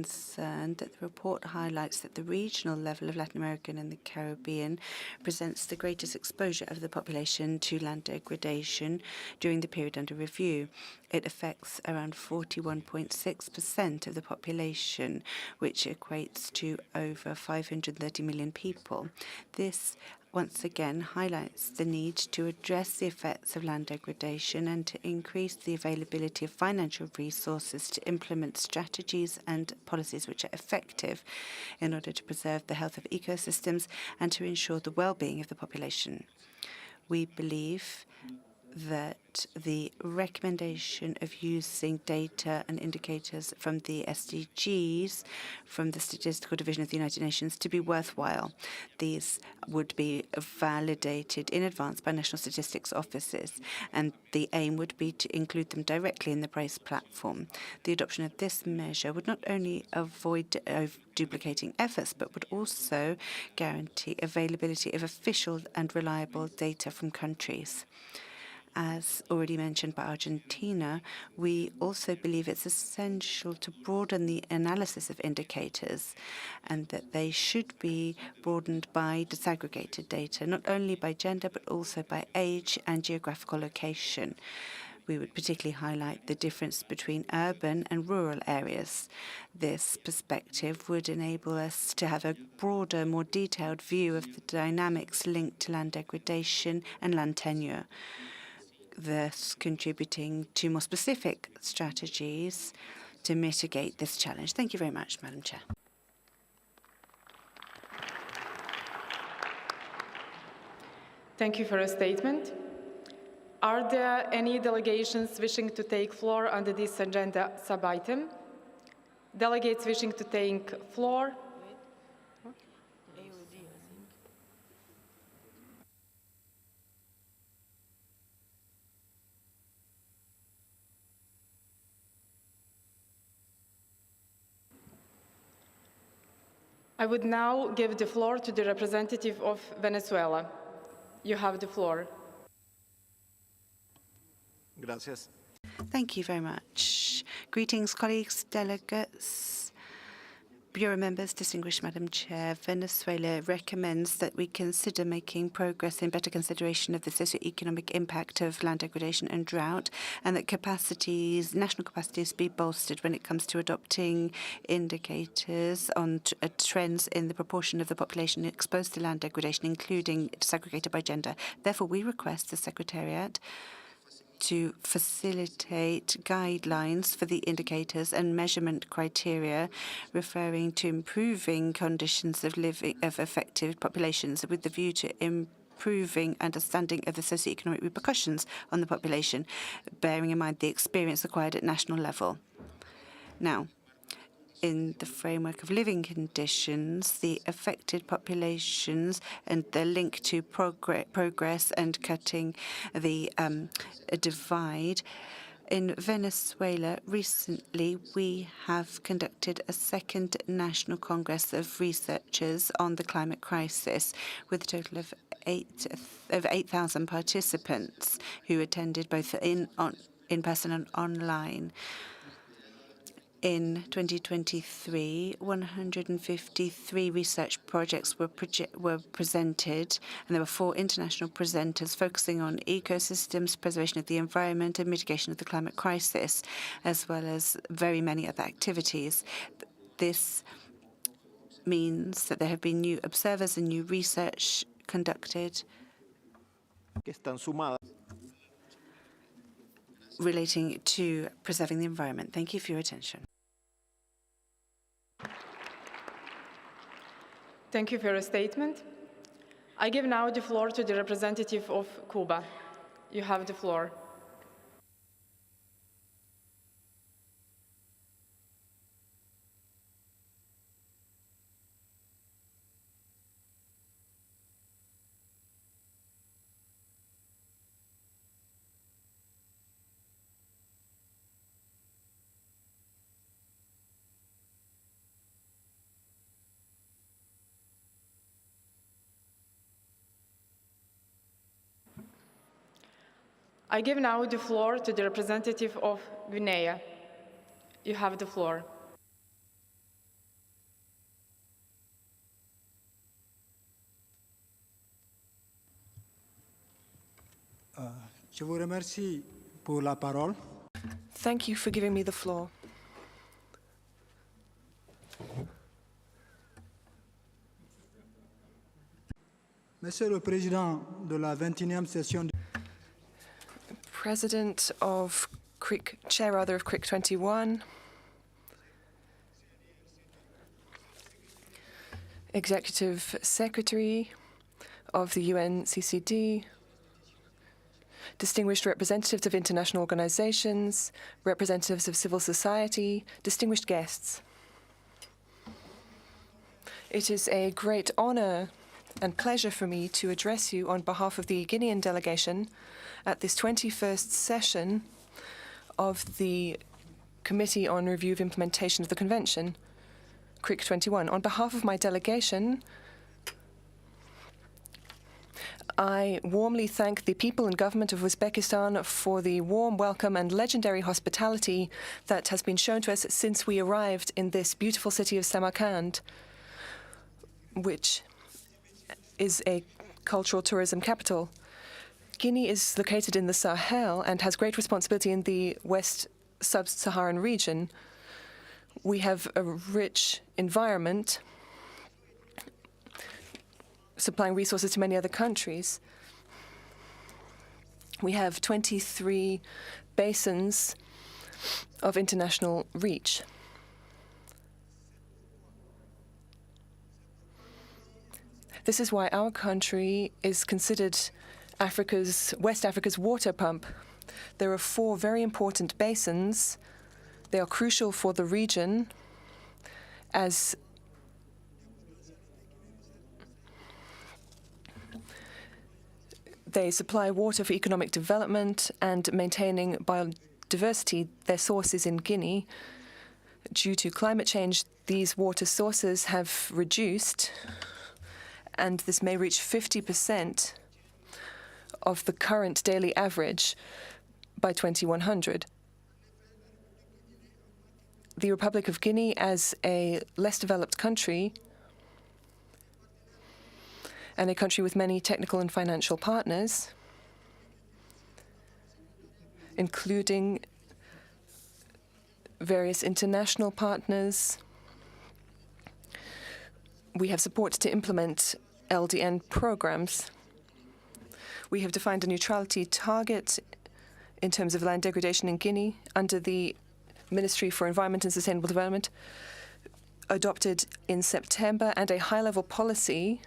concerned that the report highlights that the regional level of Latin America and the Caribbean presents the greatest exposure of the population to land degradation during the period under review. It affects around 41.6% of the population, which equates to over 530 million people. This once again highlights the need to address the effects of land degradation and to increase the availability of financial resources to implement strategies and policies which are effective in order to preserve the health of ecosystems and to ensure the well-being of the population. We believe that the recommendation of using data and indicators from the SDGs, from the Statistical Division of the United Nations, to be worthwhile. These would be validated in advance by national statistics offices, and the aim would be to include them directly in the price platform. The adoption of this measure would not only avoid duplicating efforts, but would also guarantee availability of official and reliable data from countries. As already mentioned by Argentina, we also believe it's essential to broaden the analysis of indicators and that they should be broadened by disaggregated data, not only by gender, but also by age and geographical location. We would particularly highlight the difference between urban and rural areas. This perspective would enable us to have a broader, more detailed view of the dynamics linked to land degradation and land tenure, thus contributing to more specific strategies to mitigate this challenge. Thank you very much, Madam Chair. Thank you for your statement. Are there any delegations wishing to take floor under this agenda sub-item? Delegates wishing to take floor? I would now give the floor to the representative of Venezuela. You have the floor. Gracias. Thank you very much. Greetings, colleagues, delegates, Bureau members, distinguished Madam Chair. Venezuela recommends that we consider making progress in better consideration of the socio-economic impact of land degradation and drought, and that national capacities be bolstered when it comes to adopting indicators on trends in the proportion of the population exposed to land degradation, including disaggregated by gender. Therefore, we request the Secretariat to facilitate guidelines for the indicators and measurement criteria referring to improving conditions of living of affected populations with the view to improving understanding of the socioeconomic repercussions on the population, bearing in mind the experience acquired at national level. Now, in the framework of living conditions, the affected populations and the link to progress and cutting the divide. In Venezuela, recently, we have conducted a second National Congress of Researchers on the climate crisis with a total of over 8,000 participants who attended both in person and online. In 2023, 153 research projects were presented, and there were 4 international presenters focusing on ecosystems, preservation of the environment, and mitigation of the climate crisis, as well as very many other activities. This means that there have been new observers and new research conducted relating to preserving the environment. Thank you for your attention. Thank you for your statement. I give now the floor to the representative of Cuba. You have the floor. I give now the floor to the representative of Guinea. You have the floor. Je vous remercie pour la parole. Thank you for giving me the floor. Monsieur le Président de la 21e session President of CRIC, Chair rather of CRIC 21, Executive Secretary of the UNCCD, distinguished representatives of international organizations, representatives of civil society, distinguished guests. It is a great honor and pleasure for me to address you on behalf of the Guinean delegation at this 21st session of the Committee on Review of Implementation of the Convention, CRIC 21. On behalf of my delegation, I warmly thank the people and government of Uzbekistan for the warm welcome and legendary hospitality that has been shown to us since we arrived in this beautiful city of Samarkand, which is a cultural tourism capital. Guinea is located in the Sahel and has great responsibility in the West Sub-Saharan region. We have a rich environment supplying resources to many other countries. We have 23 basins of international reach. This is why our country is considered West Africa's water pump. There are 4 very important basins. They are crucial for the region as they supply water for economic development and maintaining biodiversity. Their source is in Guinea. Due to climate change, these water sources have reduced, and this may reach 50% of the current daily average by 2100. The Republic of Guinea, as a less developed country and a country with many technical and financial partners, including various international partners, we have support to implement LDN programs. We have defined a neutrality target in terms of land degradation in Guinea under the Ministry for Environment and Sustainable Development, adopted in September, and a high-level policy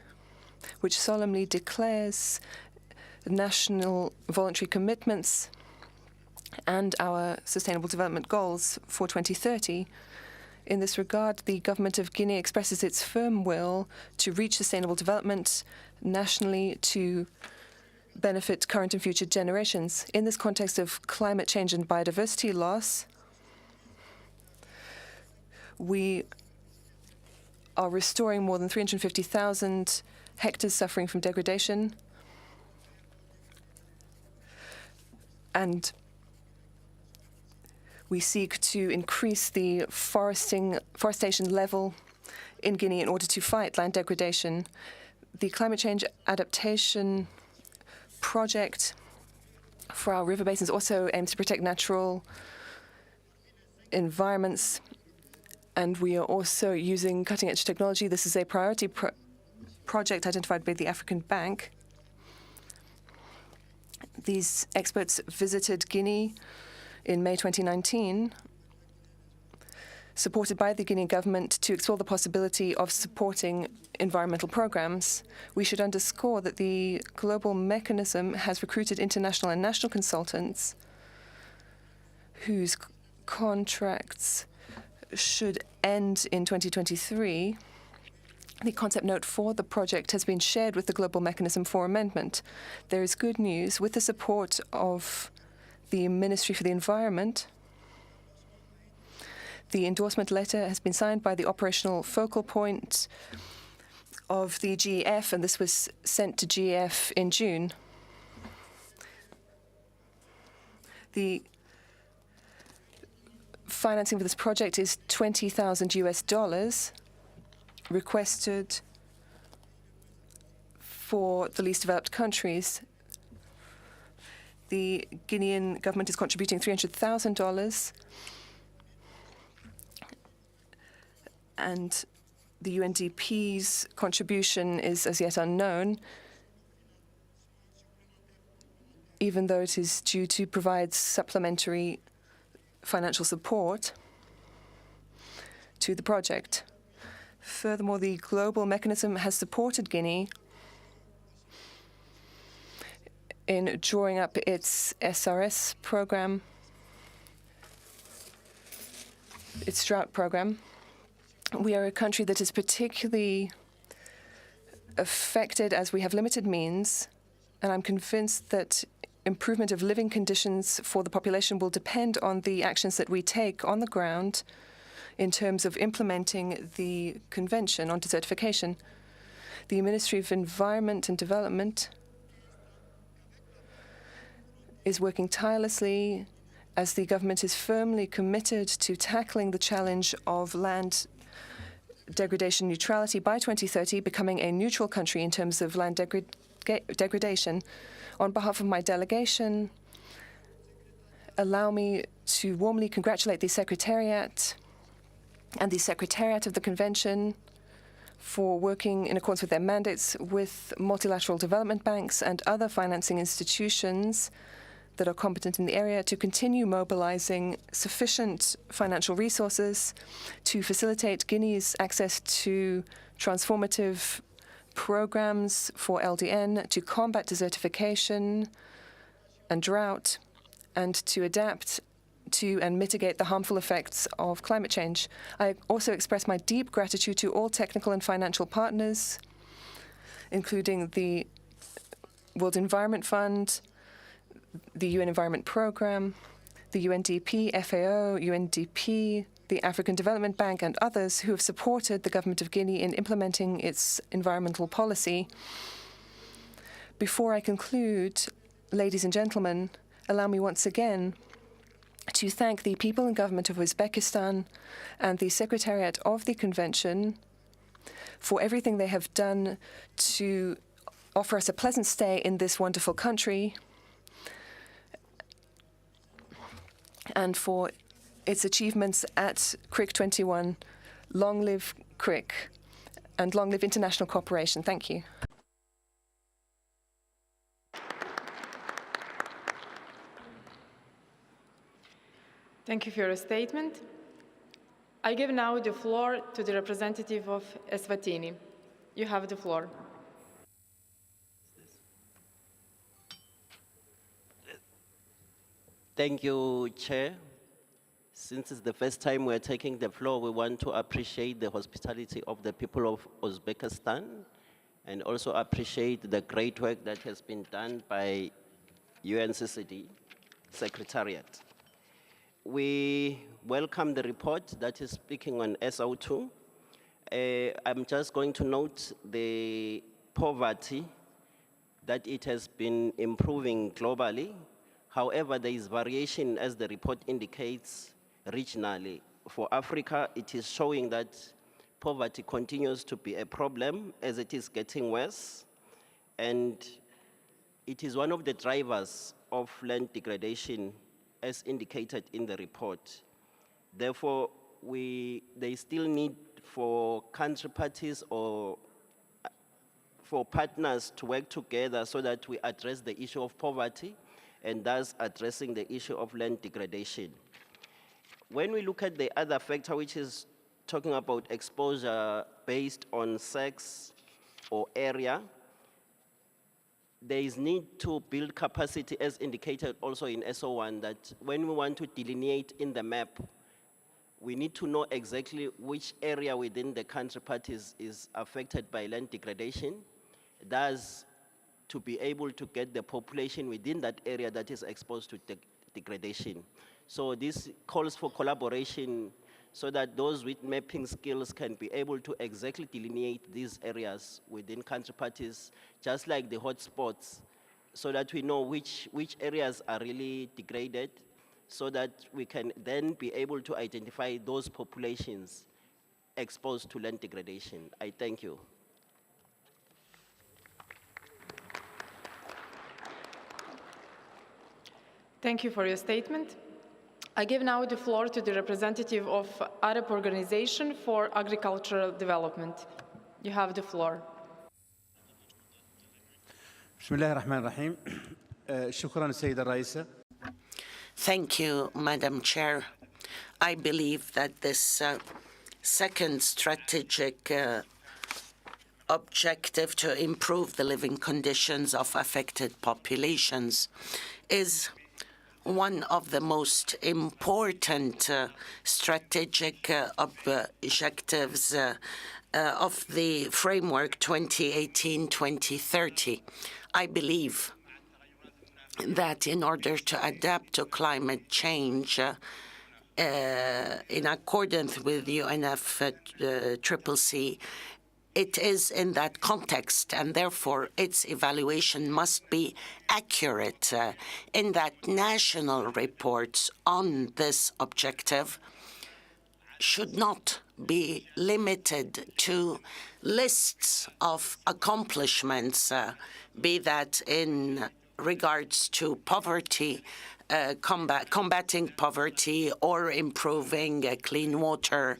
which solemnly declares national voluntary commitments and our sustainable development goals for 2030. In this regard, the government of Guinea expresses its firm will to reach sustainable development nationally to benefit current and future generations. In this context of climate change and biodiversity loss, we are restoring more than 350,000 hectares suffering from degradation, and we seek to increase the forestation level in Guinea in order to fight land degradation. The climate change adaptation project for our river basins also aims to protect natural environments, and we are also using cutting-edge technology. This is a priority project identified by the African Bank. These experts visited Guinea in May 2019, supported by the Guinean government, to explore the possibility of supporting environmental programs. We should underscore that the global mechanism has recruited international and national consultants whose contracts should end in 2023. The concept note for the project has been shared with the Global Mechanism for Amendment. There is good news. With the support of the Ministry for the Environment, the endorsement letter has been signed by the operational focal point of the GEF, and this was sent to GEF in June. The financing for this project is $20,000 requested for the least developed countries. the Guinean government is contributing $300,000, and the UNDP's contribution is as yet unknown, even though it is due to provide supplementary financial support to the project. Furthermore, the global mechanism has supported Guinea in drawing up its SRS program, its drought program. We are a country that is particularly affected as we have limited means, and I'm convinced that improvement of living conditions for the population will depend on the actions that we take on the ground in terms of implementing the Convention on Desertification. The Ministry of Environment and Development is working tirelessly as the government is firmly committed to tackling the challenge of land degradation neutrality by 2030, becoming a neutral country in terms of land degradation. On behalf of my delegation, allow me to warmly congratulate the Secretariat and the Secretariat of the Convention for working in accordance with their mandates with multilateral development banks and other financing institutions that are competent in the area to continue mobilizing sufficient financial resources to facilitate Guinea's access to transformative programs for LDN, to combat desertification and drought, and to adapt to and mitigate the harmful effects of climate change. I also express my deep gratitude to all technical and financial partners, including the World Environment Fund, the UN Environment Programme, the UNDP, FAO, UNDP, the African Development Bank, and others who have supported the government of Guinea in implementing its environmental policy. Before I conclude, ladies and gentlemen, allow me once again to thank the people and government of Uzbekistan and the Secretariat of the Convention for everything they have done to offer us a pleasant stay in this wonderful country, and for its achievements at CRIC 21. Long live CRIC, and long live international cooperation. Thank you. Thank you for your statement. I give now the floor to the representative of Eswatini. You have the floor. Thank you, Chair. Since it's the first time we're taking the floor, we want to appreciate the hospitality of the people of Uzbekistan and also appreciate the great work that has been done by UNCCD Secretariat. We welcome the report that is speaking on SO2. I'm just going to note the poverty, that it has been improving globally. However, there is variation, as the report indicates, regionally. For Africa, it is showing that poverty continues to be a problem as it is getting worse. And it is one of the drivers of land degradation as indicated in the report. Therefore, there is still need for country parties or for partners to work together so that we address the issue of poverty and thus addressing the issue of land degradation. When we look at the other factor, which is talking about exposure based on sex or area, there is need to build capacity as indicated also in SO1, that when we want to delineate in the map, we need to know exactly which area within the country parties is affected by land degradation, thus to be able to get the population within that area that is exposed to degradation. So this calls for collaboration so that those with mapping skills can be able to exactly delineate these areas within country parties, just like the hotspots, so that we know which areas are really degraded, so that we can then be able to identify those populations exposed to land degradation. I thank you. Thank you for your statement. I give now the floor to the representative of Arab Organization for Agricultural Development. You have the floor. بسم الله الرحمن الرحيم. شكرا السيدة الرئيسة. Thank you, Madam Chair. I believe that this second strategic objective to improve the living conditions of affected populations is one of the most important strategic objectives of the framework 2018-2030. I believe that in order to adapt to climate change in accordance with UNFCCC, it is in that context, and therefore its evaluation must be accurate in that national reports on this objective should not be limited to lists of accomplishments, be that in regards to poverty, combating poverty, or improving clean water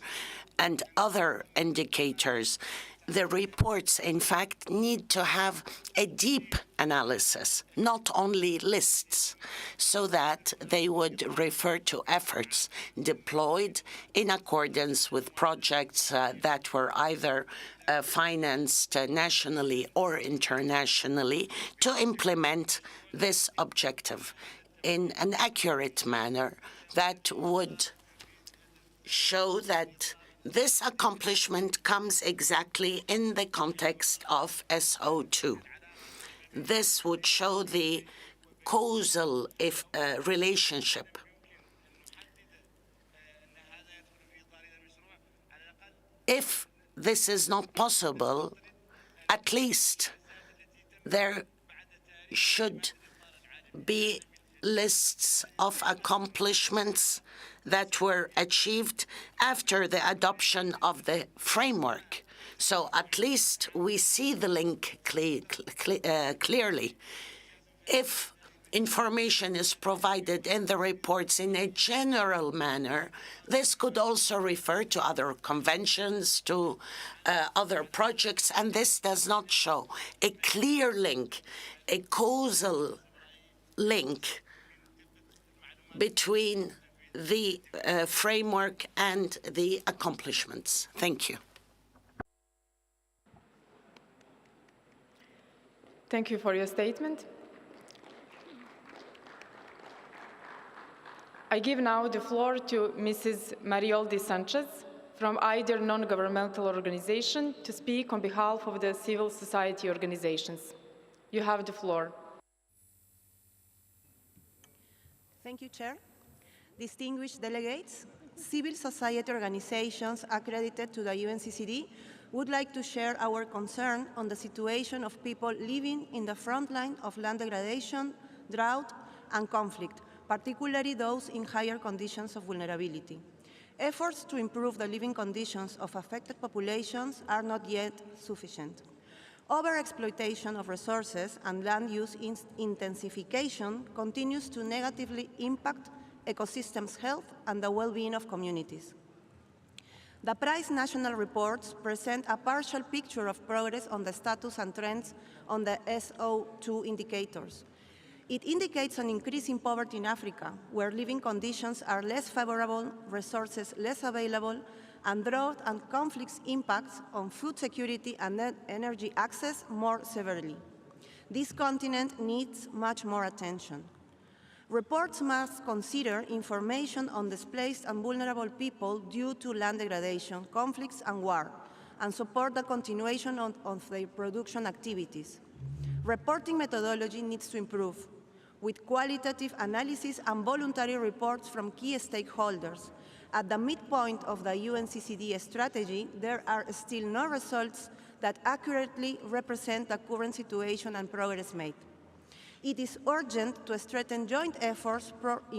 and other indicators. The reports, in fact, need to have a deep analysis, not only lists, so that they would refer to efforts deployed in accordance with projects that were either financed nationally or internationally to implement this objective in an accurate manner that would show that this accomplishment comes exactly in the context of SO2. This would show the causal relationship. If this is not possible, at least there should be lists of accomplishments that were achieved after the adoption of the framework. So at least we see the link clearly. If information is provided in the reports in a general manner, this could also refer to other conventions, to other projects, and this does not show a clear link, a causal link between the framework and the accomplishments. Thank you. Thank you for your statement. I give now the floor to Mrs. Marioldi Sanchez from either non-governmental organization to speak on behalf of the civil society organizations. You have the floor. Thank you, Chair. Distinguished delegates, civil society organizations accredited to the UNCCD would like to share our concern on the situation of people living in the front line of land degradation, drought, and conflict, particularly those in higher conditions of vulnerability. Efforts to improve the living conditions of affected populations are not yet sufficient. Overexploitation of resources and land use intensification continues to negatively impact ecosystems' health and the well-being of communities. The PRICE national reports present a partial picture of progress on the status and trends on the SO2 indicators. It indicates an increase in poverty in Africa, where living conditions are less favorable, resources less available, and drought and conflicts impacts on food security and energy access more severely. This continent needs much more attention. Reports must consider information on displaced and vulnerable people due to land degradation, conflicts, and war, and support the continuation of their production activities. Reporting methodology needs to improve, with qualitative analysis and voluntary reports from key stakeholders. At the midpoint of the UNCCD strategy, there are still no results that accurately represent the current situation and progress made. It is urgent to strengthen joint efforts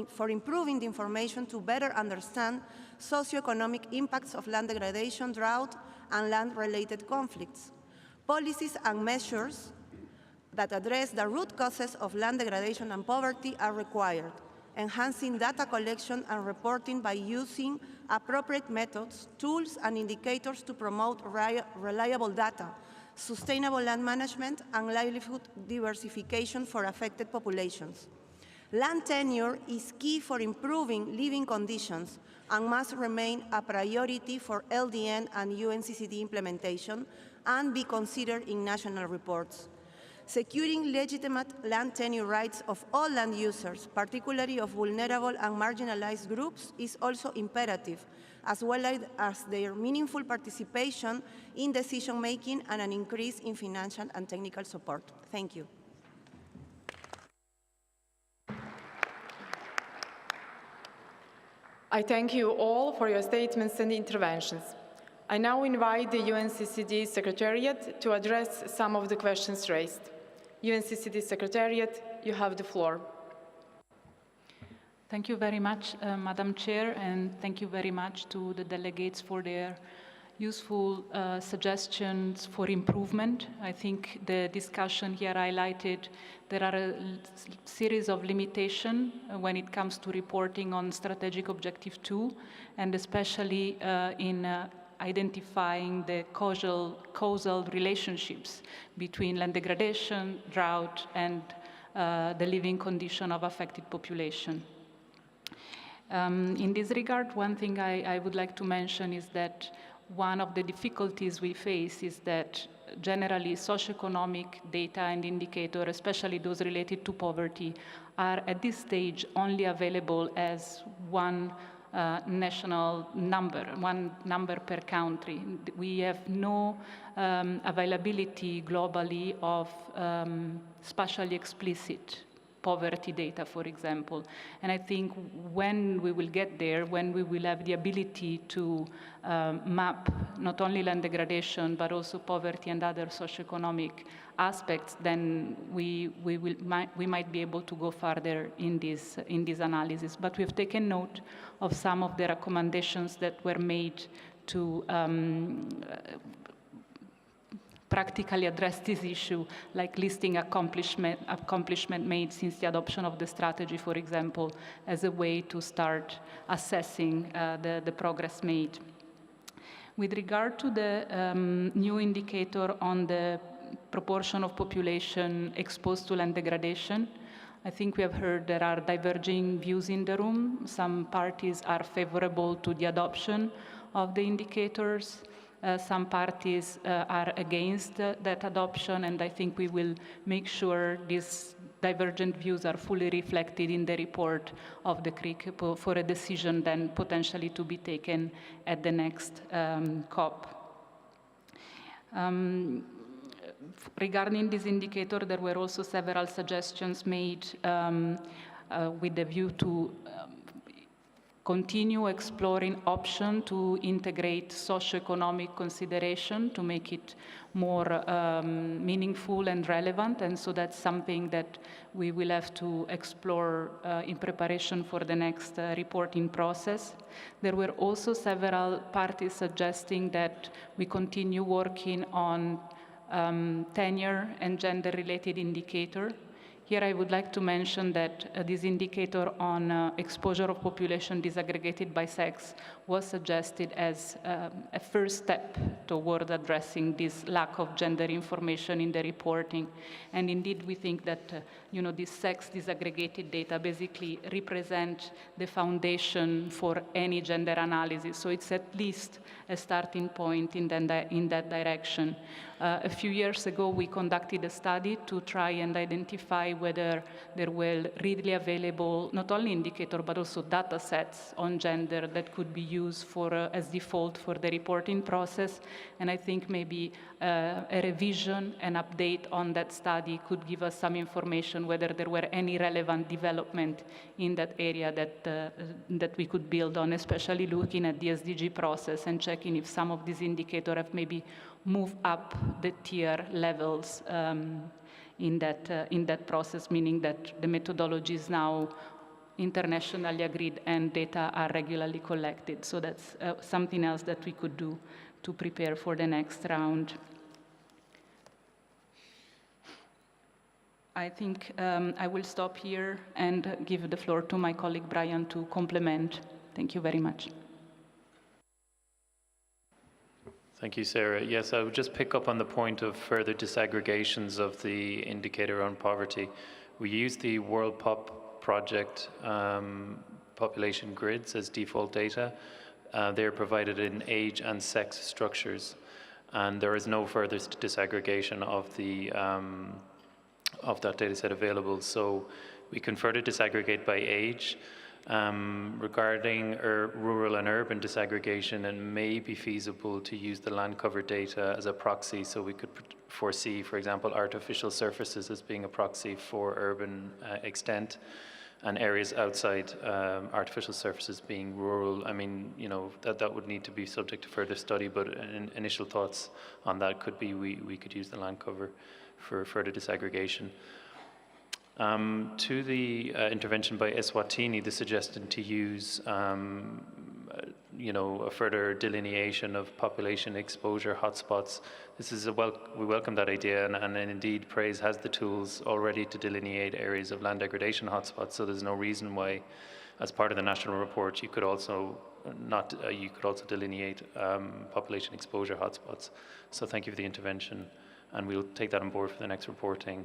for improving the information to better understand socioeconomic impacts of land degradation, drought, and land-related conflicts. Policies and measures that address the root causes of land degradation and poverty are required. enhancing data collection and reporting by using appropriate methods, tools, and indicators to promote reliable data, sustainable land management, and livelihood diversification for affected populations. Land tenure is key for improving living conditions and must remain a priority for LDN and UNCCD implementation and be considered in national reports. Securing legitimate land tenure rights of all land users, particularly of vulnerable and marginalized groups, is also imperative, as well as their meaningful participation in decision-making and an increase in financial and technical support. Thank you. I thank you all for your statements and interventions. I now invite the UNCCD Secretariat to address some of the questions raised. UNCCD Secretariat, you have the floor. Thank you very much, Madam Chair, and thank you very much to the delegates for their useful suggestions for improvement. I think the discussion here highlighted there are a series of limitations when it comes to reporting on Strategic Objective 2, and especially in identifying the causal relationships between land degradation, drought, and the living condition of affected population. In this regard, one thing I would like to mention is that one of the difficulties we face is that generally socioeconomic data and indicators, especially those related to poverty, are at this stage only available as one national number, one number per country. We have no availability globally of spatially explicit poverty data, for example. And I think when we will get there, when we will have the ability to map not only land degradation, but also poverty and other socioeconomic aspects, then we might be able to go further in this analysis. But we've taken note of some of the recommendations that were made to practically address this issue, like listing accomplishment made since the adoption of the strategy, for example, as a way to start assessing the progress made. With regard to the new indicator on the proportion of population exposed to land degradation, I think we have heard there are diverging views in the room. Some parties are favorable to the adoption of the indicators. Some parties are against that adoption, and I think we will make sure these divergent views are fully reflected in the report of the CRIC for a decision then potentially to be taken at the next COP. Regarding this indicator, there were also several suggestions made with the view to continue exploring options to integrate socioeconomic consideration to make it more meaningful and relevant. And so that's something that we will have to explore in preparation for the next reporting process. There were also several parties suggesting that we continue working on tenure and gender-related indicator. Here I would like to mention that this indicator on exposure of population disaggregated by sex was suggested as a first step toward addressing this lack of gender information in the reporting. And indeed, we think that this sex disaggregated data basically represent the foundation for any gender analysis. So it's at least a starting point in that direction. A few years ago, we conducted a study to try and identify whether there were readily available not only indicator but also data sets on gender that could be used for as default for the reporting process. And I think maybe a revision and update on that study could give us some information whether there were any relevant development in that area that we could build on, especially looking at the SDG process and checking if some of these indicators have maybe moved up the tier levels in that process, meaning that the methodology is now internationally agreed and data are regularly collected. So that's something else that we could do to prepare for the next round. I think I will stop here and give the floor to my colleague Brian to complement. Thank you very much. Thank you, Sarah. Yes, I would just pick up on the point of further disaggregations of the indicator on poverty. We use the World Pop project population grids as default data. They are provided in age and sex structures, and there is no further disaggregation of that data set available. So we can further disaggregate by age. Regarding rural and urban disaggregation, it may be feasible to use the land cover data as a proxy, so we could foresee, for example, artificial surfaces as being a proxy for urban extent, and areas outside artificial surfaces being rural. I mean, you know, that would need to be subject to further study, but initial thoughts on that could be we could use the land cover for further disaggregation. To the intervention by Eswatini, the suggestion to use, you know, a further delineation of population exposure hotspots. This is we welcome that idea, and indeed, PRAISE has the tools already to delineate areas of land degradation hotspots. So there's no reason why, as part of the national report, you could also delineate population exposure hotspots. So thank you for the intervention, and we'll take that on board for the next reporting.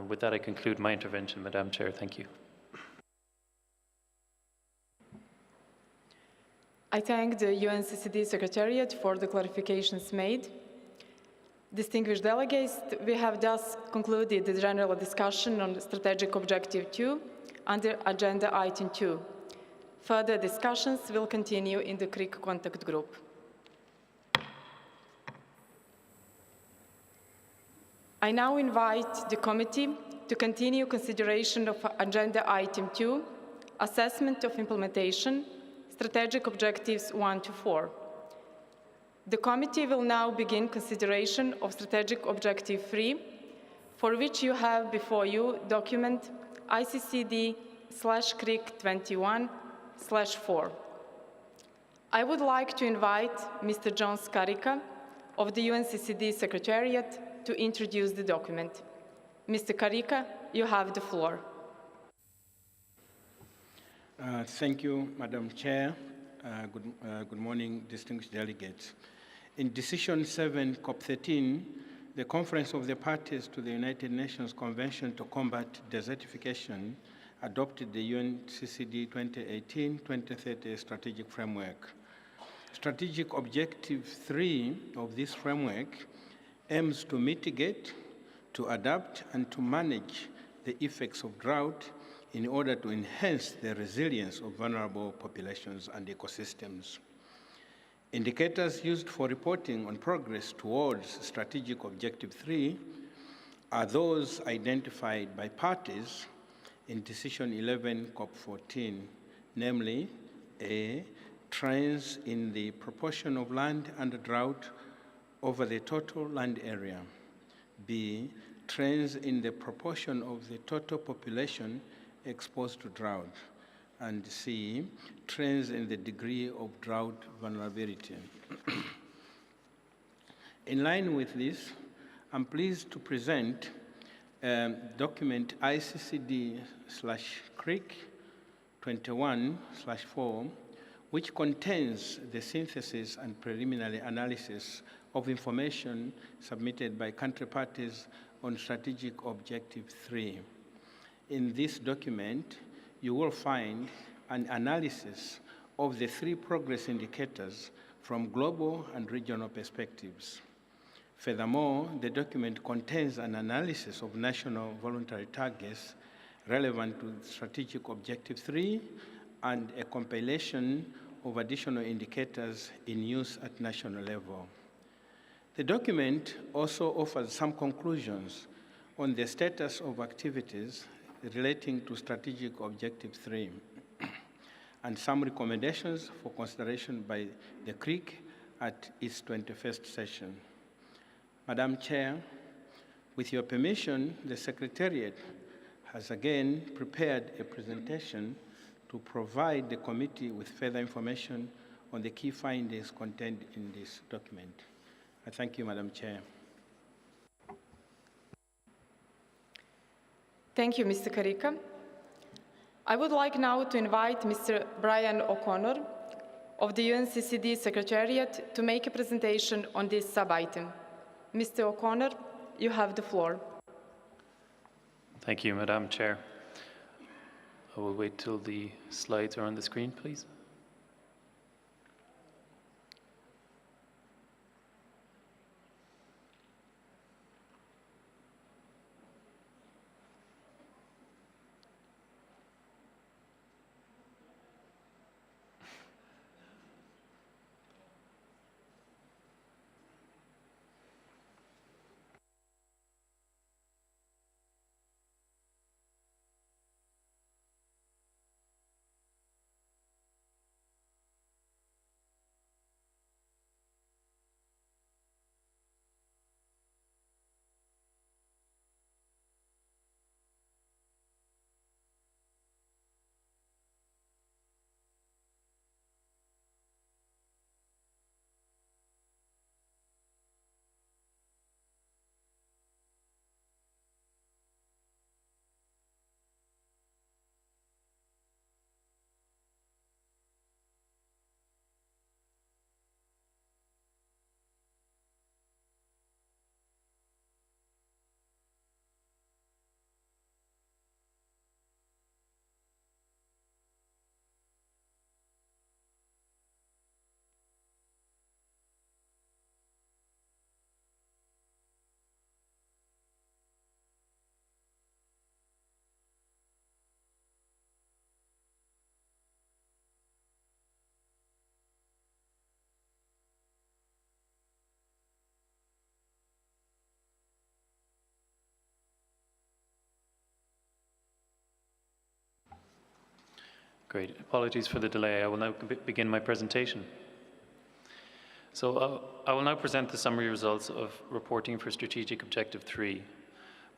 With that, I conclude my intervention, Madam Chair. Thank you. I thank the UNCCD Secretariat for the clarifications made. Distinguished delegates, we have thus concluded the general discussion on Strategic Objective 2 under Agenda Item 2. Further discussions will continue in the CRIC contact group. I now invite the committee to continue consideration of Agenda Item 2, Assessment of Implementation, Strategic Objectives 1 to 4. The committee will now begin consideration of Strategic Objective 3, for which you have before you document ICCD/CRIC21/4. I would like to invite Mr. John Skarika of the UNCCD Secretariat to introduce the document. Mr. Karika, you have the floor. Thank you, Madam Chair. Good morning, distinguished delegates. In Decision 7, COP13, the Conference of the Parties to the United Nations Convention to Combat Desertification adopted the UNCCD 2018-2030 Strategic Framework. Strategic Objective 3 of this framework aims to mitigate, to adapt, and to manage the effects of drought in order to enhance the resilience of vulnerable populations and ecosystems. Indicators used for reporting on progress towards Strategic Objective 3 are those identified by parties in Decision 11 COP14, namely A, trends in the proportion of land under drought over the total land area, B, trends in the proportion of the total population exposed to drought, and C, trends in the degree of drought vulnerability. In line with this, I'm pleased to present document ICCD/CRIC 21/4, which contains the synthesis and preliminary analysis of information submitted by country parties on Strategic Objective 3. In this document, you will find an analysis of the 3 progress indicators from global and regional perspectives. Furthermore, the document contains an analysis of national voluntary targets relevant to Strategic Objective 3 and a compilation of additional indicators in use at national level. The document also offers some conclusions on the status of activities relating to Strategic Objective 3 and some recommendations for consideration by the CRIC at its 21st session. Madam Chair, with your permission, the Secretariat has again prepared a presentation to provide the committee with further information on the key findings contained in this document. I thank you, Madam Chair. Thank you, Mr. CRIC. I would like now to invite Mr. Brian O'Connor of the UNCCD Secretariat to make a presentation on this sub-item. Mr. O'Connor, you have the floor. Thank you, Madam Chair. I will wait till the slides are on the screen, please. Great. Apologies for the delay. I will now begin my presentation. So I will now present the summary results of reporting for Strategic Objective 3.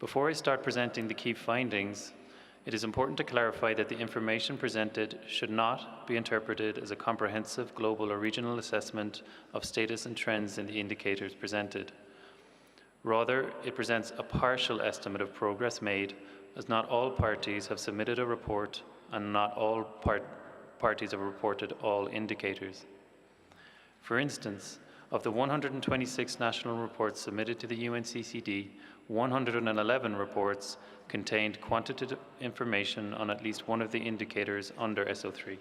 Before I start presenting the key findings, it is important to clarify that the information presented should not be interpreted as a comprehensive global or regional assessment of status and trends in the indicators presented. Rather, it presents a partial estimate of progress made, as not all parties have submitted a report and not all parties have reported all indicators. For instance, of the 126 national reports submitted to the UNCCD, 111 reports contained quantitative information on at least one of the indicators under SO3.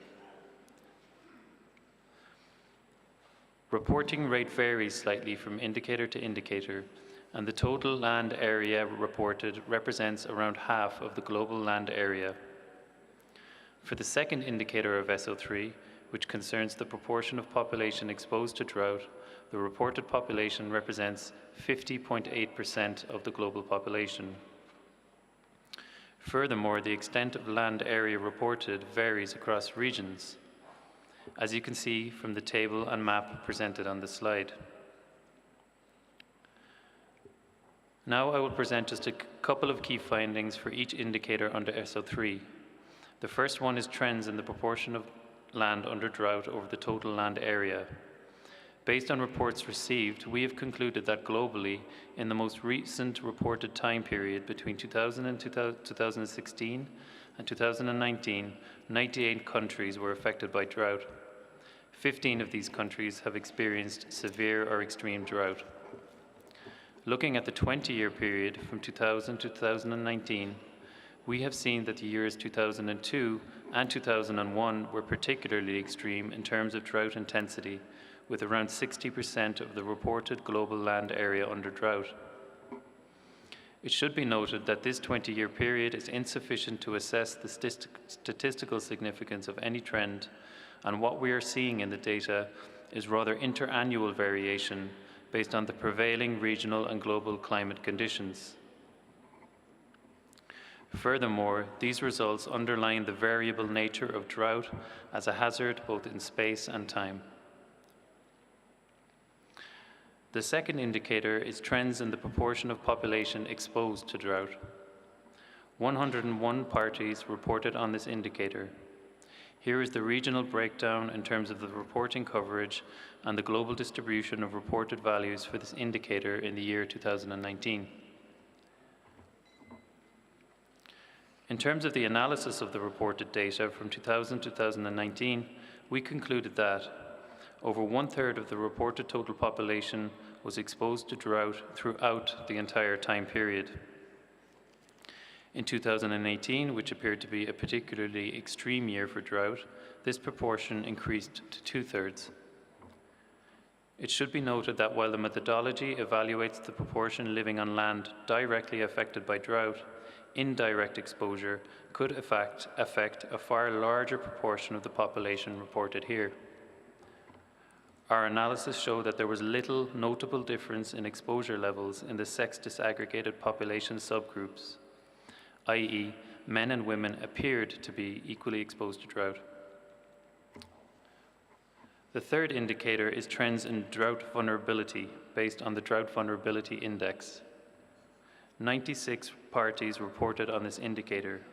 Reporting rate varies slightly from indicator to indicator, and the total land area reported represents around half of the global land area. For the second indicator of SO3, which concerns the proportion of population exposed to drought, the reported population represents 50.8% of the global population. Furthermore, the extent of land area reported varies across regions, as you can see from the table and map presented on the slide. Now I will present just a couple of key findings for each indicator under SO3. The first one is trends in the proportion of land under drought over the total land area. Based on reports received, we have concluded that globally, in the most recent reported time period between 2016 and 2019, 98 countries were affected by drought. 15 of these countries have experienced severe or extreme drought. Looking at the 20-year period from 2000 to 2019, we have seen that the years 2002 and 2001 were particularly extreme in terms of drought intensity, with around 60% of the reported global land area under drought. It should be noted that this 20-year period is insufficient to assess the statistical significance of any trend, and what we are seeing in the data is rather interannual variation based on the prevailing regional and global climate conditions. Furthermore, these results underline the variable nature of drought as a hazard both in space and time. The second indicator is trends in the proportion of population exposed to drought. 101 parties reported on this indicator. Here is the regional breakdown in terms of the reporting coverage and the global distribution of reported values for this indicator in the year 2019. In terms of the analysis of the reported data from 2000 to 2019, we concluded that over 1/3 of the reported total population was exposed to drought throughout the entire time period. In 2018, which appeared to be a particularly extreme year for drought, this proportion increased to 2/3. It should be noted that while the methodology evaluates the proportion living on land directly affected by drought, indirect exposure could affect a far larger proportion of the population reported here. Our analysis showed that there was little notable difference in exposure levels in the sex disaggregated population subgroups, i.e., men and women appeared to be equally exposed to drought. The third indicator is trends in drought vulnerability based on the Drought Vulnerability Index. 96 parties reported on this indicator.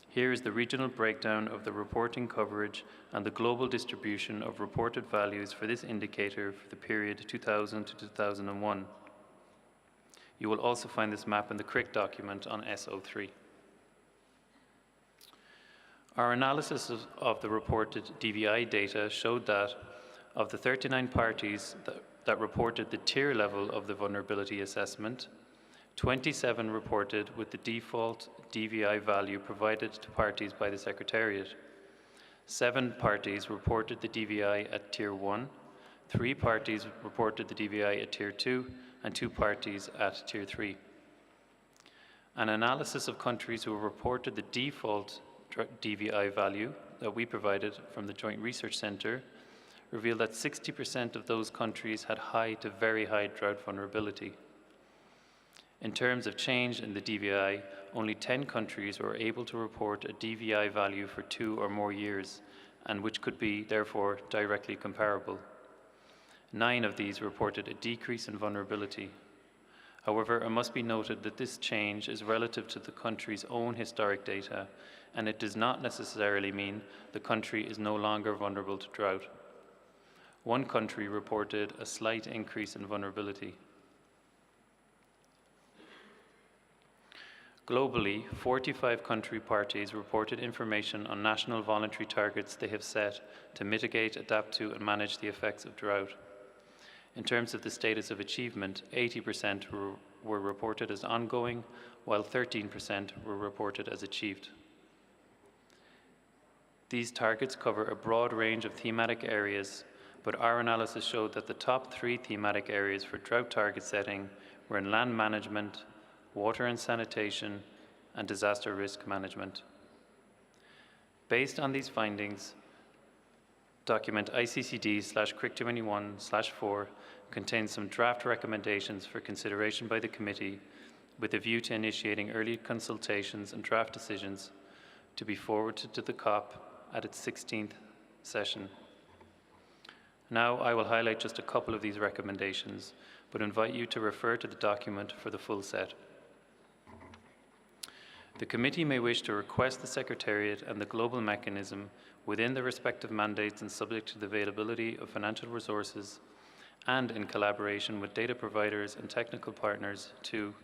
Here is the regional breakdown of the reporting coverage and the global distribution of reported values for this indicator for the period 2000 to 2001. You will also find this map in the CRIC document on SO3. Our analysis of the reported DVI data showed that of the 39 parties that reported the tier level of the vulnerability assessment, 27 reported with the default DVI value provided to parties by the Secretariat. 7 parties reported the DVI at Tier 1, 3 parties reported the DVI at Tier 2, and 2 parties at Tier 3. An analysis of countries who reported the default DVI value that we provided from the Joint Research Centre revealed that 60% of those countries had high to very high drought vulnerability. In terms of change in the DVI, only 10 countries were able to report a DVI value for 2 or more years, and which could be, therefore, directly comparable. 9 of these reported a decrease in vulnerability. However, it must be noted that this change is relative to the country's own historic data, and it does not necessarily mean the country is no longer vulnerable to drought. One country reported a slight increase in vulnerability. Globally, 45 country parties reported information on national voluntary targets they have set to mitigate, adapt to, and manage the effects of drought. In terms of the status of achievement, 80% were reported as ongoing, while 13% were reported as achieved. These targets cover a broad range of thematic areas, but our analysis showed that the top 3 thematic areas for drought target setting were in land management, water and sanitation, and disaster risk management. Based on these findings, document ICCD/CRIC21/4 contains some draft recommendations for consideration by the committee with a view to initiating early consultations and draft decisions to be forwarded to the COP at its 16th session. Now I will highlight just a couple of these recommendations, but invite you to refer to the document for the full set. The committee may wish to request the Secretariat and the global mechanism within the respective mandates and subject to the availability of financial resources and in collaboration with data providers and technical partners to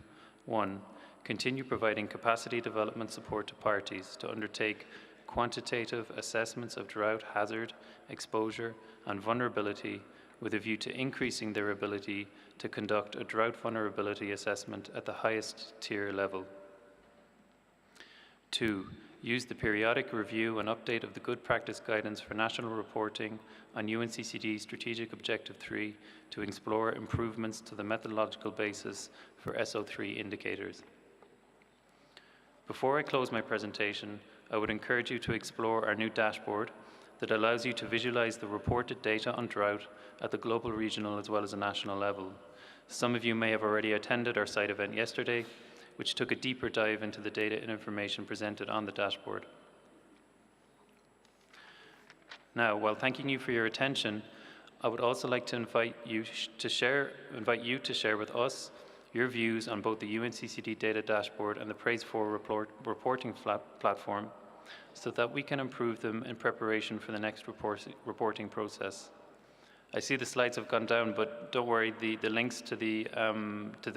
1. Continue providing capacity development support to parties to undertake quantitative assessments of drought hazard, exposure, and vulnerability with a view to increasing their ability to conduct a drought vulnerability assessment at the highest tier level. 2. Use the periodic review and update of the good practice guidance for national reporting on UNCCD Strategic Objective 3 to explore improvements to the methodological basis for SO3 indicators. Before I close my presentation, I would encourage you to explore our new dashboard that allows you to visualize the reported data on drought at the global, regional, as well as a national level. Some of you may have already attended our site event yesterday, which took a deeper dive into the data and information presented on the dashboard. Now, while thanking you for your attention, I would also like to invite you to share with us your views on both the UNCCD data dashboard and the Praise4 reporting platform so that we can improve them in preparation for the next reporting process. I see the slides have gone down, but don't worry, the links to the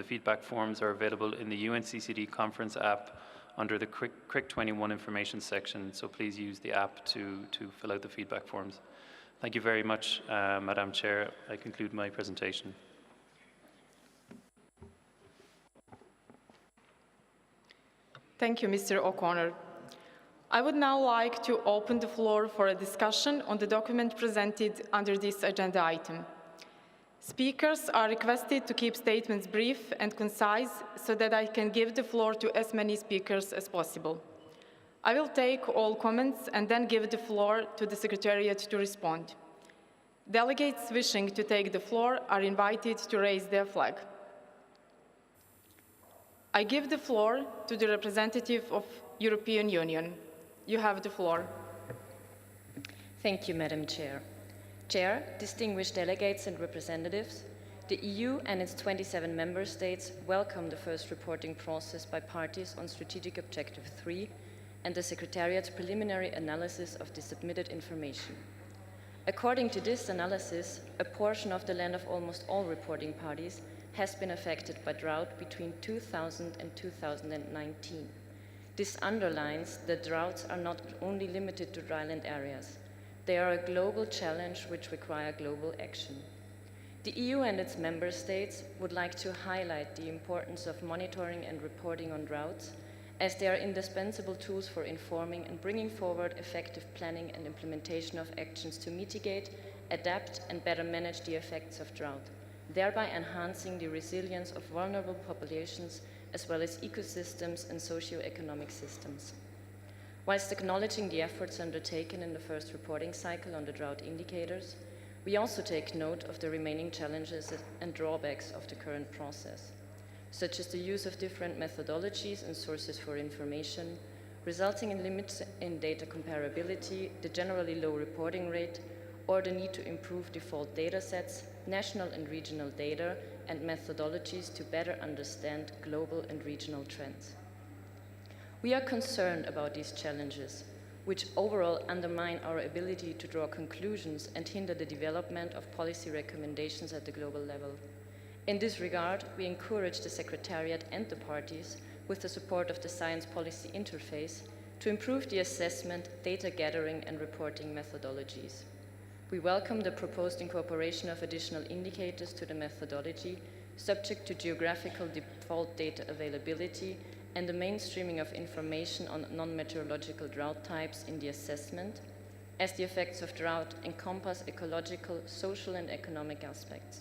feedback forms are available in the UNCCD conference app under the CRIC 21 information section, so please use the app to fill out the feedback forms. Thank you very much, Madam Chair. I conclude my presentation. Thank you, Mr. O'Connor. I would now like to open the floor for a discussion on the document presented under this agenda item. Speakers are requested to keep statements brief and concise so that I can give the floor to as many speakers as possible. I will take all comments and then give the floor to the Secretariat to respond. Delegates wishing to take the floor are invited to raise their flag. I give the floor to the representative of European Union. You have the floor. Thank you, Madam Chair. Chair, distinguished delegates and representatives, the EU and its 27 member states welcome the first reporting process by parties on Strategic Objective 3 and the Secretariat's preliminary analysis of the submitted information. According to this analysis, a portion of the land of almost all reporting parties has been affected by drought between 2000 and 2019. This underlines that droughts are not only limited to dryland areas. They are a global challenge which require global action. The EU and its member states would like to highlight the importance of monitoring and reporting on droughts, as they are indispensable tools for informing and bringing forward effective planning and implementation of actions to mitigate, adapt, and better manage the effects of drought, thereby enhancing the resilience of vulnerable populations as well as ecosystems and socio-economic systems. Whilst acknowledging the efforts undertaken in the first reporting cycle on the drought indicators, we also take note of the remaining challenges and drawbacks of the current process, such as the use of different methodologies and sources for information, resulting in limits in data comparability, the generally low reporting rate, or the need to improve default data sets, national and regional data, and methodologies to better understand global and regional trends. We are concerned about these challenges, which overall undermine our ability to draw conclusions and hinder the development of policy recommendations at the global level. In this regard, we encourage the Secretariat and the parties, with the support of the Science Policy Interface, to improve the assessment, data gathering, and reporting methodologies. We welcome the proposed incorporation of additional indicators to the methodology, subject to geographical default data availability and the mainstreaming of information on non-meteorological drought types in the assessment, as the effects of drought encompass ecological, social, and economic aspects.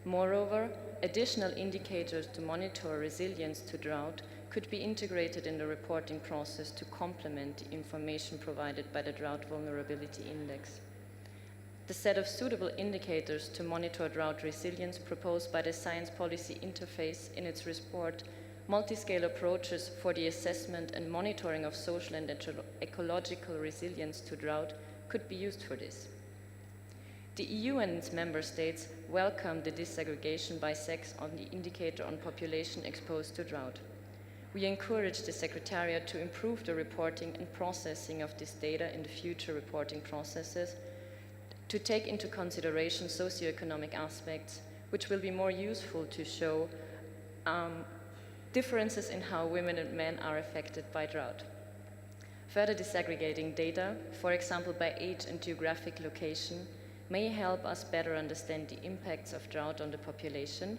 Moreover, additional indicators to monitor resilience to drought could be integrated in the reporting process to complement the information provided by the Drought Vulnerability Index. The set of suitable indicators to monitor drought resilience proposed by the Science Policy Interface in its report Multi-Scale Approaches for the Assessment and Monitoring of Social and Ecological Resilience to Drought could be used for this. The EU and its member states welcome the disaggregation by sex on the indicator on population exposed to drought. We encourage the Secretariat to improve the reporting and processing of this data in the future reporting processes, to take into consideration socioeconomic aspects, which will be more useful to show differences in how women and men are affected by drought. Further disaggregating data, for example by age and geographic location, may help us better understand the impacts of drought on the population,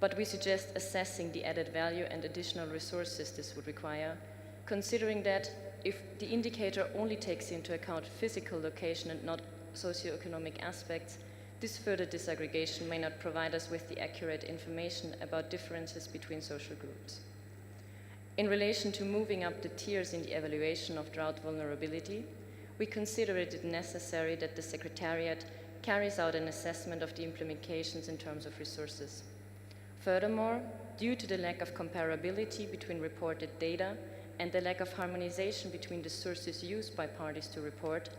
but we suggest assessing the added value and additional resources this would require, considering that if the indicator only takes into account physical location and not socioeconomic aspects, this further disaggregation may not provide us with the accurate information about differences between social groups. In relation to moving up the tiers in the evaluation of drought vulnerability, we consider it necessary that the Secretariat carries out an assessment of the implications in terms of resources. Furthermore, due to the lack of comparability between reported data and the lack of harmonization between the sources used by parties to report,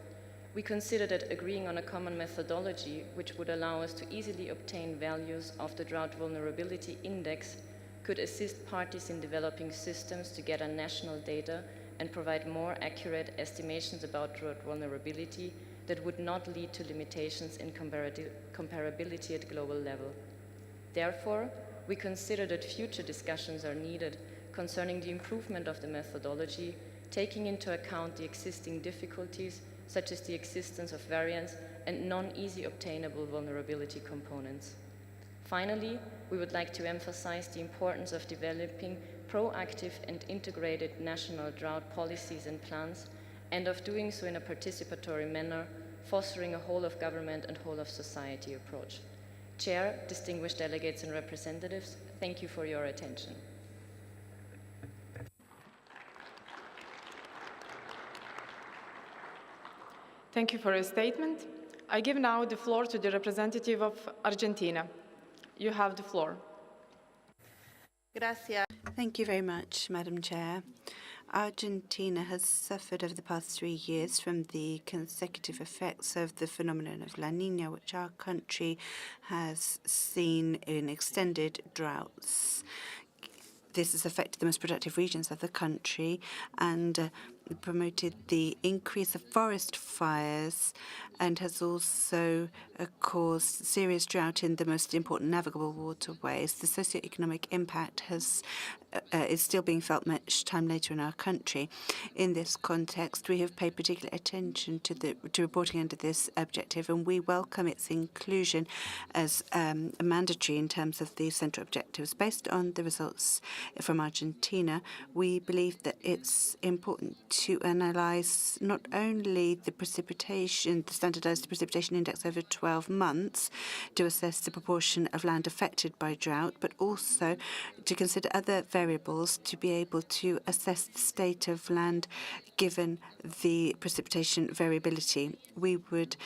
we consider that agreeing on a common methodology which would allow us to easily obtain values of the Drought Vulnerability Index could assist parties in developing systems to gather national data and provide more accurate estimations about drought vulnerability that would not lead to limitations in comparability at global level. Therefore, we consider that future discussions are needed concerning the improvement of the methodology, taking into account the existing difficulties, such as the existence of variants and non-easy obtainable vulnerability components. Finally, we would like to emphasize the importance of developing proactive and integrated national drought policies and plans, and of doing so in a participatory manner, fostering a whole-of-government and whole-of-society approach. Chair, distinguished delegates and representatives, thank you for your attention. Thank you for your statement. I give now the floor to the representative of Argentina. You have the floor. Gracias. Thank you very much, Madam Chair. Argentina has suffered over the past 3 years from the consecutive effects of the phenomenon of La Niña, which our country has seen in extended droughts. This has affected the most productive regions of the country and promoted the increase of forest fires and has also caused serious drought in the most important navigable waterways. The socioeconomic impact is still being felt much time later in our country. In this context, we have paid particular attention to reporting under this objective, and we welcome its inclusion as mandatory in terms of the central objectives. Based on the results from Argentina, we believe that it's important to analyze not only the standardized precipitation index over 12 months to assess the proportion of land affected by drought, but also to consider other variables to be able to assess the state of land given the precipitation variability. We would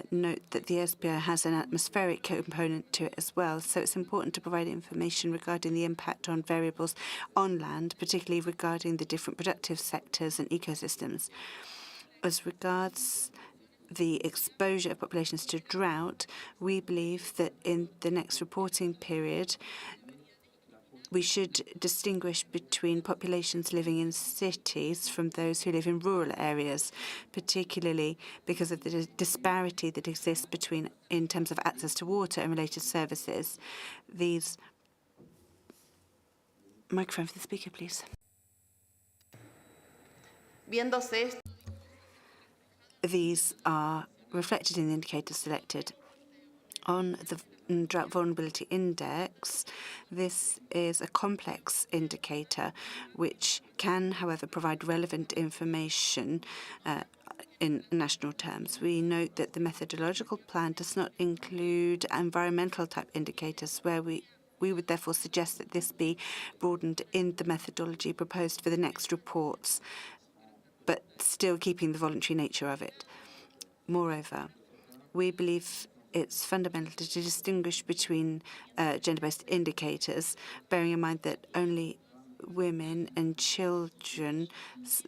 note that the SPR has an atmospheric component to it as well, so it's important to provide information regarding the impact on variables on land, particularly regarding the different productive sectors and ecosystems. As regards the exposure of populations to drought, we believe that in the next reporting period, we should distinguish between populations living in cities from those who live in rural areas, particularly because of the disparity that exists in terms of access to water and related services. Microphone for the speaker, please. These are reflected in the indicators selected. On the Drought Vulnerability Index, this is a complex indicator which can, however, provide relevant information in national terms. We note that the methodological plan does not include environmental type indicators, where we would therefore suggest that this be broadened in the methodology proposed for the next reports, but still keeping the voluntary nature of it. Moreover, we believe it's fundamental to distinguish between gender-based indicators, bearing in mind that only women and children,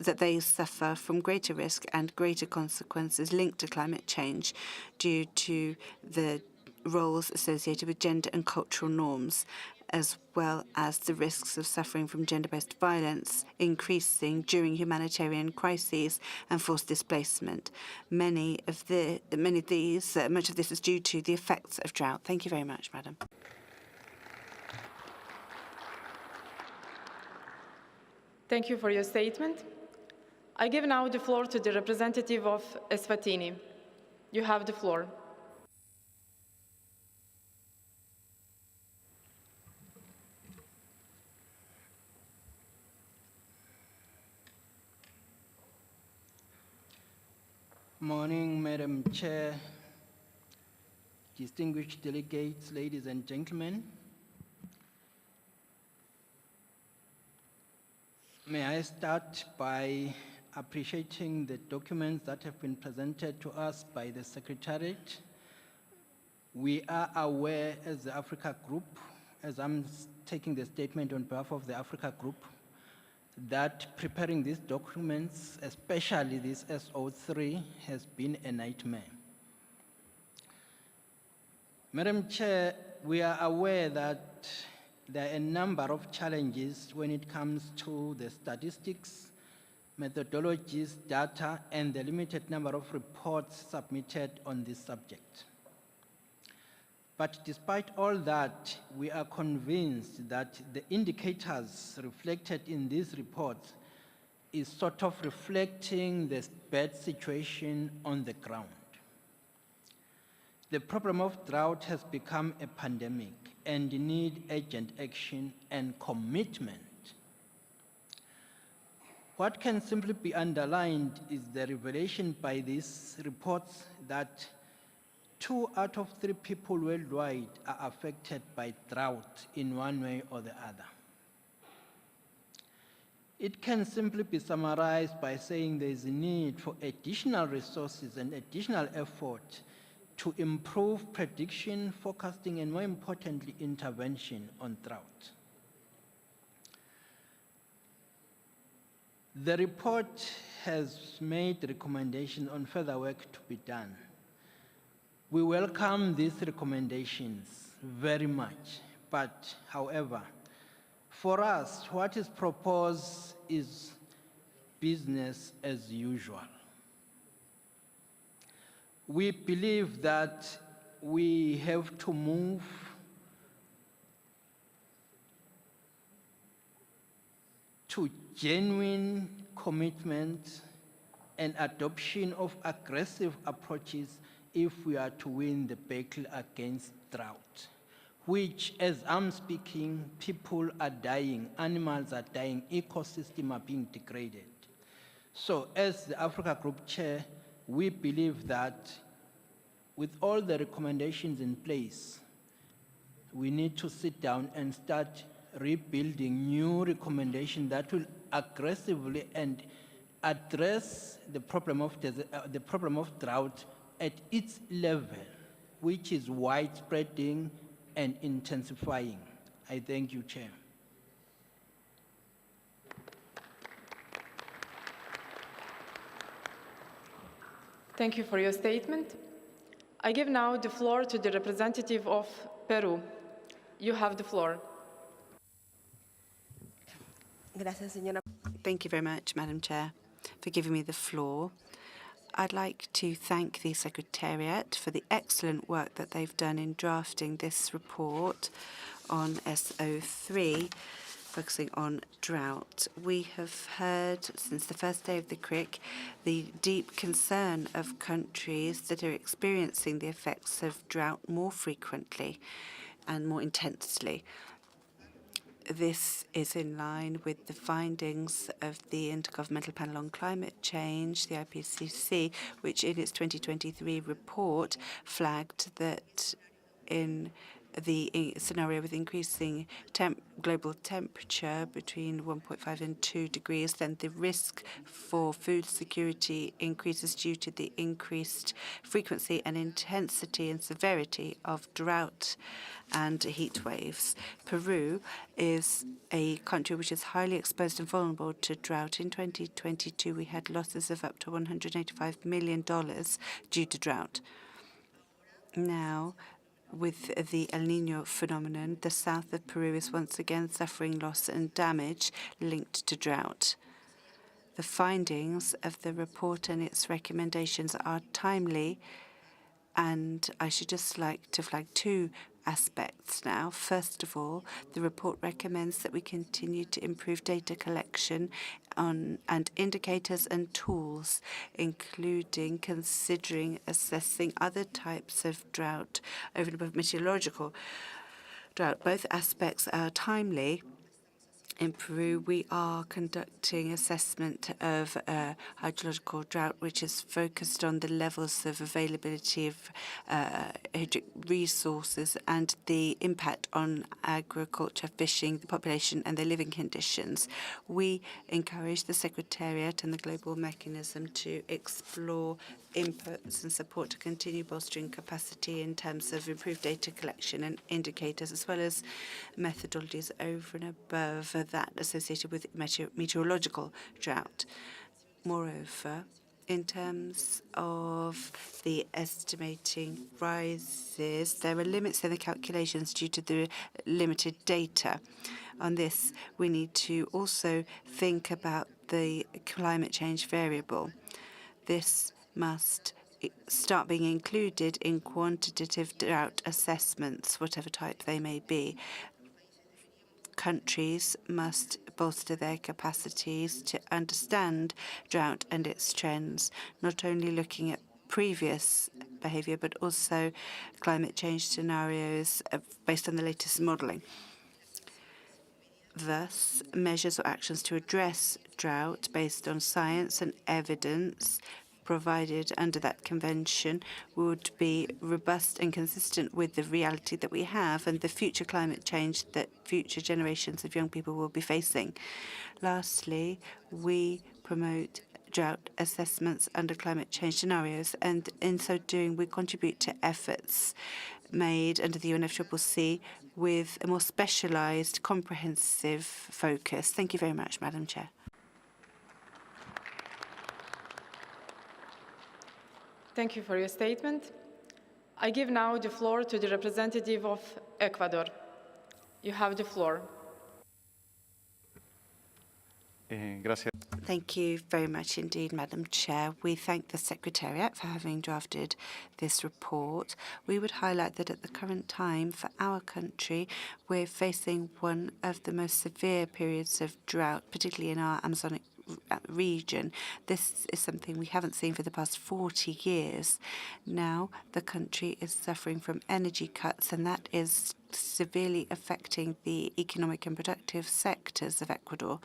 that they suffer from greater risk and greater consequences linked to climate change due to the roles associated with gender and cultural norms, as well as the risks of suffering from gender-based violence increasing during humanitarian crises and forced displacement. Much of this is due to the effects of drought. Thank you very much, Madam. Thank you for your statement. I give now the floor to the representative of Eswatini. You have the floor. Morning, Madam Chair, distinguished delegates, ladies and gentlemen. May I start by appreciating the documents that have been presented to us by the Secretariat. We are aware as the Africa Group, as I'm taking the statement on behalf of the Africa Group, that preparing these documents, especially this SO3, has been a nightmare. Madam Chair, we are aware that there are a number of challenges when it comes to the statistics, methodologies, data, and the limited number of reports submitted on this subject. But despite all that, we are convinced that the indicators reflected in this report is sort of reflecting the bad situation on the ground. The problem of drought has become a pandemic and need urgent action and commitment. What can simply be underlined is the revelation by these reports that 2 out of 3 people worldwide are affected by drought in one way or the other. It can simply be summarized by saying there is a need for additional resources and additional effort to improve prediction, forecasting, and more importantly, intervention on drought. The report has made recommendations on further work to be done. We welcome these recommendations very much, but however, for us, what is proposed is business as usual. We believe that we have to move to genuine commitment and adoption of aggressive approaches if we are to win the battle against drought, which, as I'm speaking, people are dying, animals are dying, ecosystems are being degraded. So as the Africa Group Chair, we believe that with all the recommendations in place, we need to sit down and start rebuilding new recommendations that will aggressively and address the problem of drought at its level, which is widespreading and intensifying. I thank you, Chair. Thank you for your statement. I give now the floor to the representative of Peru. You have the floor. Thank you very much, Madam Chair, for giving me the floor. I'd like to thank the Secretariat for the excellent work that they've done in drafting this report on SO3, focusing on drought. We have heard since the first day of the CRIC the deep concern of countries that are experiencing the effects of drought more frequently and more intensely. This is in line with the findings of the Intergovernmental Panel on Climate Change, the IPCC, which in its 2023 report flagged that in the scenario with increasing global temperature between 1.5 and 2 degrees, then the risk for food security increases due to the increased frequency and intensity and severity of drought and heat waves. Peru is a country which is highly exposed and vulnerable to drought. In 2022, we had losses of up to $185 million due to drought. Now, with the El Niño phenomenon, the south of Peru is once again suffering loss and damage linked to drought. The findings of the report and its recommendations are timely, and I should just like to flag 2 aspects now. First of all, the report recommends that we continue to improve data collection and indicators and tools, including considering assessing other types of drought over and above meteorological drought. Both aspects are timely. In Peru, we are conducting assessment of hydrological drought, which is focused on the levels of availability of hydric resources and the impact on agriculture, fishing, the population, and their living conditions. We encourage the Secretariat and the Global Mechanism to explore inputs and support to continue bolstering capacity in terms of improved data collection and indicators, as well as methodologies over and above that associated with meteorological drought. Moreover, in terms of the estimating rises, there are limits in the calculations due to the limited data. On this, we need to also think about the climate change variable. This must start being included in quantitative drought assessments, whatever type they may be. Countries must bolster their capacities to understand drought and its trends, not only looking at previous behaviour, but also climate change scenarios based on the latest modelling. Thus, measures or actions to address drought based on science and evidence provided under that convention would be robust and consistent with the reality that we have and the future climate change that future generations of young people will be facing. Lastly, we promote drought assessments under climate change scenarios, and in so doing, we contribute to efforts made under the UNFCCC with a more specialised, comprehensive focus. Thank you very much, Madam Chair. Thank you for your statement. I give now the floor to the representative of Ecuador. You have the floor. Gracias. Thank you very much indeed, Madam Chair. We thank the Secretariat for having drafted this report. We would highlight that at the current time, for our country, we're facing one of the most severe periods of drought, particularly in our Amazonic region. This is something we haven't seen for the past 40 years. Now, the country is suffering from energy cuts, and that is severely affecting the economic and productive sectors of Ecuador.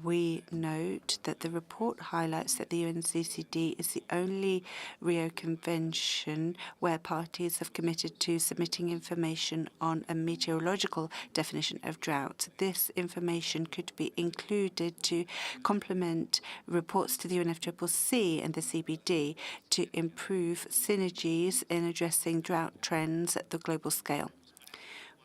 We note that the report highlights that the UNCCD is the only Rio Convention where parties have committed to submitting information on a meteorological definition of drought. This information could be included to complement reports to the UNFCCC and the CBD to improve synergies in addressing drought trends at the global scale.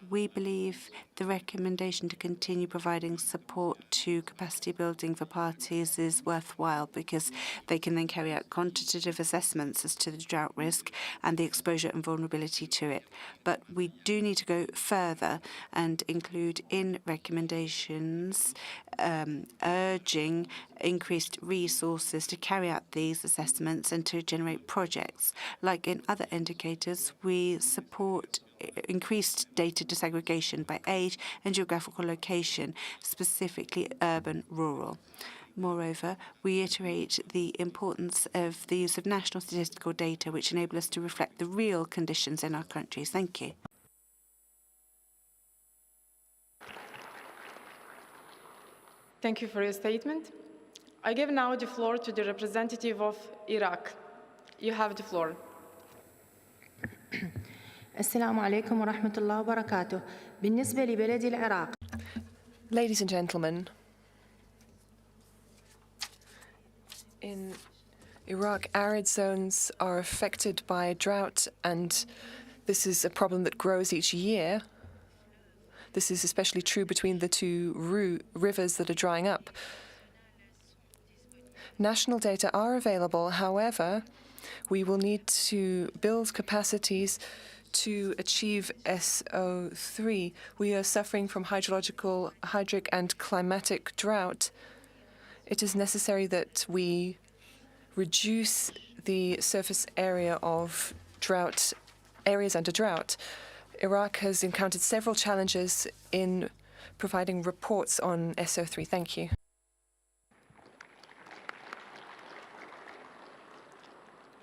We believe the recommendation to continue providing support to capacity building for parties is worthwhile because they can then carry out quantitative assessments as to the drought risk and the exposure and vulnerability to it. But we do need to go further and include in recommendations urging increased resources to carry out these assessments and to generate projects. Like in other indicators, we support increased data disaggregation by age and geographical location, specifically urban-rural. Moreover, we reiterate the importance of the use of national statistical data, which enable us to reflect the real conditions in our countries. Thank you. Thank you for your statement. I give now the floor to the representative of Iraq. You have the floor. السلام عليكم ورحمة الله وبركاته. بالنسبة لبلد العراق. Ladies and gentlemen, in Iraq, arid zones are affected by drought, and this is a problem that grows each year. This is especially true between the two rivers that are drying up. National data are available. However, we will need to build capacities to achieve SO3. We are suffering from hydrological, hydric, and climatic drought. It is necessary that we reduce the surface area of drought, areas under drought. Iraq has encountered several challenges in providing reports on SO3. Thank you.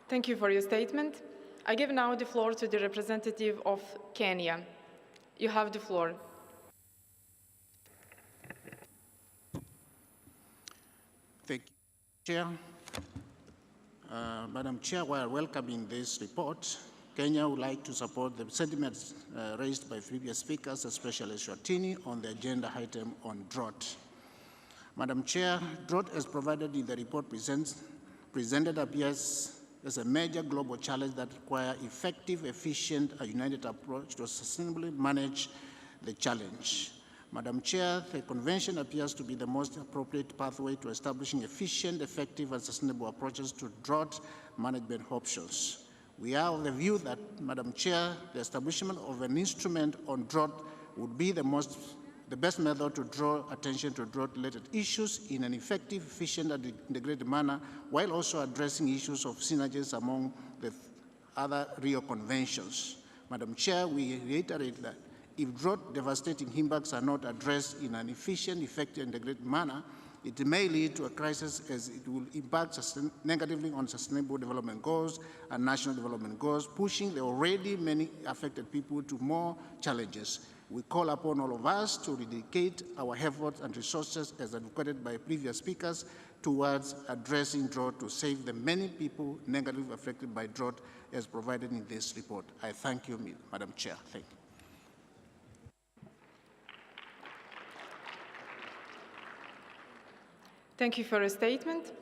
Thank you for your statement. I give now the floor to the representative of Kenya. You have the floor. Thank you, Chair. Madam Chair, while welcoming this report, Kenya would like to support the sentiments raised by previous speakers, especially Shwatini, on the agenda item on drought. Madam Chair, drought as provided in the report presented appears as a major global challenge that requires effective, efficient, and united approach to sustainably manage the challenge. Madam Chair, the Convention appears to be the most appropriate pathway to establishing efficient, effective, and sustainable approaches to drought management options. We are of the view that, Madam Chair, the establishment of an instrument on drought would be the most the best method to draw attention to drought-related issues in an effective, efficient, and integrated manner, while also addressing issues of synergies among the other Rio conventions. Madam Chair, we reiterate that if drought-devastating impacts are not addressed in an efficient, effective, and integrated manner, it may lead to a crisis as it will impact negatively on sustainable development goals and national development goals, pushing the already many affected people to more challenges. We call upon all of us to dedicate our efforts and resources, as advocated by previous speakers, towards addressing drought to save the many people negatively affected by drought as provided in this report. I thank you, Madam Chair. Thank you. Thank you for your statement.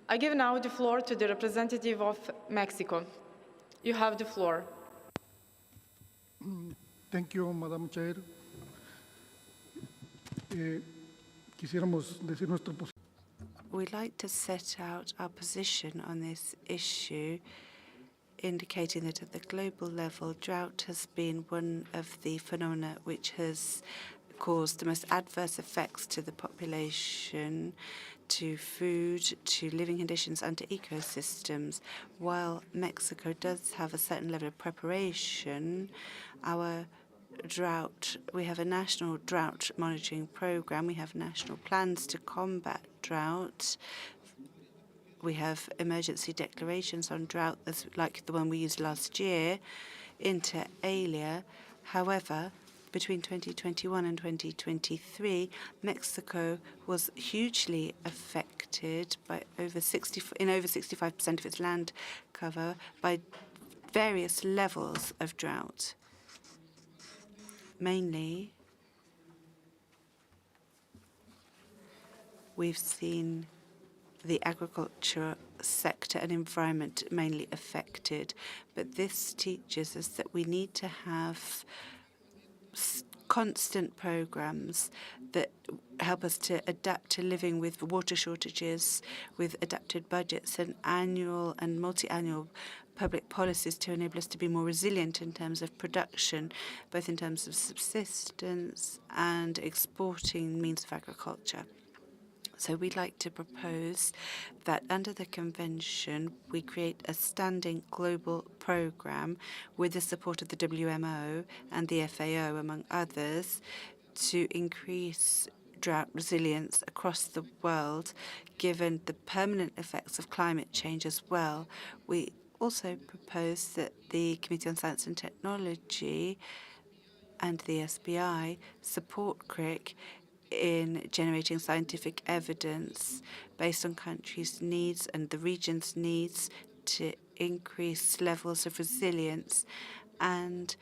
I give now the floor to the representative of Mexico. You have the floor. Thank you, Madam Chair. Quisiéramos decir nuestra posición. We'd like to set out our position on this issue, indicating that at the global level, drought has been one of the phenomena which has caused the most adverse effects to the population, to food, to living conditions, and to ecosystems. While Mexico does have a certain level of preparation, we have a national drought monitoring program, we have national plans to combat drought, we have emergency declarations on drought, like the one we used last year, inter alia. However, between 2021 and 2023, Mexico was hugely affected by over 65% of its land cover by various levels of drought. Mainly, we've seen the agriculture sector and environment mainly affected, but this teaches us that we need to have constant programs that help us to adapt to living with water shortages, with adapted budgets and annual and multi-annual public policies to enable us to be more resilient in terms of production, both in terms of subsistence and exporting means of agriculture. So we'd like to propose that under the Convention, we create a standing global program with the support of the WMO and the FAO, among others, to increase drought resilience across the world, given the permanent effects of climate change as well. We also propose that the Committee on Science and Technology and the SBI support CRIC in generating scientific evidence based on countries' needs and the region's needs to increase levels of resilience. And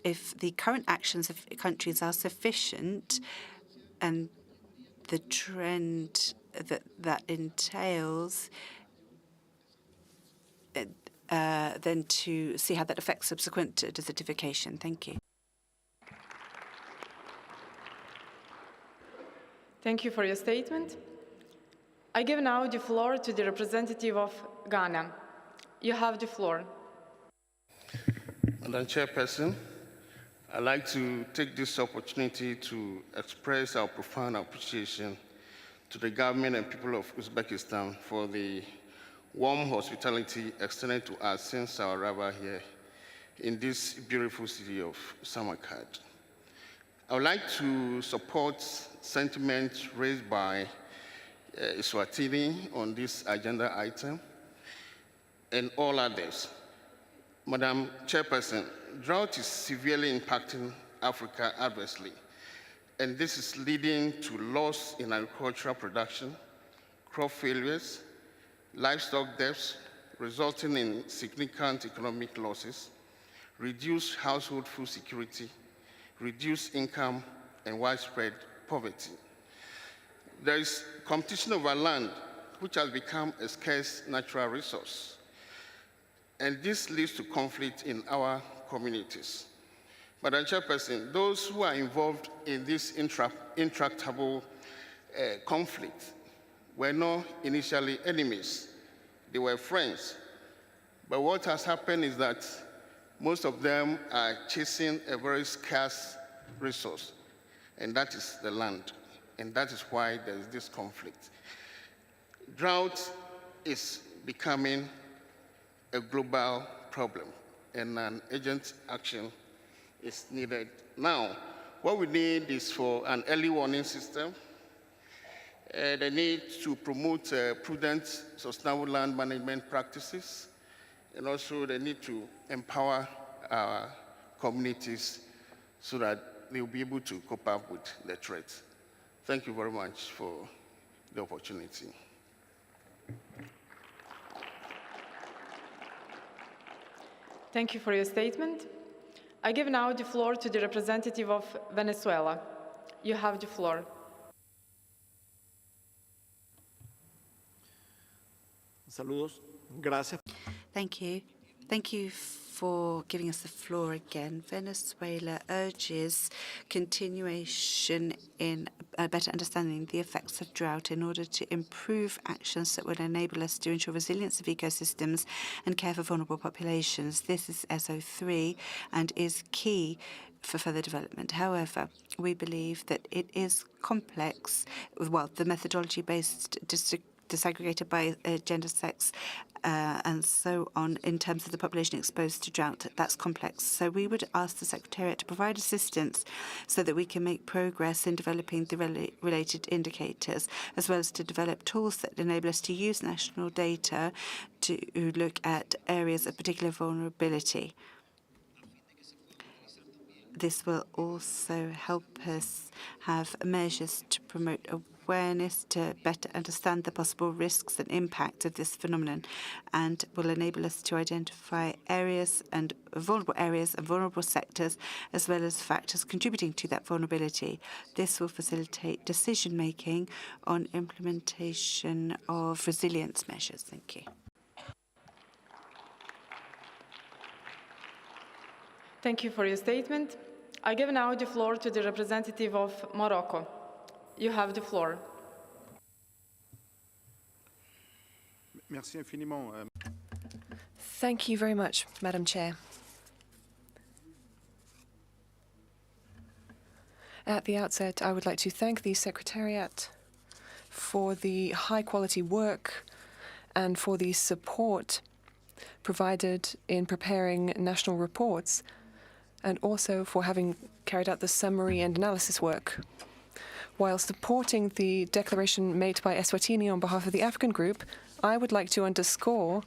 if the current actions of countries are sufficient and the trend that entails, then to see how that affects subsequent desertification. Thank you. Thank you for your statement. I give now the floor to the representative of Ghana. You have the floor. Madam Chairperson, I'd like to take this opportunity to express our profound appreciation to the government and people of Uzbekistan for the warm hospitality extended to us since our arrival here in this beautiful city of Samarkand. I would like to support sentiments raised by Eswatini on this agenda item and all others. Madam Chairperson, drought is severely impacting Africa adversely, and this is leading to loss in agricultural production, crop failures, livestock deaths, resulting in significant economic losses, reduced household food security, reduced income, and widespread poverty. There is competition over land, which has become a scarce natural resource, and this leads to conflict in our communities. Madam Chairperson, those who are involved in this intractable conflict were not initially enemies, they were friends. But what has happened is that most of them are chasing a very scarce resource, and that is the land. And that is why there is this conflict. Drought is becoming a global problem, and an urgent action is needed. Now, what we need is for an early warning system, the need to promote prudent, sustainable land management practices, and also the need to empower our communities so that they will be able to cope up with the threat. Thank you very much for the opportunity. Thank you for your statement. I give now the floor to the representative of Venezuela. You have the floor. Saludos. Gracias. Thank you. Thank you for giving us the floor again. Venezuela urges continuation in better understanding the effects of drought in order to improve actions that will enable us to ensure resilience of ecosystems and care for vulnerable populations. This is SO3 and is key for further development. However, we believe that it is complex. Well, the methodology-based disaggregated by gender, sex, and so on in terms of the population exposed to drought. That's complex. So we would ask the Secretariat to provide assistance so that we can make progress in developing the related indicators, as well as to develop tools that enable us to use national data to look at areas of particular vulnerability. This will also help us have measures to promote awareness, to better understand the possible risks and impact of this phenomenon, and will enable us to identify areas and vulnerable sectors, as well as factors contributing to that vulnerability. This will facilitate decision-making on implementation of resilience measures. Thank you. Thank you for your statement. I give now the floor to the representative of Morocco. You have the floor. Merci infiniment. Thank you very much, Madam Chair. At the outset, I would like to thank the Secretariat for the high-quality work and for the support provided in preparing national reports, and also for having carried out the summary and analysis work. While supporting the declaration made by Eswatini on behalf of the African Group, I would like to underscore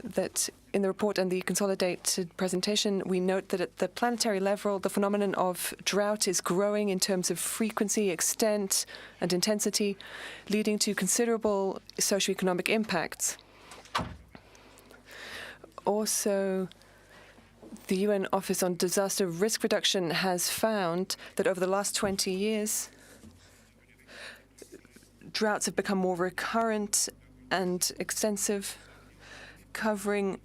that in the report and the consolidated presentation, we note that at the planetary level, the phenomenon of drought is growing in terms of frequency, extent, and intensity, leading to considerable socioeconomic impacts. Also, the UN Office on Disaster Risk Reduction has found that over the last 20 years, droughts have become more recurrent and extensive, covering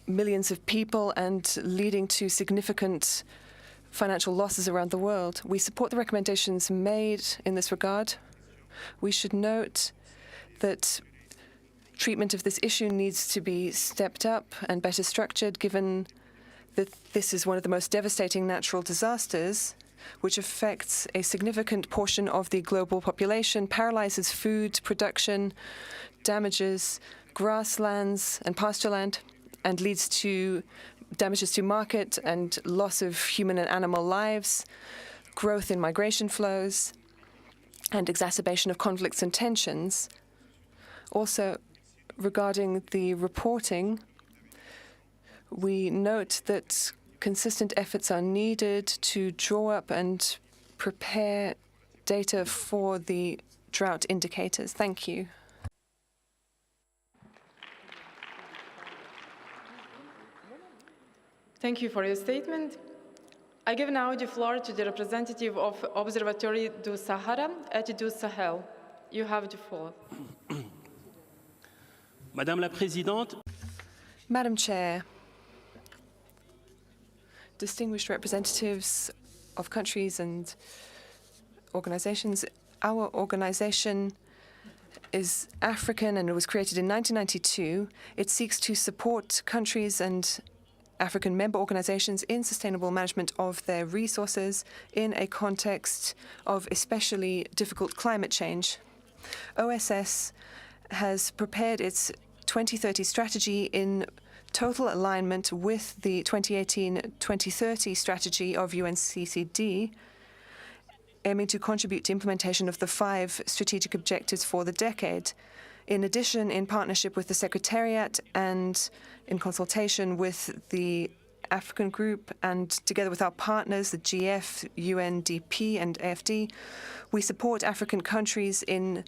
millions of people and leading to significant financial losses around the world. We support the recommendations made in this regard. We should note that treatment of this issue needs to be stepped up and better structured, given that this is one of the most devastating natural disasters, which affects a significant portion of the global population, paralyzes food production, damages grasslands and pastureland, and leads to damages to market and loss of human and animal lives, growth in migration flows, and exacerbation of conflicts and tensions. Also, regarding the reporting, we note that consistent efforts are needed to draw up and prepare data for the drought indicators. Thank you. Thank you for your statement. I give now the floor to the representative of Observatory du Sahara et du Sahel. You have the floor. Madame la Présidente. Madam Chair, distinguished representatives of countries and organizations, our organization is African and it was created in 1992. It seeks to support countries and African member organizations in sustainable management of their resources in a context of especially difficult climate change. OSS has prepared its 2030 strategy in total alignment with the 2018-2030 strategy of UNCCD, aiming to contribute to implementation of the 5 strategic objectives for the decade. In addition, in partnership with the Secretariat and in consultation with the African Group and together with our partners, the GF, UNDP, and AFD, we support African countries in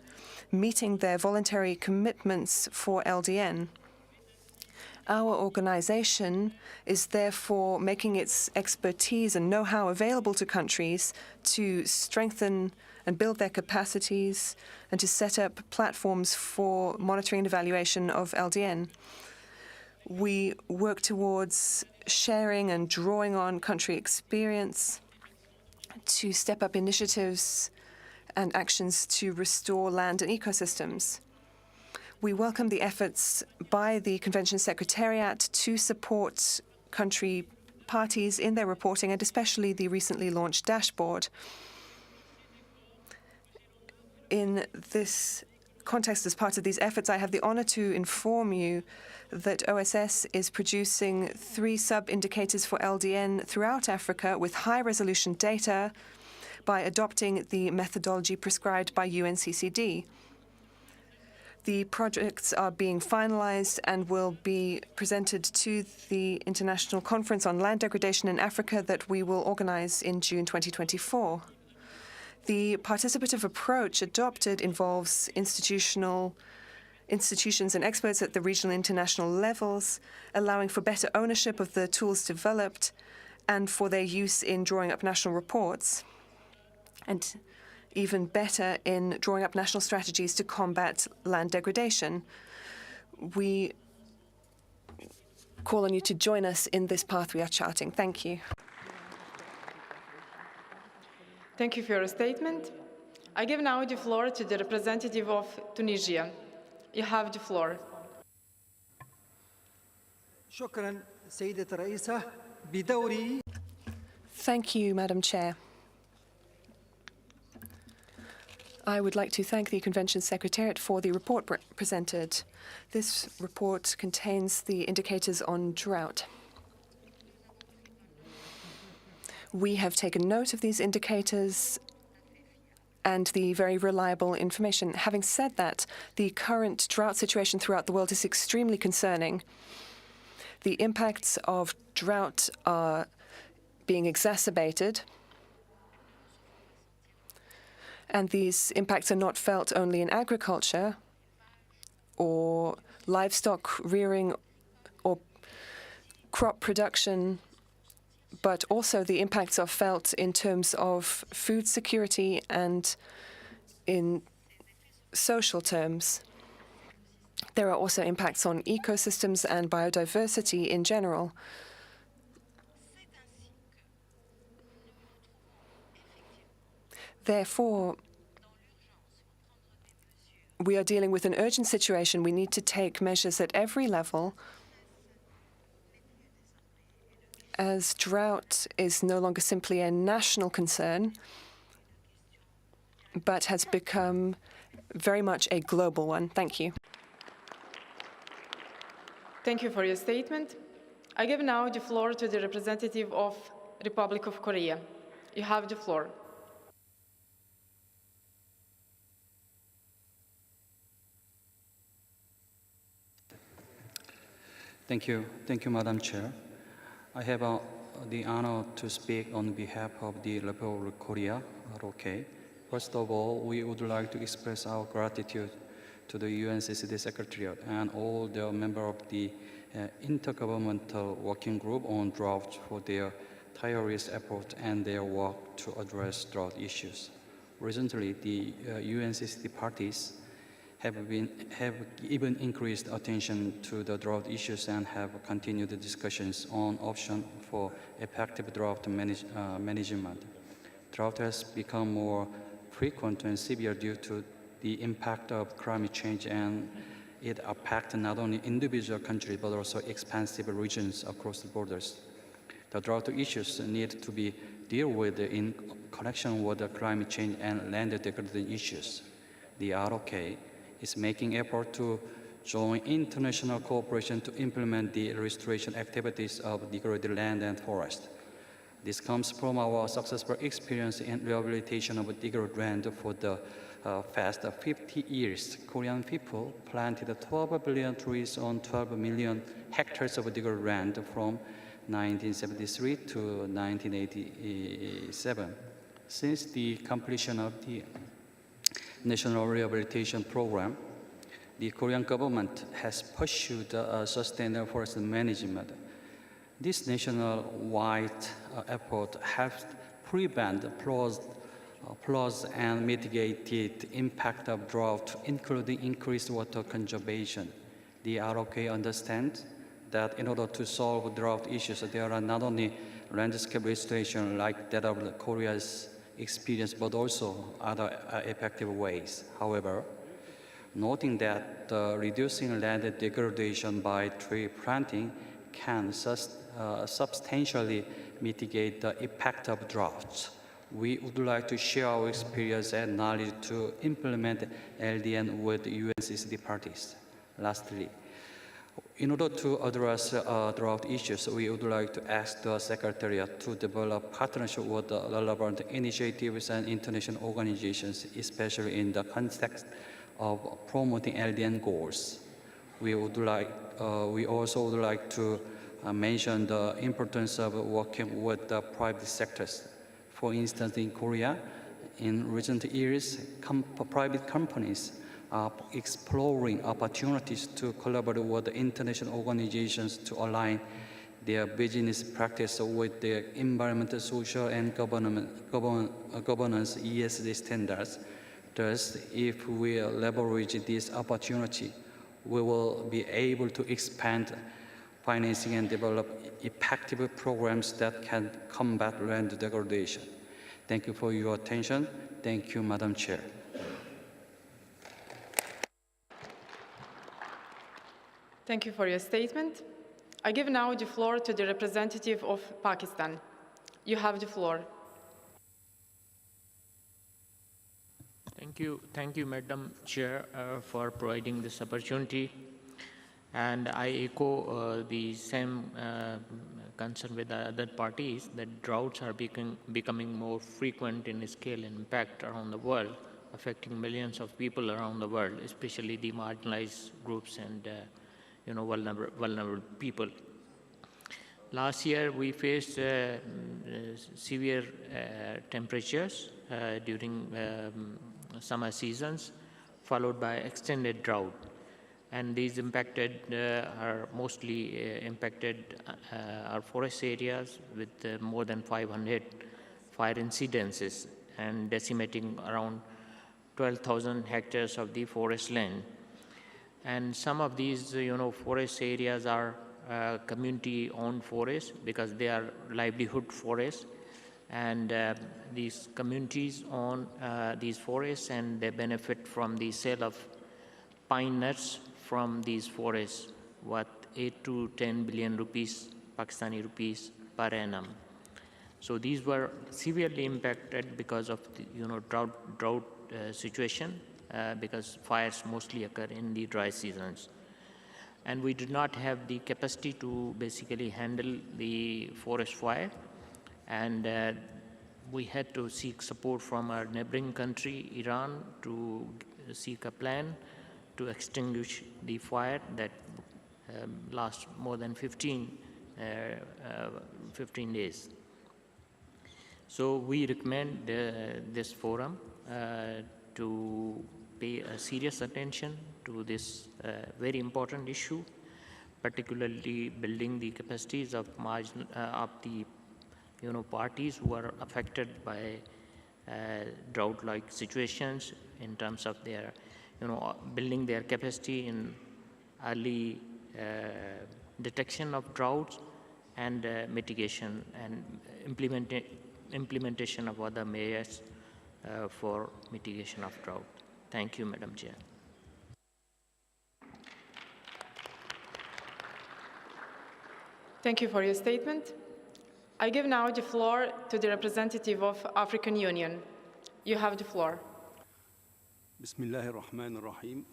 meeting their voluntary commitments for LDN. Our organization is therefore making its expertise and know-how available to countries to strengthen and build their capacities and to set up platforms for monitoring and evaluation of LDN. We work towards sharing and drawing on country experience to step up initiatives and actions to restore land and ecosystems. We welcome the efforts by the Convention Secretariat to support country parties in their reporting, and especially the recently launched dashboard. In this context, as part of these efforts, I have the honor to inform you that OSS is producing 3 sub-indicators for LDN throughout Africa with high-resolution data by adopting the methodology prescribed by UNCCD. The projects are being finalized and will be presented to the International Conference on Land Degradation in Africa that we will organize in June 2024. The participative approach adopted involves institutions and experts at the regional and international levels, allowing for better ownership of the tools developed and for their use in drawing up national reports, and even better in drawing up national strategies to combat land degradation. We call on you to join us in this path we are charting. Thank you. Thank you for your statement. I give now the floor to the representative of Tunisia. You have the floor. Thank you, Madam Chair. I would like to thank the Convention Secretariat for the report presented. This report contains the indicators on drought. We have taken note of these indicators and the very reliable information. Having said that, the current drought situation throughout the world is extremely concerning. The impacts of drought are being exacerbated, and these impacts are not felt only in agriculture or livestock rearing or crop production, but also the impacts are felt in terms of food security and in social terms. There are also impacts on ecosystems and biodiversity in general. Therefore, we are dealing with an urgent situation. We need to take measures at every level, as drought is no longer simply a national concern, but has become very much a global one. Thank you. Thank you for your statement. I give now the floor to the representative of Republic of Korea. You have the floor. Thank you, Madam Chair. I have the honor to speak on behalf of the Republic of Korea, ROK. First of all, we would like to express our gratitude to the UNCCD Secretariat and all the members of the Intergovernmental Working Group on Drought for their tireless effort and their work to address drought issues. Recently, the UNCCD parties have even increased attention to the drought issues and have continued the discussions on options for effective drought management. Drought has become more frequent and severe due to the impact of climate change and it affects not only individual countries but also expansive regions across the borders. The drought issues need to be dealt with in connection with the climate change and land degradation issues. The ROK is making effort to join international cooperation to implement the restoration activities of degraded land and forest. This comes from our successful experience in rehabilitation of degraded land for the past 50 years. Korean people planted 12 billion trees on 12 million hectares of degraded land from 1973 to 1987. Since the completion of the National Rehabilitation Program, the Korean government has pursued sustainable forest management. This nationwide effort helps prevent floods and mitigate the impact of drought, including increased water conservation. The ROK understands that in order to solve drought issues, there are not only landscape restoration like that of Korea's experience, but also other effective ways. However, noting that reducing land degradation by tree planting can substantially mitigate the impact of droughts, we would like to share our experience and knowledge to implement LDN with UNCCD parties. Lastly, in order to address drought issues, we would like to ask the Secretariat to develop partnership with the relevant initiatives and international organizations, especially in the context of promoting LDN goals. We also would like to mention the importance of working with the private sectors. For instance, in Korea, in recent years, private companies are exploring opportunities to collaborate with international organizations to align their business practice with the environmental, social, and governance ESG standards. Thus, if we leverage this opportunity, we will be able to expand financing and develop effective programs that can combat land degradation. Thank you for your attention. Thank you, Madam Chair. Thank you for your statement. I give now the floor to the representative of Pakistan. You have the floor. Thank you, Madam Chair, for providing this opportunity. And I echo the same concern with the other parties that droughts are becoming more frequent in scale and impact around the world, affecting millions of people around the world, especially the marginalized groups and vulnerable people. Last year, we faced severe temperatures during summer seasons, followed by extended drought. And these are mostly impacted our forest areas with more than 500 fire incidences and decimating around 12,000 hectares of the forest land. And some of these, forest areas are community-owned forests because they are livelihood forests. And these communities own these forests and they benefit from the sale of pine nuts from these forests, worth 8 to 10 billion rupees, Pakistani rupees per annum. So these were severely impacted because of the drought situation, because fires mostly occur in the dry seasons. And we did not have the capacity to basically handle the forest fire. And we had to seek support from our neighboring country, Iran, to seek a plan to extinguish the fire that lasts more than 15 days. So we recommend this forum to pay serious attention to this very important issue, particularly building the capacities of the parties who are affected by drought-like situations in terms of their, building their capacity in early detection of droughts and mitigation and implementation of other measures for mitigation of drought. Thank you, Madam Chair. Thank you for your statement. I give now the floor to the representative of African Union. You have the floor. بسم الله الرحمن الرحيم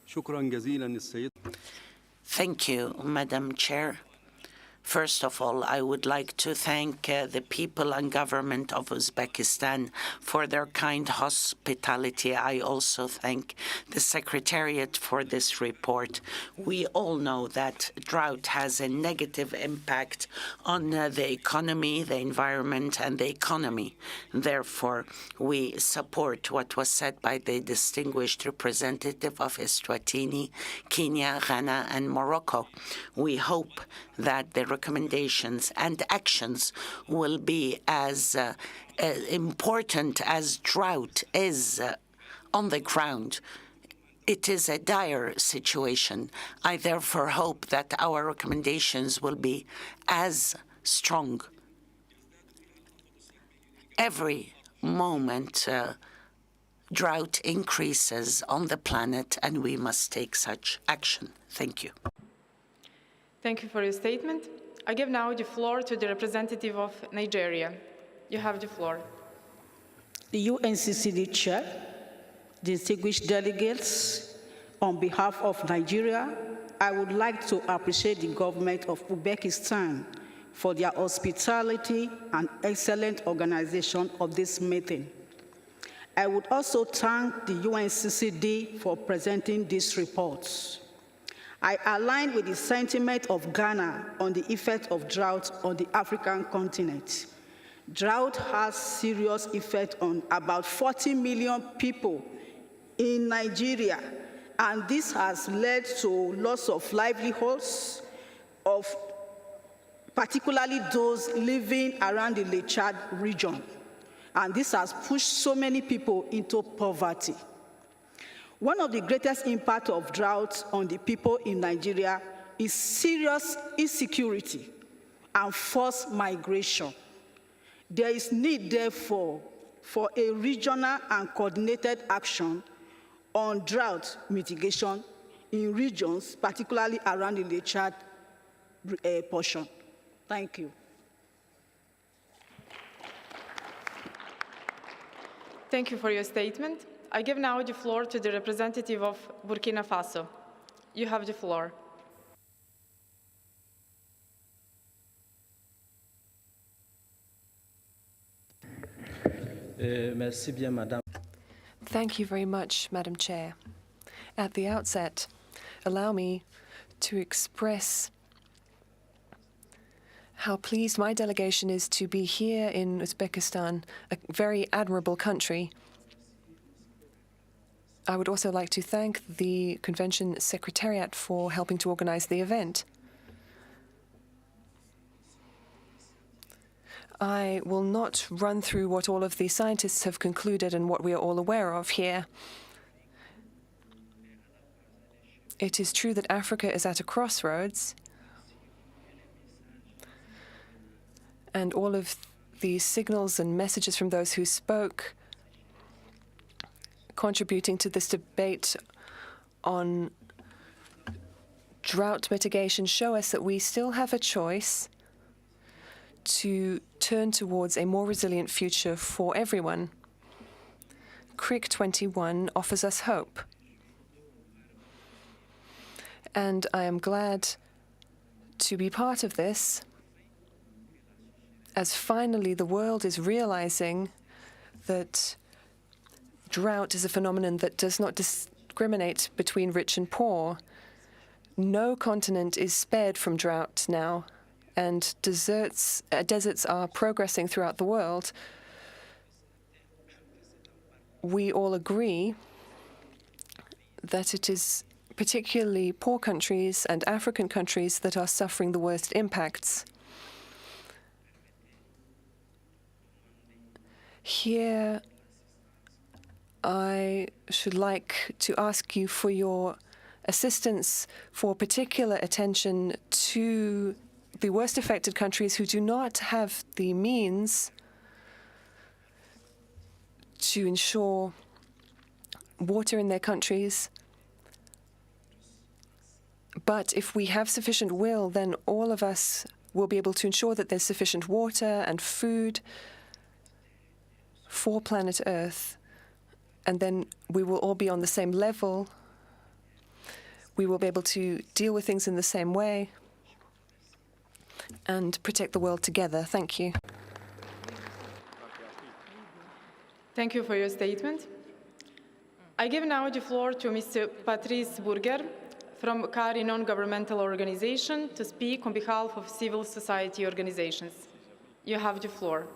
شكرا جزيلا السيد. Thank you, Madam Chair. First of all, I would like to thank the people and government of Uzbekistan for their kind hospitality. I also thank the Secretariat for this report. We all know that drought has a negative impact on the economy, the environment, and the economy. Therefore, we support what was said by the distinguished representative of Eswatini, Kenya, Ghana, and Morocco. We hope that the recommendations and actions will be as important as drought is on the ground. It is a dire situation. I therefore hope that our recommendations will be as strong. Every moment, drought increases on the planet, and we must take such action. Thank you. Thank you for your statement. I give now the floor to the representative of Nigeria. You have the floor. The UNCCD Chair, distinguished delegates, on behalf of Nigeria, I would like to appreciate the government of Uzbekistan for their hospitality and excellent organization of this meeting. I would also thank the UNCCD for presenting these reports. I align with the sentiment of Ghana on the effect of drought on the African continent. Drought has serious effect on about 40 million people in Nigeria, and this has led to loss of livelihoods of particularly those living around the Lake Chad region, and this has pushed so many people into poverty. One of the greatest impacts of drought on the people in Nigeria is serious insecurity and forced migration. There is need, therefore, for a regional and coordinated action on drought mitigation in regions, particularly around the Lake Chad portion. Thank you. Thank you for your statement. I give now the floor to the representative of Burkina Faso. You have the floor. Thank you very much, Madam Chair. At the outset, allow me to express how pleased my delegation is to be here in Uzbekistan, a very admirable country. I would also like to thank the Convention Secretariat for helping to organize the event. I will not run through what all of the scientists have concluded and what we are all aware of here. It is true that Africa is at a crossroads, and all of the signals and messages from those who spoke contributing to this debate on drought mitigation show us that we still have a choice to turn towards a more resilient future for everyone. CRIC 21 offers us hope. And I am glad to be part of this, as finally the world is realizing that drought is a phenomenon that does not discriminate between rich and poor. No continent is spared from drought now, and deserts are progressing throughout the world. We all agree that it is particularly poor countries and African countries that are suffering the worst impacts. Here, I should like to ask you for your assistance, for particular attention to the worst affected countries who do not have the means to ensure water in their countries, But if we have sufficient will, then all of us will be able to ensure that there's sufficient water and food for planet Earth. And then we will all be on the same level. We will be able to deal with things in the same way and protect the world together. Thank you. Thank you for your statement. I give now the floor to Mr. Patrice Burger from CRIC non-governmental organization to speak on behalf of civil society organizations. You have the floor.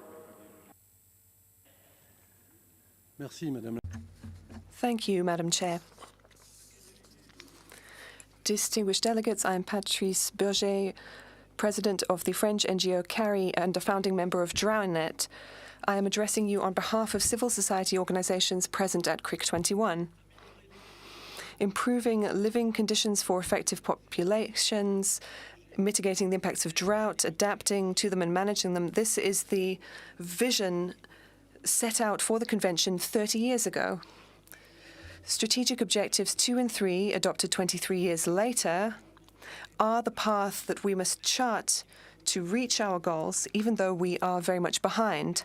Merci, Madame. Thank you, Madam Chair. Distinguished delegates, I am Patrice Burger, President of the French NGO CRIC and a founding member of DrownNet. I am addressing you on behalf of civil society organizations present at CRIC 21. Improving living conditions for effective populations, mitigating the impacts of drought, adapting to them and managing them. This is the vision set out for the Convention 30 years ago. Strategic Objectives 2 and 3, adopted 23 years later, are the path that we must chart to reach our goals, even though we are very much behind.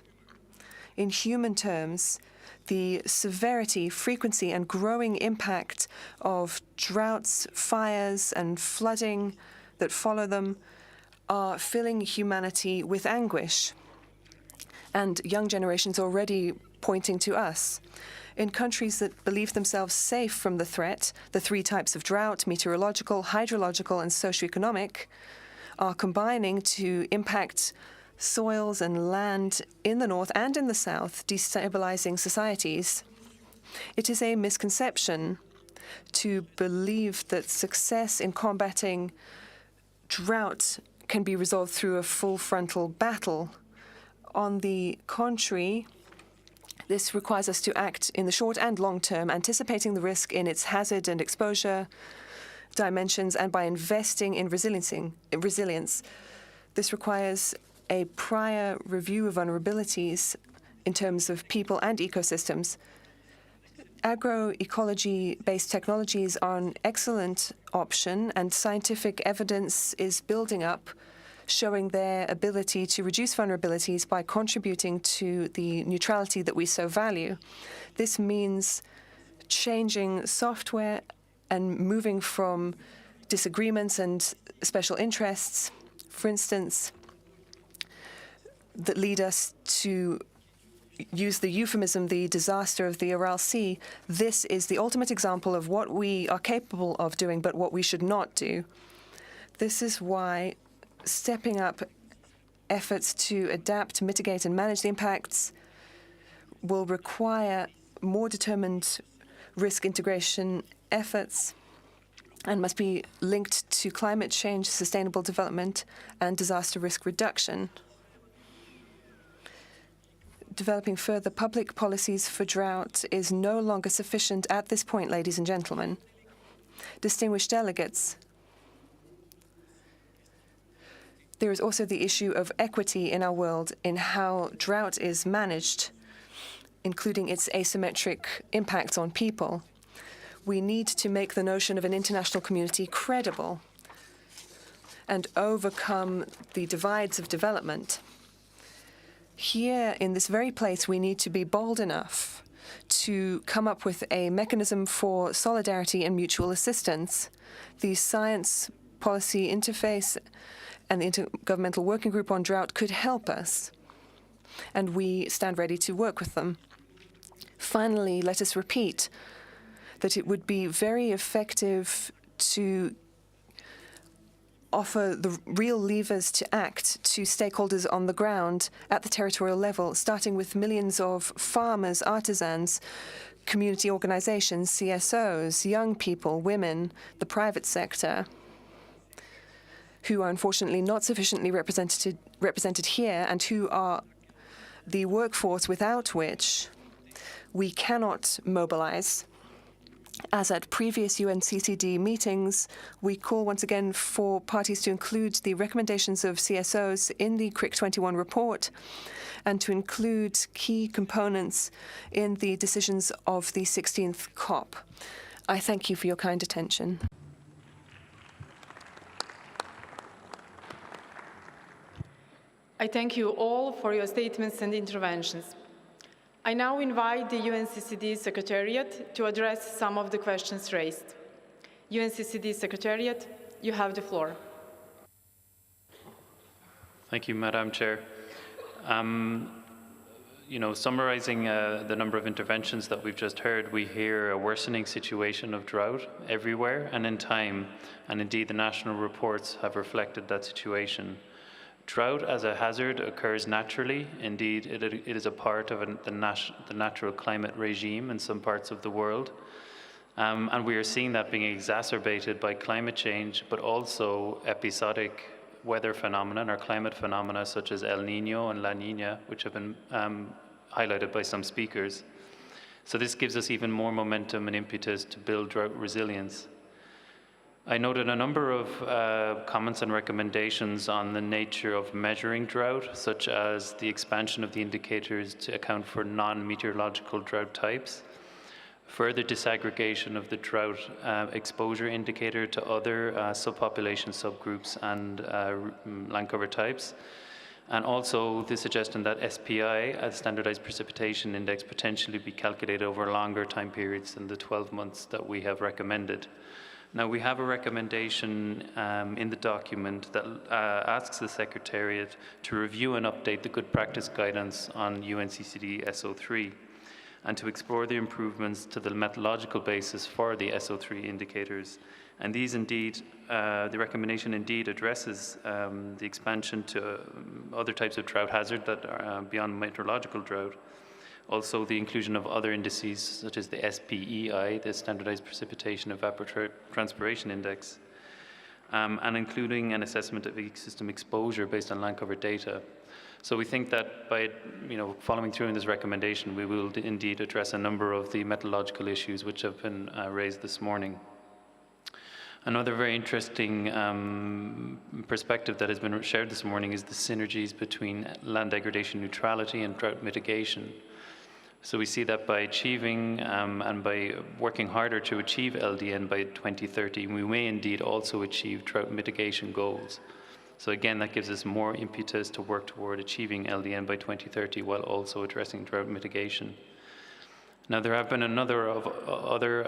In human terms, the severity, frequency, and growing impact of droughts, fires, and flooding that follow them are filling humanity with anguish. And young generations are already pointing to us. In countries that believe themselves safe from the threat, the three types of drought, meteorological, hydrological, and socioeconomic, are combining to impact soils and land in the north and in the south, destabilizing societies. It is a misconception to believe that success in combating drought can be resolved through a full frontal battle. On the contrary, this requires us to act in the short and long term, anticipating the risk in its hazard and exposure dimensions and by investing in resilience. This requires a prior review of vulnerabilities in terms of people and ecosystems. Agroecology-based technologies are an excellent option, and scientific evidence is building up, showing their ability to reduce vulnerabilities by contributing to the neutrality that we so value. This means changing software and moving from disagreements and special interests, for instance, that lead us to use the euphemism, the disaster of the Aral Sea. This is the ultimate example of what we are capable of doing, but what we should not do. This is why stepping up efforts to adapt, mitigate, and manage the impacts will require more determined risk integration efforts and must be linked to climate change, sustainable development, and disaster risk reduction. Developing further public policies for drought is no longer sufficient at this point, ladies and gentlemen. Distinguished delegates, there is also the issue of equity in our world in how drought is managed, including its asymmetric impacts on people. We need to make the notion of an international community credible and overcome the divides of development. Here, in this very place, we need to be bold enough to come up with a mechanism for solidarity and mutual assistance. The Science Policy Interface and the Intergovernmental Working Group on Drought could help us, and we stand ready to work with them. Finally, let us repeat that it would be very effective to offer the real levers to act to stakeholders on the ground at the territorial level, starting with millions of farmers, artisans, community organizations, CSOs, young people, women, the private sector, who are unfortunately not sufficiently represented here and who are the workforce without which we cannot mobilize. As at previous UNCCD meetings, we call once again for parties to include the recommendations of CSOs in the CRIC 21 report and to include key components in the decisions of the 16th COP. I thank you for your kind attention. I thank you all for your statements and interventions. I now invite the UNCCD Secretariat to address some of the questions raised. UNCCD Secretariat, you have the floor. Thank you, Madam Chair. Summarizing the number of interventions that we've just heard, we hear a worsening situation of drought everywhere and in time, and indeed the national reports have reflected that situation. Drought as a hazard occurs naturally. Indeed, it is a part of the natural climate regime in some parts of the world. And we are seeing that being exacerbated by climate change, but also episodic weather phenomena or climate phenomena such as El Nino and La Nina, which have been highlighted by some speakers. So this gives us even more momentum and impetus to build drought resilience. I noted a number of comments and recommendations on the nature of measuring drought, such as the expansion of the indicators to account for non-meteorological drought types, further disaggregation of the drought exposure indicator to other subpopulation subgroups and land cover types, and also the suggestion that SPI, a standardized precipitation index, potentially be calculated over longer time periods than the 12 months that we have recommended. Now, we have a recommendation in the document that asks the Secretariat to review and update the good practice guidance on UNCCD SO3 and to explore the improvements to the methodological basis for the SO3 indicators. And these indeed, the recommendation indeed addresses the expansion to other types of drought hazard that are beyond meteorological drought. Also, the inclusion of other indices such as the SPEI, the Standardized Precipitation Evapotranspiration Index, and including an assessment of ecosystem exposure based on land cover data. So we think that by following through in this recommendation, we will indeed address a number of the methodological issues which have been raised this morning. Another very interesting perspective that has been shared this morning is the synergies between land degradation neutrality and drought mitigation. So we see that by achieving and by working harder to achieve LDN by 2030, we may indeed also achieve drought mitigation goals. So again, that gives us more impetus to work toward achieving LDN by 2030 while also addressing drought mitigation. Now, there have been other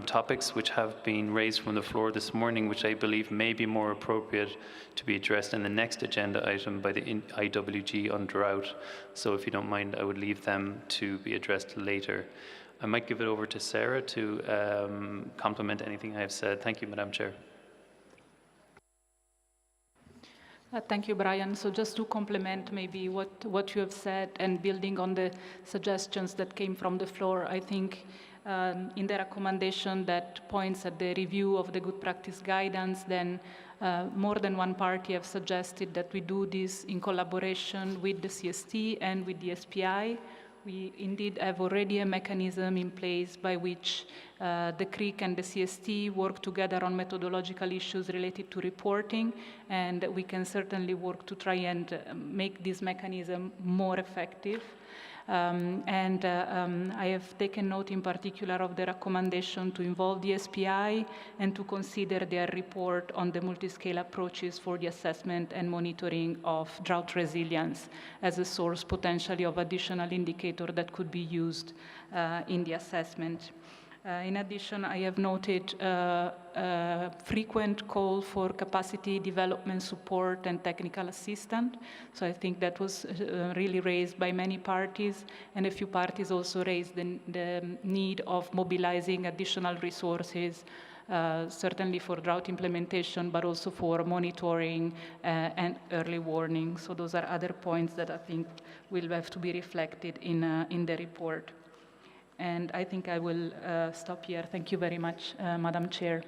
topics which have been raised from the floor this morning, which I believe may be more appropriate to be addressed in the next agenda item by the IWG on drought. So if you don't mind, I would leave them to be addressed later. I might give it over to Sarah to complement anything I have said. Thank you, Madam Chair. Thank you, Brian. So just to complement maybe what you have said and building on the suggestions that came from the floor, I think in the recommendation that points at the review of the good practice guidance, then more than one party have suggested that we do this in collaboration with the CST and with the SPI. We indeed have already a mechanism in place by which the CRIC and the CST work together on methodological issues related to reporting, and we can certainly work to try and make this mechanism more effective. I have taken note in particular of the recommendation to involve the SPI and to consider their report on the multi-scale approaches for the assessment and monitoring of drought resilience as a source potentially of additional indicator that could be used in the assessment. In addition, I have noted a frequent call for capacity development support and technical assistance. So I think that was really raised by many parties, and a few parties also raised the need of mobilizing additional resources, certainly for drought implementation, but also for monitoring and early warning. So those are other points that I think will have to be reflected in the report. And I think I will stop here. Thank you very much, Madam Chair.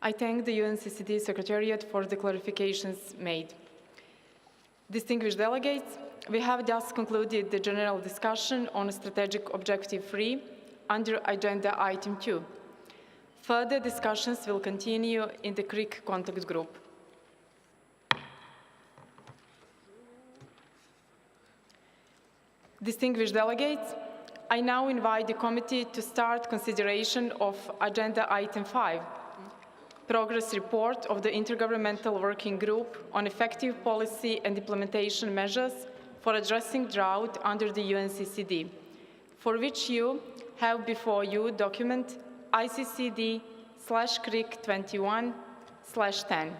I thank the UNCCD Secretariat for the clarifications made. Distinguished delegates, we have thus concluded the general discussion on Strategic Objective 3 under Agenda Item 2. Further discussions will continue in the CRIC contact group. Distinguished delegates, I now invite the committee to start consideration of Agenda Item 5, progress report of the Intergovernmental Working Group on effective policy and implementation measures for addressing drought under the UNCCD, for which you have before you document ICCD/CRIC 21/10.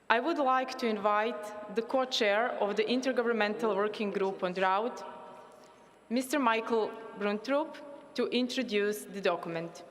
I would like to invite the co-chair of the Intergovernmental Working Group on Drought, Mr. Michael Bruntrup, to introduce the document.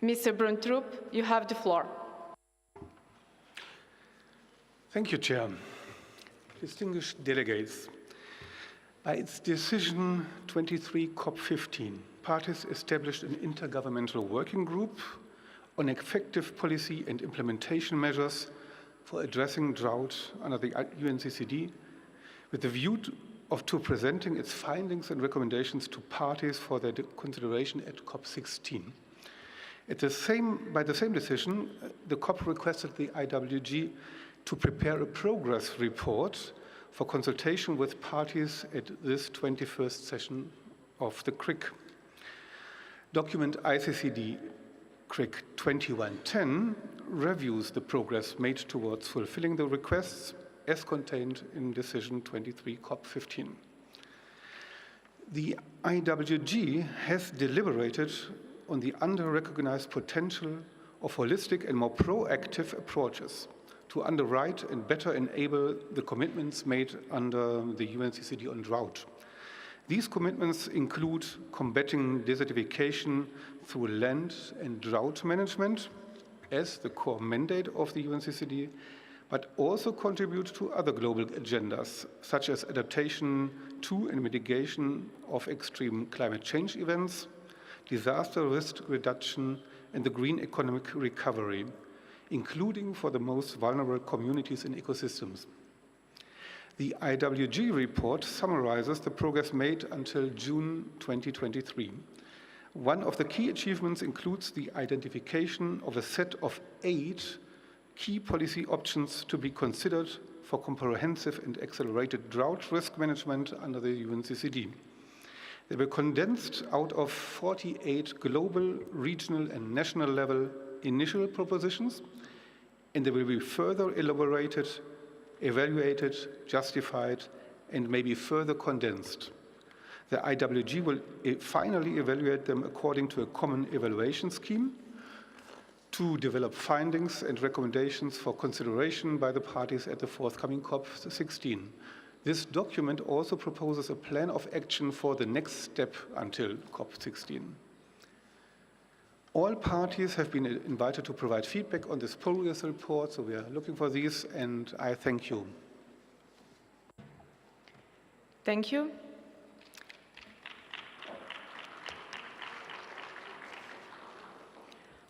Mr. Bruntrup, you have the floor. Thank you, Chair. Distinguished delegates, by its decision 23 COP15, parties established an intergovernmental working group on effective policy and implementation measures for addressing drought under the UNCCD with the view to presenting its findings and recommendations to parties for their consideration at COP16. By the same decision, the COP requested the IWG to prepare a progress report for consultation with parties at this 21st session of the CRIC. Document ICCD CRIC 2110 reviews the progress made towards fulfilling the requests as contained in decision 23 COP15. The IWG has deliberated on the under-recognized potential of holistic and more proactive approaches to underwrite and better enable the commitments made under the UNCCD on drought. These commitments include combating desertification through land and drought management as the core mandate of the UNCCD, but also contribute to other global agendas, such as adaptation to and mitigation of extreme climate change events, disaster risk reduction, and the green economic recovery, including for the most vulnerable communities and ecosystems. The IWG report summarizes the progress made until June 2023. One of the key achievements includes the identification of a set of 8 key policy options to be considered for comprehensive and accelerated drought risk management under the UNCCD. They were condensed out of 48 global, regional, and national level initial propositions, and they will be further elaborated, evaluated, justified, and maybe further condensed. The IWG will finally evaluate them according to a common evaluation scheme to develop findings and recommendations for consideration by the parties at the forthcoming COP16. This document also proposes a plan of action for the next step until COP16. All parties have been invited to provide feedback on this progress report, so we are looking for these, and I thank you. Thank you.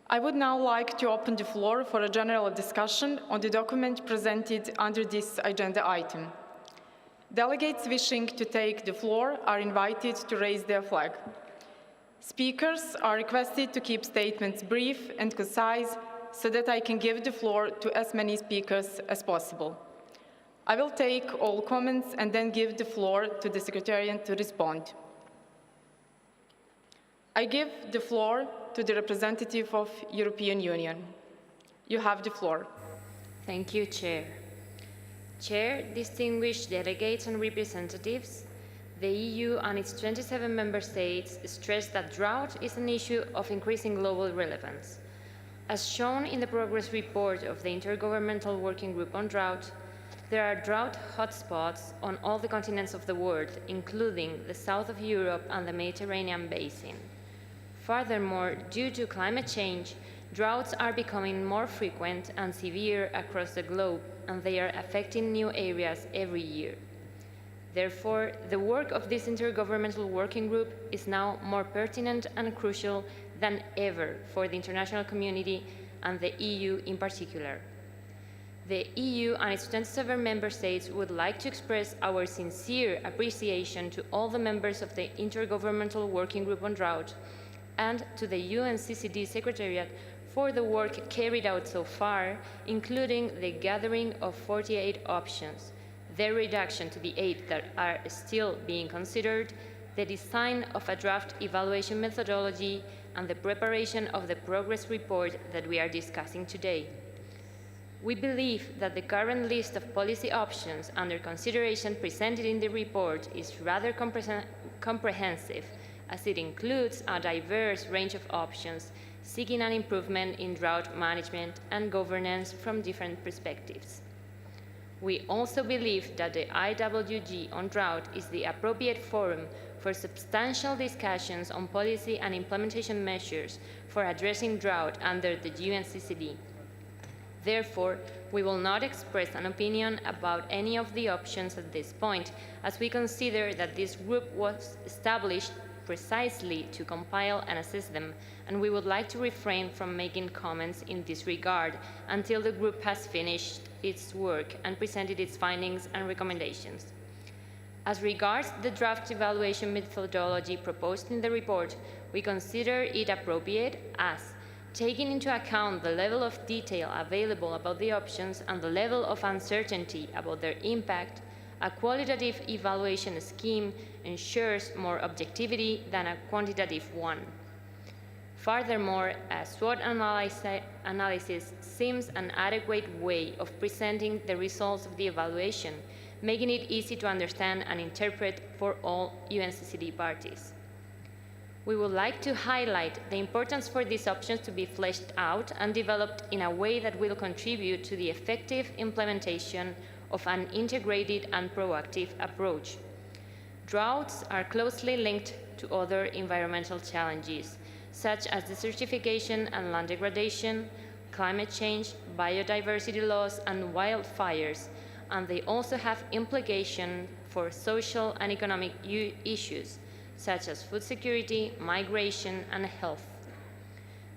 I would now like to open the floor for a general discussion on the document presented under this agenda item. Delegates wishing to take the floor are invited to raise their flag. Speakers are requested to keep statements brief and concise so that I can give the floor to as many speakers as possible. I will take all comments and then give the floor to the Secretariat to respond. I give the floor to the representative of European Union. You have the floor. Thank you, Chair. Chair, distinguished delegates and representatives, the EU and its 27 member states stress that drought is an issue of increasing global relevance. As shown in the progress report of the Intergovernmental Working Group on Drought, there are drought hotspots on all the continents of the world, including the south of Europe and the Mediterranean basin. Furthermore, due to climate change, droughts are becoming more frequent and severe across the globe, and they are affecting new areas every year. Therefore, the work of this Intergovernmental Working Group is now more pertinent and crucial than ever for the international community and the EU in particular. the EU and its 27 member states would like to express our sincere appreciation to all the members of the Intergovernmental Working Group on Drought and to the UNCCD Secretariat for the work carried out so far, including the gathering of 48 options, their reduction to the 8 that are still being considered, the design of a draft evaluation methodology, and the preparation of the progress report that we are discussing today. We believe that the current list of policy options under consideration presented in the report is rather comprehensive, as it includes a diverse range of options seeking an improvement in drought management and governance from different perspectives. We also believe that the IWG on drought is the appropriate forum for substantial discussions on policy and implementation measures for addressing drought under the UNCCD. Therefore, we will not express an opinion about any of the options at this point, as we consider that this group was established precisely to compile and assess them, and we would like to refrain from making comments in this regard until the group has finished its work and presented its findings and recommendations. As regards the draft evaluation methodology proposed in the report, we consider it appropriate as, taking into account the level of detail available about the options and the level of uncertainty about their impact, a qualitative evaluation scheme ensures more objectivity than a quantitative one. Furthermore, a SWOT analysis seems an adequate way of presenting the results of the evaluation, making it easy to understand and interpret for all UNCCD parties. We would like to highlight the importance for these options to be fleshed out and developed in a way that will contribute to the effective implementation of an integrated and proactive approach. Droughts are closely linked to other environmental challenges, such as desertification and land degradation, climate change, biodiversity loss, and wildfires, and they also have implications for social and economic issues, such as food security, migration, and health.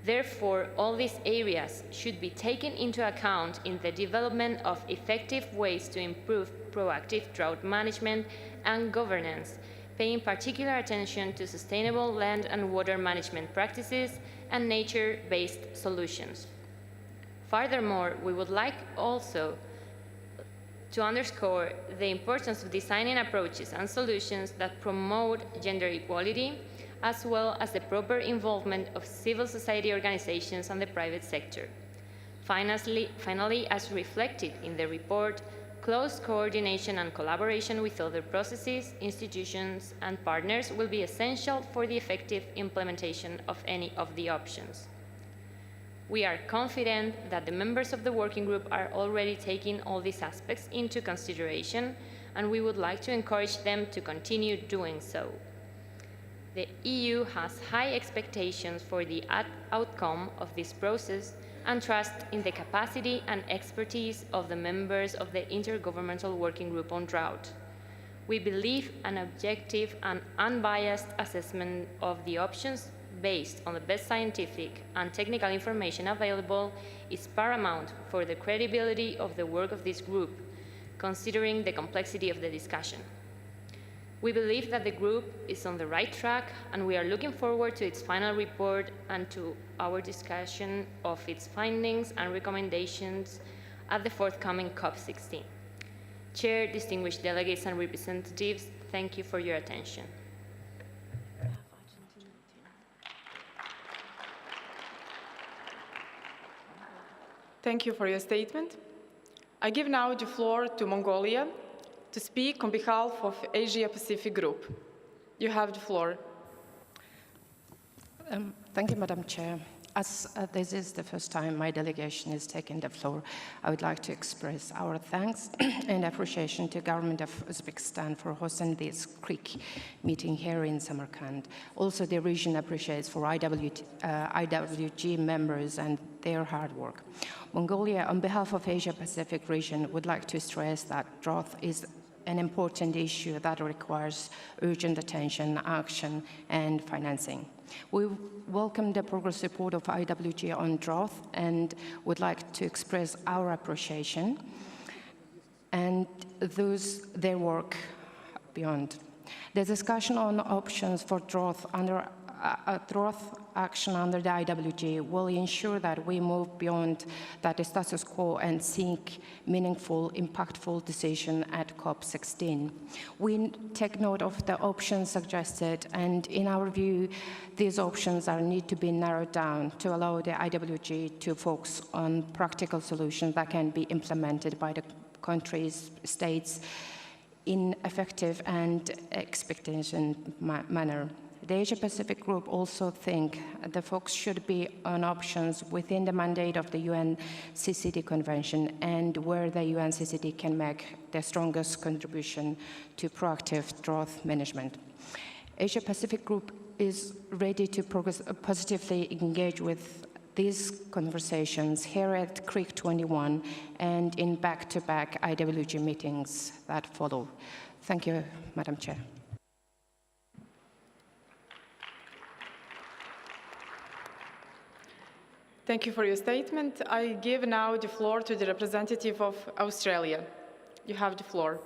Therefore, all these areas should be taken into account in the development of effective ways to improve proactive drought management and governance, paying particular attention to sustainable land and water management practices and nature-based solutions. Furthermore, we would like also to underscore the importance of designing approaches and solutions that promote gender equality, as well as the proper involvement of civil society organizations and the private sector. Finally, as reflected in the report, close coordination and collaboration with other processes, institutions, and partners will be essential for the effective implementation of any of the options. We are confident that the members of the working group are already taking all these aspects into consideration, and we would like to encourage them to continue doing so. The EU has high expectations for the outcome of this process and trust in the capacity and expertise of the members of the Intergovernmental Working Group on Drought. We believe an objective and unbiased assessment of the options based on the best scientific and technical information available is paramount for the credibility of the work of this group, considering the complexity of the discussion. We believe that the group is on the right track, and we are looking forward to its final report and to our discussion of its findings and recommendations at the forthcoming COP16. Chair, distinguished delegates and representatives, thank you for your attention. Thank you for your statement. I give now the floor to Mongolia to speak on behalf of Asia Pacific Group. You have the floor. Thank you, Madam Chair. As this is the first time my delegation is taking the floor, I would like to express our thanks and appreciation to the government of Uzbekistan for hosting this CRIC meeting here in Samarkand. Also, the region appreciates for IWG members and their hard work. Mongolia, on behalf of Asia Pacific region, would like to stress that drought is an important issue that requires urgent attention, action, and financing. We welcome the progress report of IWG on drought and would like to express our appreciation and their work beyond. The discussion on options for drought action under the IWG will ensure that we move beyond that status quo and seek meaningful, impactful decision at COP16. We take note of the options suggested, and in our view, these options need to be narrowed down to allow the IWG to focus on practical solutions that can be implemented by the countries, states, in effective and expectation manner. The Asia-Pacific Group also think the focus should be on options within the mandate of the UNCCD Convention and where the UNCCD can make the strongest contribution to proactive drought management. Asia-Pacific Group is ready to positively engage with these conversations here at CRIC 21 and in back-to-back IWG meetings that follow. Thank you, Madam Chair. Thank you for your statement. I give now the floor to the representative of Australia. You have the floor.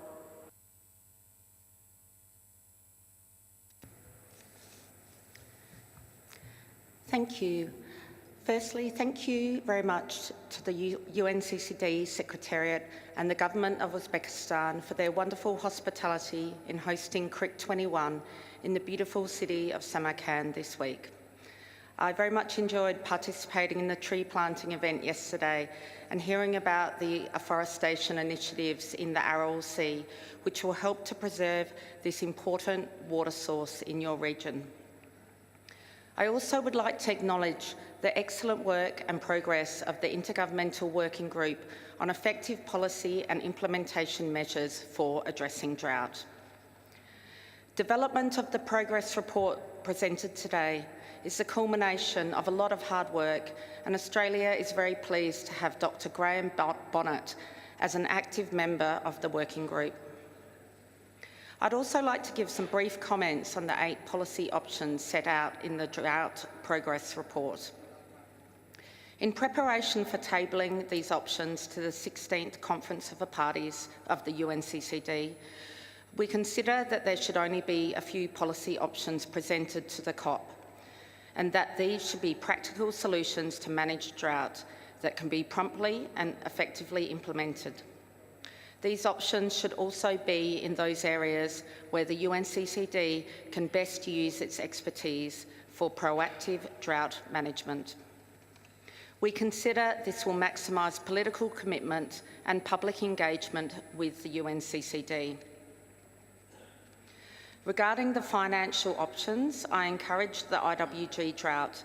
Thank you. Firstly, thank you very much to the UNCCD Secretariat and the Government of Uzbekistan for their wonderful hospitality in hosting CRIC 21 in the beautiful city of Samarkand this week. I very much enjoyed participating in the tree planting event yesterday and hearing about the afforestation initiatives in the Aral Sea, which will help to preserve this important water source in your region. I also would like to acknowledge the excellent work and progress of the Intergovernmental Working Group on effective policy and implementation measures for addressing drought. Development of the progress report presented today is the culmination of a lot of hard work, and Australia is very pleased to have Dr. Graham Bonnet as an active member of the working group. I'd also like to give some brief comments on the 8 policy options set out in the Drought Progress Report. In preparation for tabling these options to the 16th Conference of the Parties of the UNCCD, we consider that there should only be a few policy options presented to the COP, and that these should be practical solutions to manage drought that can be promptly and effectively implemented. These options should also be in those areas where the UNCCD can best use its expertise for proactive drought management. We consider this will maximise political commitment and public engagement with the UNCCD. Regarding the financial options, I encourage the IWG Drought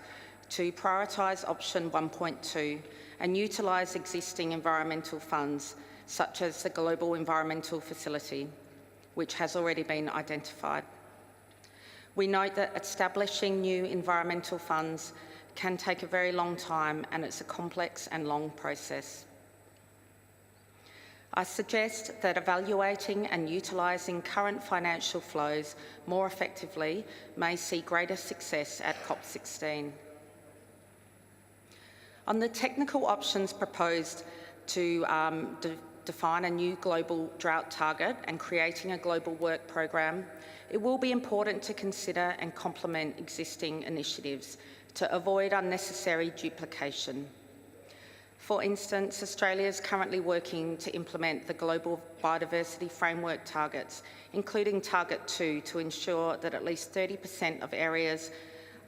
to prioritise option 1.2 and utilise existing environmental funds, such as the Global Environmental Facility, which has already been identified. We note that establishing new environmental funds can take a very long time, and it's a complex and long process. I suggest that evaluating and utilising current financial flows more effectively may see greater success at COP16. On the technical options proposed to define a new global drought target and creating a global work program, it will be important to consider and complement existing initiatives to avoid unnecessary duplication. For instance, Australia is currently working to implement the Global Biodiversity Framework targets, including Target 2, to ensure that at least 30% of areas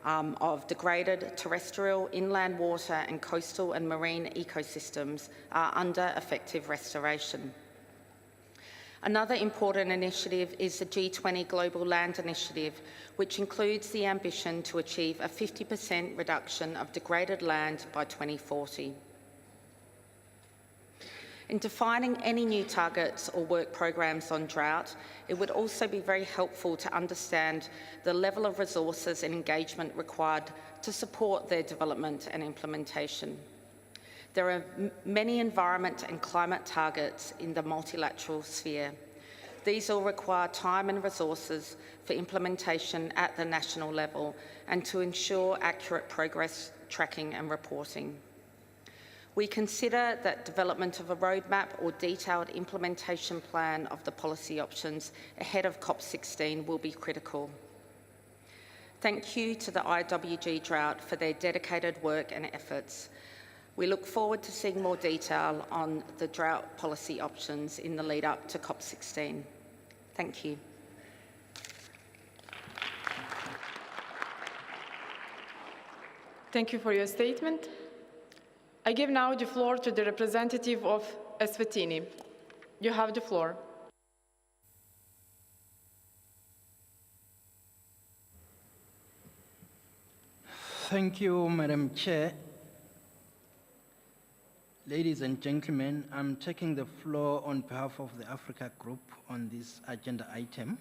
of degraded terrestrial, inland water and coastal and marine ecosystems are under effective restoration. Another important initiative is the G20 Global Land Initiative, which includes the ambition to achieve a 50% reduction of degraded land by 2040. In defining any new targets or work programs on drought, it would also be very helpful to understand the level of resources and engagement required to support their development and implementation. There are many environment and climate targets in the multilateral sphere. These all require time and resources for implementation at the national level and to ensure accurate progress tracking and reporting. We consider that development of a roadmap or detailed implementation plan of the policy options ahead of COP16 will be critical. Thank you to the IWG Drought for their dedicated work and efforts. We look forward to seeing more detail on the drought policy options in the lead up to COP16. Thank you. Thank you for your statement. I give now the floor to the representative of Eswatini. You have the floor. Thank you, Madam Chair. Ladies and gentlemen, I'm taking the floor on behalf of the Africa Group on this agenda item.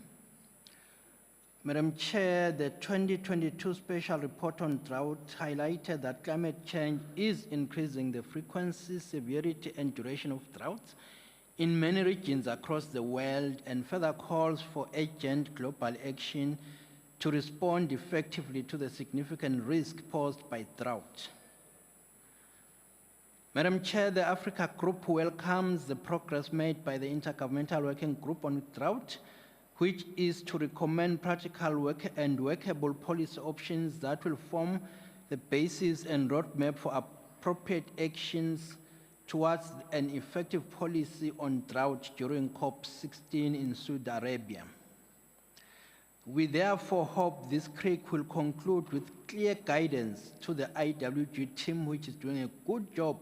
Madam Chair, the 2022 Special Report on Drought highlighted that climate change is increasing the frequency, severity, and duration of droughts in many regions across the world, and further calls for urgent global action to respond effectively to the significant risk posed by drought. Madam Chair, the Africa Group welcomes the progress made by the Intergovernmental Working Group on Drought, which is to recommend practical and workable policy options that will form the basis and roadmap for appropriate actions towards an effective policy on drought during COP16 in Saudi Arabia. We therefore hope this CRIC will conclude with clear guidance to the IWG team, which is doing a good job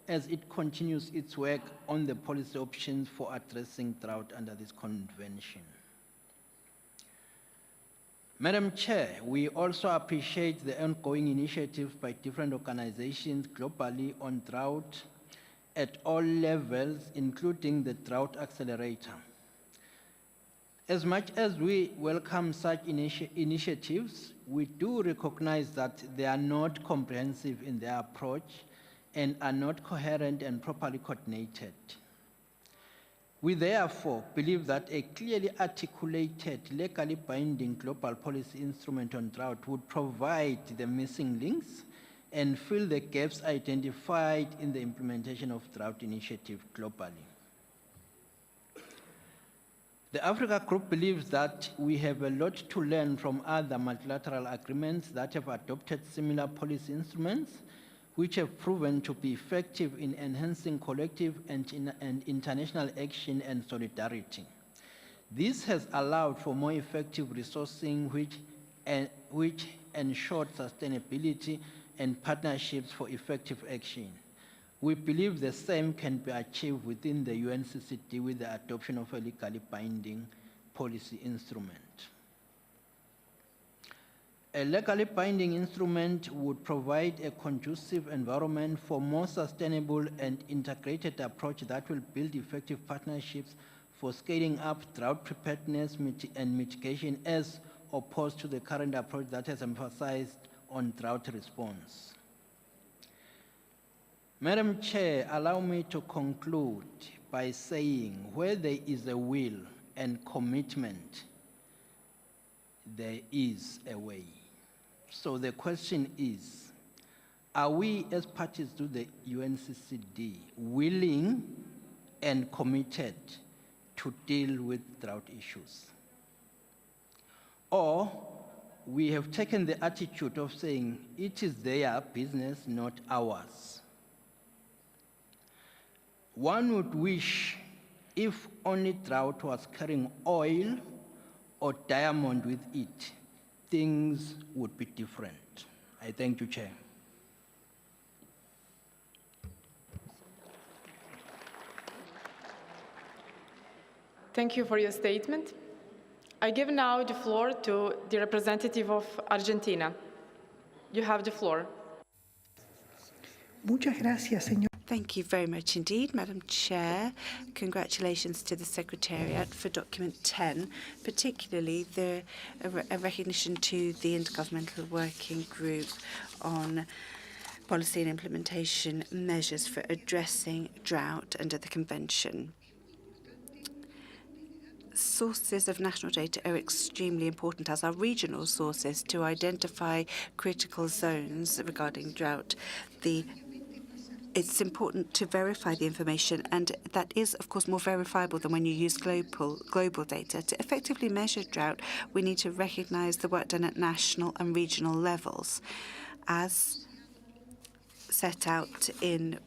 as it continues its work on the policy options for addressing drought under this convention. Madam Chair, we also appreciate the ongoing initiatives by different organizations globally on drought at all levels, including the Drought Accelerator. As much as we welcome such initiatives, we do recognize that they are not comprehensive in their approach and are not coherent and properly coordinated. We therefore believe that a clearly articulated, legally binding global policy instrument on drought would provide the missing links and fill the gaps identified in the implementation of drought initiative globally. The Africa Group believes that we have a lot to learn from other multilateral agreements that have adopted similar policy instruments, which have proven to be effective in enhancing collective and international action and solidarity. This has allowed for more effective resourcing, which ensured sustainability and partnerships for effective action. We believe the same can be achieved within the UNCCD with the adoption of a legally binding policy instrument. A legally binding instrument would provide a conducive environment for more sustainable and integrated approach that will build effective partnerships for scaling up drought preparedness and mitigation, as opposed to the current approach that has emphasized on drought response. Madam Chair, allow me to conclude by saying where there is a will and commitment, there is a way. So the question is, are we as parties to the UNCCD willing and committed to deal with drought issues? Or we have taken the attitude of saying it is their business, not ours. One would wish if only drought was carrying oil or diamond with it, things would be different. I thank you, Chair. Thank you for your statement. I give now the floor to the representative of Argentina. You have the floor. Muchas gracias, señor. Thank you very much indeed, Madam Chair. Congratulations to the Secretariat for Document 10, particularly a recognition to the Intergovernmental Working Group on policy and implementation measures for addressing drought under the Convention. sources of national data are extremely important, as are regional sources, to identify critical zones regarding drought. It's important to verify the information, and that is, of course, more verifiable than when you use global data. To effectively measure drought, we need to recognize the work done at national and regional levels, as set out in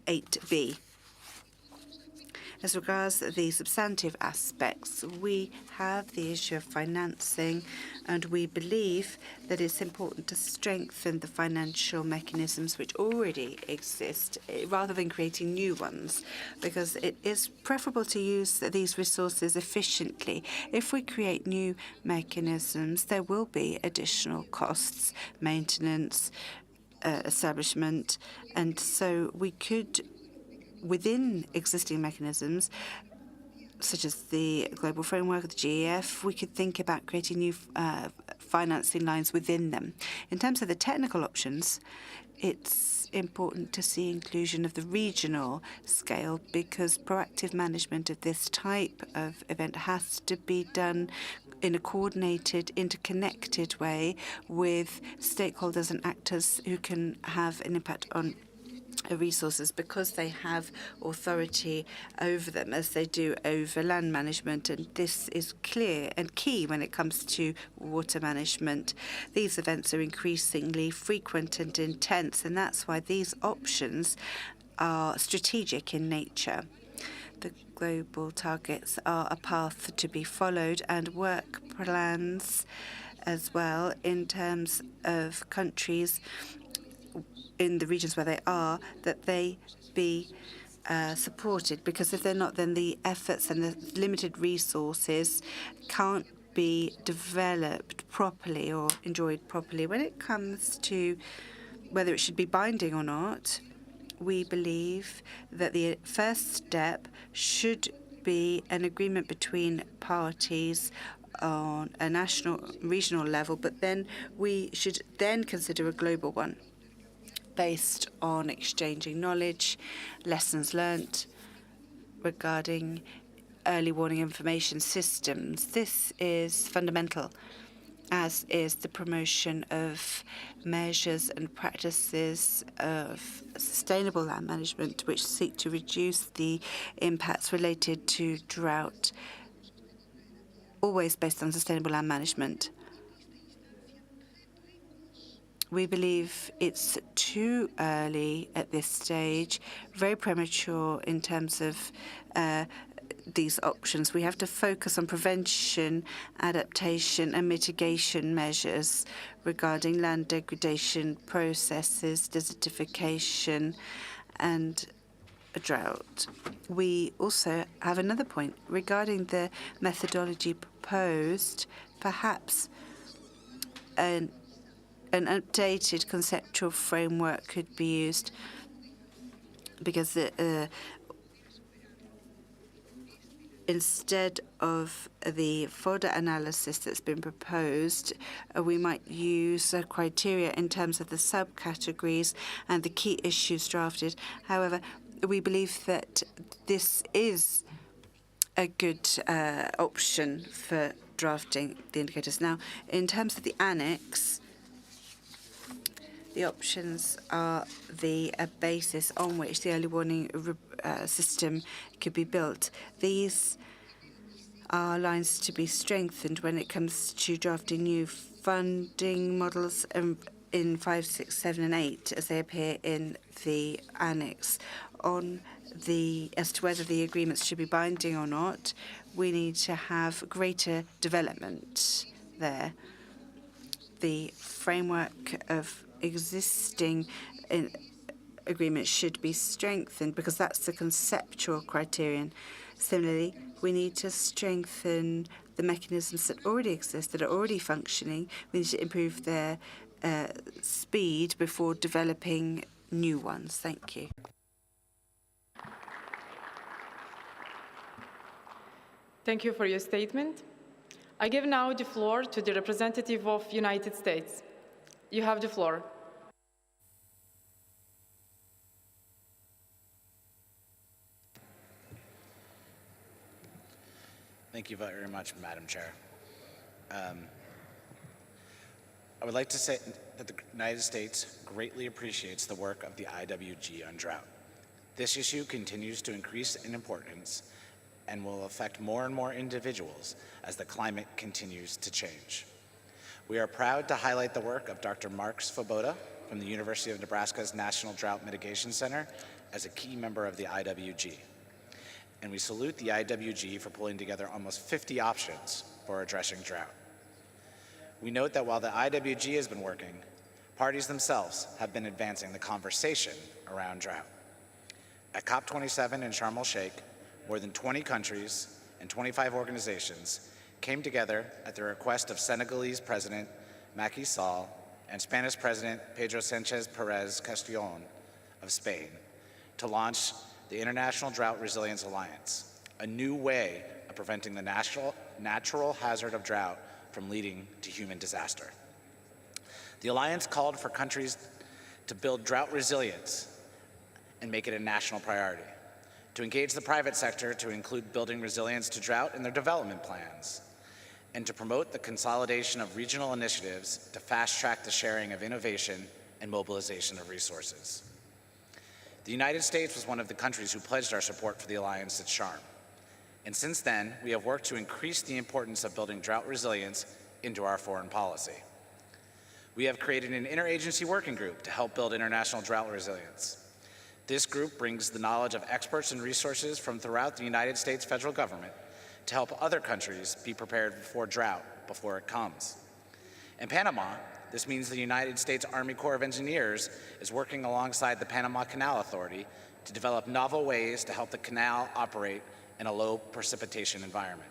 8b. As regards the substantive aspects, we have the issue of financing, and we believe that it's important to strengthen the financial mechanisms which already exist, rather than creating new ones, because it is preferable to use these resources efficiently. If we create new mechanisms, there will be additional costs, maintenance, establishment, and so we could, within existing mechanisms, such as the global framework, the GEF, we could think about creating new financing lines within them. In terms of the technical options, it's important to see inclusion of the regional scale, because proactive management of this type of event has to be done in a coordinated, interconnected way with stakeholders and actors who can have an impact on resources, because they have authority over them as they do over land management, and this is clear and key when it comes to water management. These events are increasingly frequent and intense, and that's why these options are strategic in nature. The global targets are a path to be followed, and work plans as well in terms of countries in the regions where they are, that they be supported, because if they're not, then the efforts and the limited resources can't be developed properly or enjoyed properly. When it comes to whether it should be binding or not, we believe that the first step should be an agreement between parties on a national, regional level, but then we should then consider a global one, based on exchanging knowledge, lessons learnt regarding early warning information systems. This is fundamental, as is the promotion of measures and practices of sustainable land management, which seek to reduce the impacts related to drought, always based on sustainable land management. We believe it's too early at this stage, very premature in terms of these options. We have to focus on prevention, adaptation, and mitigation measures regarding land degradation processes, desertification, and drought. We also have another point regarding the methodology proposed. Perhaps an updated conceptual framework could be used, because instead of the FODA analysis that's been proposed, we might use criteria in terms of the subcategories and the key issues drafted. However, we believe that this is a good option for drafting the indicators. Now, in terms of the annex, the options are the basis on which the early warning system could be built. These are lines to be strengthened when it comes to drafting new funding models in 5, 6, 7, and 8, as they appear in the annex. As to whether the agreements should be binding or not, we need to have greater development there. The framework of existing agreements should be strengthened, because that's the conceptual criterion. Similarly, we need to strengthen the mechanisms that already exist, that are already functioning. We need to improve their speed before developing new ones. Thank you. Thank you for your statement. I give now the floor to the representative of United States. You have the floor. Thank you very much, Madam Chair. I would like to say that the United States greatly appreciates the work of the IWG on drought. This issue continues to increase in importance and will affect more and more individuals as the climate continues to change. We are proud to highlight the work of Dr. Mark Svoboda from the University of Nebraska's National Drought Mitigation Center as a key member of the IWG. And we salute the IWG for pulling together almost 50 options for addressing drought. We note that while the IWG has been working, parties themselves have been advancing the conversation around drought. At COP27 in Sharm el-Sheikh, more than 20 countries and 25 organizations came together at the request of Senegalese President Macky Sall and Spanish President Pedro Sanchez Perez Castellón of Spain to launch the International Drought Resilience Alliance, a new way of preventing the natural hazard of drought from leading to human disaster. The alliance called for countries to build drought resilience and make it a national priority, to engage the private sector to include building resilience to drought in their development plans, and to promote the consolidation of regional initiatives to fast-track the sharing of innovation and mobilization of resources. The United States was one of the countries who pledged our support for the alliance at Sharm. And since then, we have worked to increase the importance of building drought resilience into our foreign policy. We have created an interagency working group to help build international drought resilience. This group brings the knowledge of experts and resources from throughout the United States federal government to help other countries be prepared for drought before it comes. In Panama, this means the United States Army Corps of Engineers is working alongside the Panama Canal Authority to develop novel ways to help the canal operate in a low precipitation environment.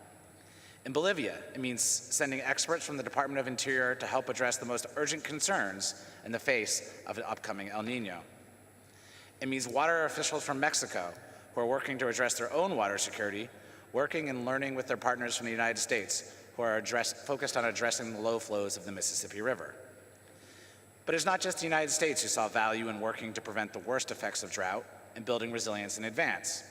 In Bolivia, it means sending experts from the Department of Interior to help address the most urgent concerns in the face of an upcoming El Nino. It means water officials from Mexico who are working to address their own water security, working and learning with their partners from the United States who are focused on addressing the low flows of the Mississippi River. But it's not just the United States who saw value in working to prevent the worst effects of drought and building resilience in advance.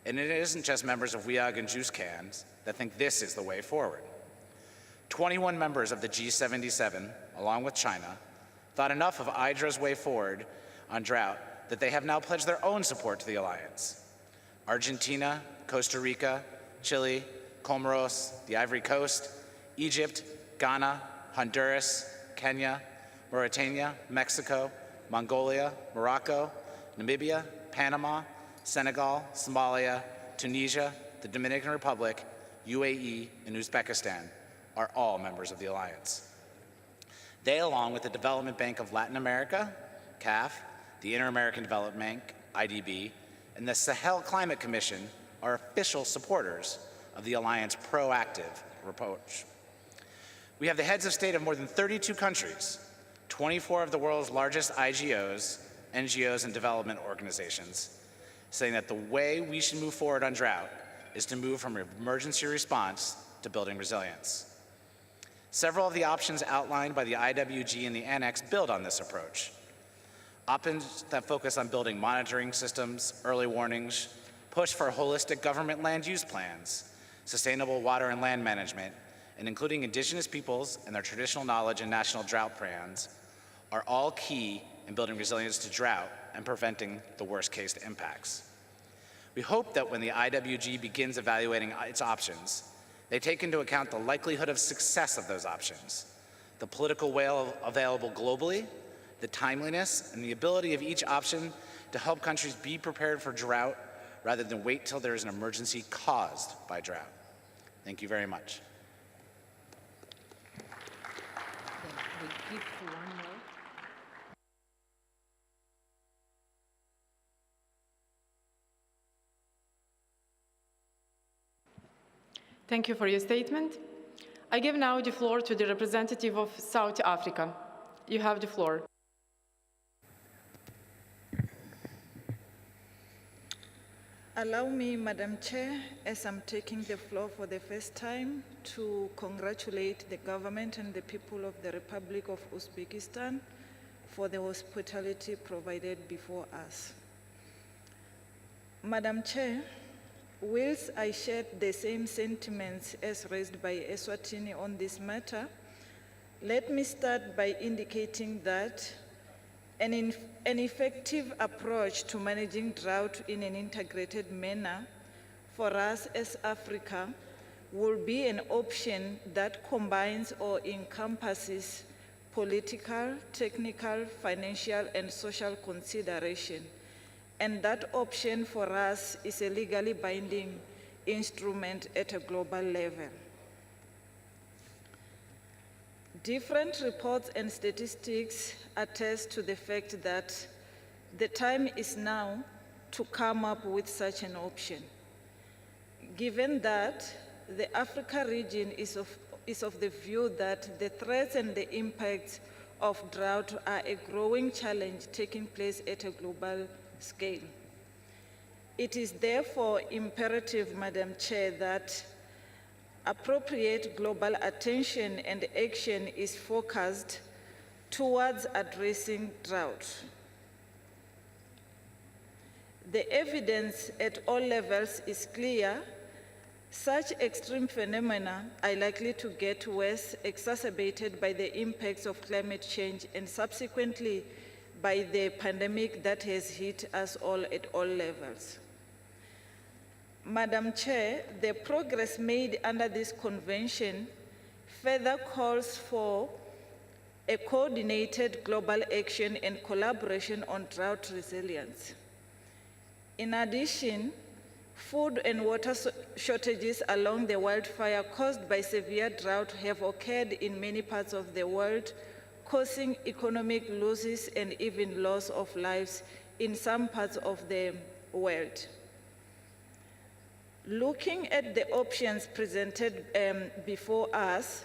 And it isn't just members of WEOG and Juice Cans that think this is the way forward. 21 members of the G77, along with China, thought enough of IDRA's way forward on drought that they have now pledged their own support to the alliance. Argentina, Costa Rica, Chile, Comoros, the Ivory Coast, Egypt, Ghana, Honduras, Kenya, Mauritania, Mexico, Mongolia, Morocco, Namibia, Panama, Senegal, Somalia, Tunisia, the Dominican Republic, UAE, and Uzbekistan are all members of the alliance. They, along with the Development Bank of Latin America, CAF, the Inter-American Development Bank, IDB, and the Sahel Climate Commission are official supporters of the alliance proactive approach. We have the heads of state of more than 32 countries, 24 of the world's largest IGOs, NGOs, and development organizations, saying that the way we should move forward on drought is to move from emergency response to building resilience. Several of the options outlined by the IWG in the annex build on this approach. Options that focus on building monitoring systems, early warnings, push for holistic government land use plans, sustainable water and land management, and including indigenous peoples and their traditional knowledge and national drought plans are all key in building resilience to drought and preventing the worst case impacts. We hope that when the IWG begins evaluating its options, they take into account the likelihood of success of those options, the political will available globally, the timeliness, and the ability of each option to help countries be prepared for drought rather than wait till there is an emergency caused by drought. Thank you very much. Thank you for your statement. I give now the floor to the representative of South Africa. You have the floor. Allow me, Madam Chair, as I'm taking the floor for the first time, to congratulate the government and the people of the Republic of Uzbekistan for the hospitality provided before us. Madam Chair, whilst I shared the same sentiments as raised by Eswatini on this matter, let me start by indicating that an effective approach to managing drought in an integrated manner for us as Africa will be an option that combines or encompasses political, technical, financial, and social consideration. And that option for us is a legally binding instrument at a global level. Different reports and statistics attest to the fact that the time is now to come up with such an option. Given that the Africa region is of the view that the threats and the impacts of drought are a growing challenge taking place at a global scale. It is therefore imperative, Madam Chair, that appropriate global attention and action is focused towards addressing drought. The evidence at all levels is clear. Such extreme phenomena are likely to get worse, exacerbated by the impacts of climate change and subsequently by the pandemic that has hit us all at all levels. Madam Chair, the progress made under this convention further calls for a coordinated global action and collaboration on drought resilience. In addition, food and water shortages along the wildfire caused by severe drought have occurred in many parts of the world, causing economic losses and even loss of lives in some parts of the world. Looking at the options presented before us,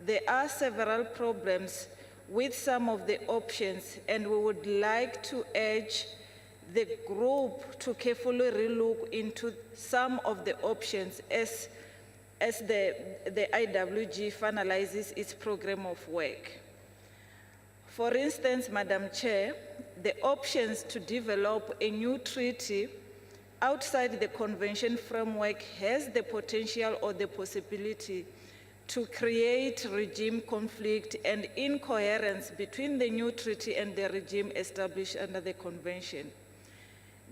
there are several problems with some of the options, and we would like to urge the group to carefully relook into some of the options as the IWG finalizes its program of work. For instance, Madam Chair, the options to develop a new treaty outside the convention framework has the potential or the possibility to create regime conflict and incoherence between the new treaty and the regime established under the convention.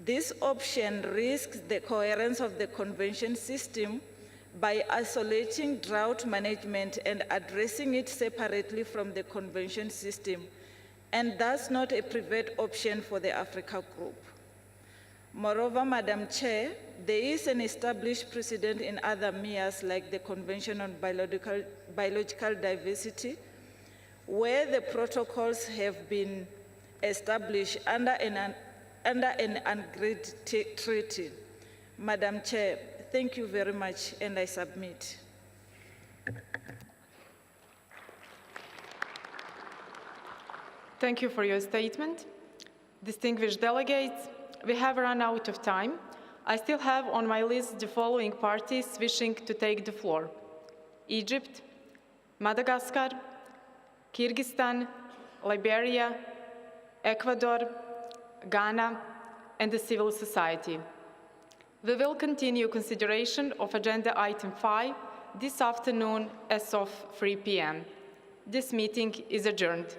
This option risks the coherence of the convention system by isolating drought management and addressing it separately from the convention system, and that's not a preferred option for the Africa Group. Moreover, Madam Chair, there is an established precedent in other MEAs like the Convention on Biological Diversity, where the protocols have been established under an agreed treaty. Madam Chair, thank you very much, and I submit. Thank you for your statement. Distinguished delegates, we have run out of time. I still have on my list the following parties wishing to take the floor: Egypt, Madagascar, Kyrgyzstan, Liberia, Ecuador, Ghana, and the civil society. We will continue consideration of Agenda Item 5 this afternoon as of 3 p.m. This meeting is adjourned.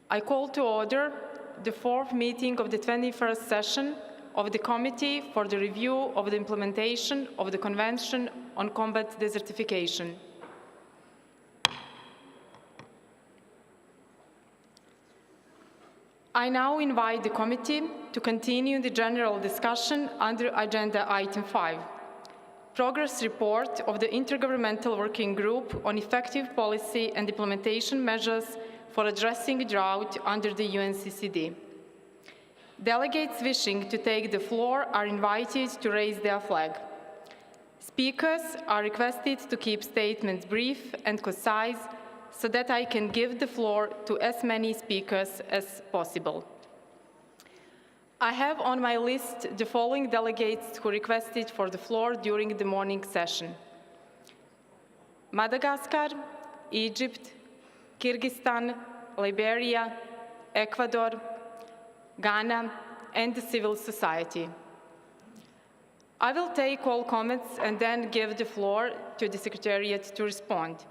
I call to order the fourth meeting of the 21st session of the Committee for the Review of the Implementation of the Convention on Combat Desertification. I now invite the committee to continue the general discussion under Agenda Item 5, Progress Report of the Intergovernmental Working Group on Effective Policy and Implementation Measures for Addressing Drought under the UNCCD. Delegates wishing to take the floor are invited to raise their flag. Speakers are requested to keep statements brief and concise so that I can give the floor to as many speakers as possible. I have on my list the following delegates who requested for the floor during the morning session: Madagascar, Egypt, Kyrgyzstan, Liberia, Ecuador, Ghana, and the civil society. I will take all comments and then give the floor to the Secretariat to respond.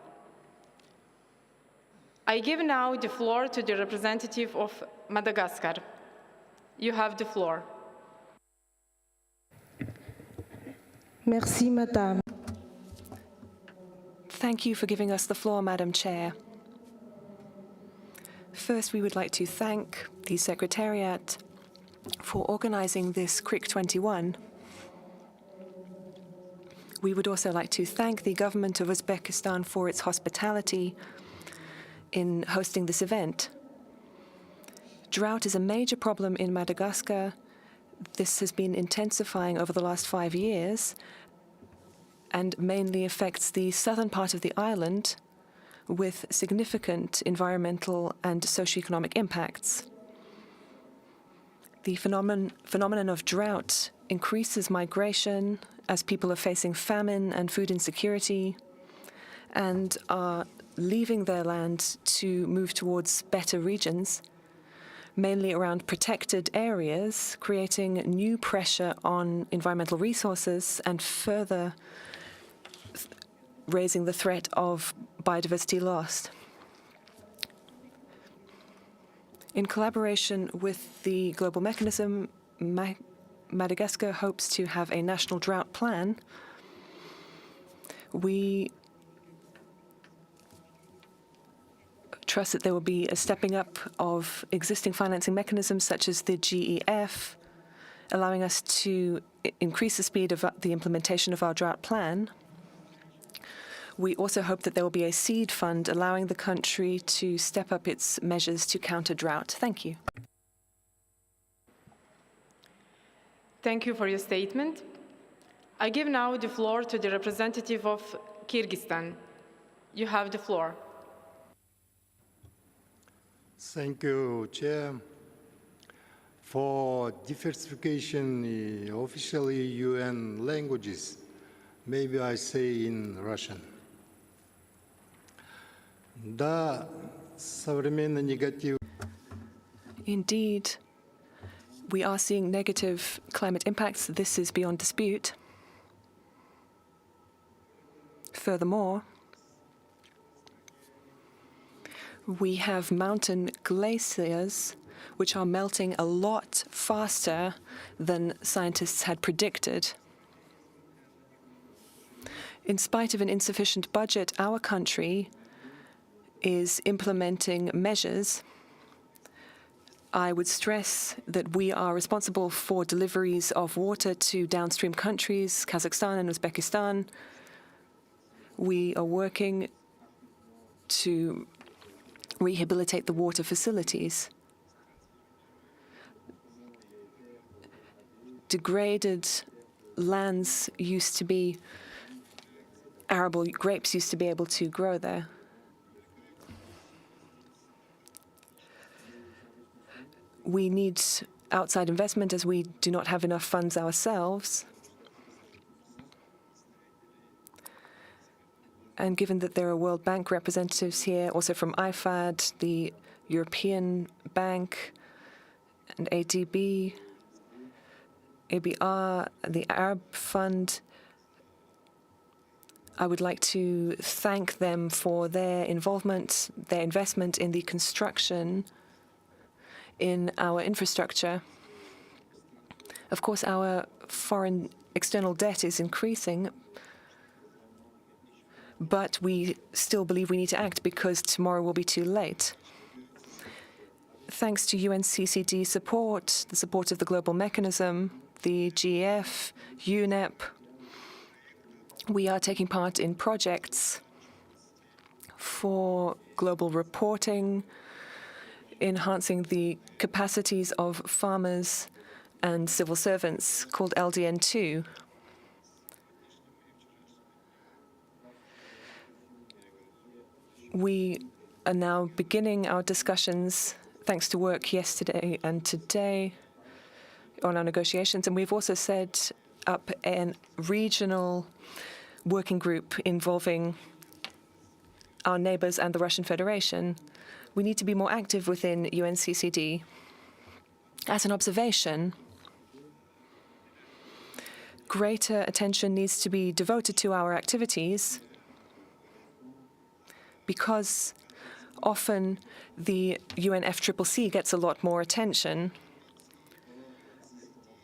I give now the floor to the representative of Madagascar. You have the floor. Merci, Madame. Thank you for giving us the floor, Madam Chair. First, we would like to thank the Secretariat for organizing this CRIC 21. We would also like to thank the government of Uzbekistan for its hospitality in hosting this event. Drought is a major problem in Madagascar. This has been intensifying over the last 5 years and mainly affects the southern part of the island with significant environmental and socioeconomic impacts. The phenomenon of drought increases migration as people are facing famine and food insecurity and are leaving their land to move towards better regions, mainly around protected areas, creating new pressure on environmental resources and further raising the threat of biodiversity loss. In collaboration with the global mechanism, Madagascar hopes to have a national drought plan. We trust that there will be a stepping up of existing financing mechanisms such as the GEF, allowing us to increase the speed of the implementation of our drought plan. We also hope that there will be a seed fund allowing the country to step up its measures to counter drought. Thank you. Thank you for your statement. I give now the floor to the representative of Kyrgyzstan. You have the floor. Thank you, Chair. For diversification, officially UN languages, maybe I say in Russian. Да, современный негатив. Indeed, we are seeing negative climate impacts. This is beyond dispute. Furthermore, we have mountain glaciers which are melting a lot faster than scientists had predicted. In spite of an insufficient budget, our country is implementing measures. I would stress that we are responsible for deliveries of water to downstream countries, Kazakhstan and Uzbekistan. We are working to rehabilitate the water facilities. Degraded lands used to be arable grapes used to be able to grow there. We need outside investment as we do not have enough funds ourselves. And given that there are World Bank representatives here, also from IFAD, the European Bank, and ADB, ABR, the Arab Fund, I would like to thank them for their involvement, their investment in the construction in our infrastructure. Of course, our foreign external debt is increasing, but we still believe we need to act because tomorrow will be too late. Thanks to UNCCD support, the support of the Global Mechanism, the GF, UNEP, we are taking part in projects for global reporting, enhancing the capacities of farmers and civil servants called LDN2. We are now beginning our discussions, thanks to work yesterday and today, on our negotiations. And we've also set up a regional working group involving our neighbors and the Russian Federation. We need to be more active within UNCCD. As an observation, greater attention needs to be devoted to our activities because often the UNFCCC gets a lot more attention.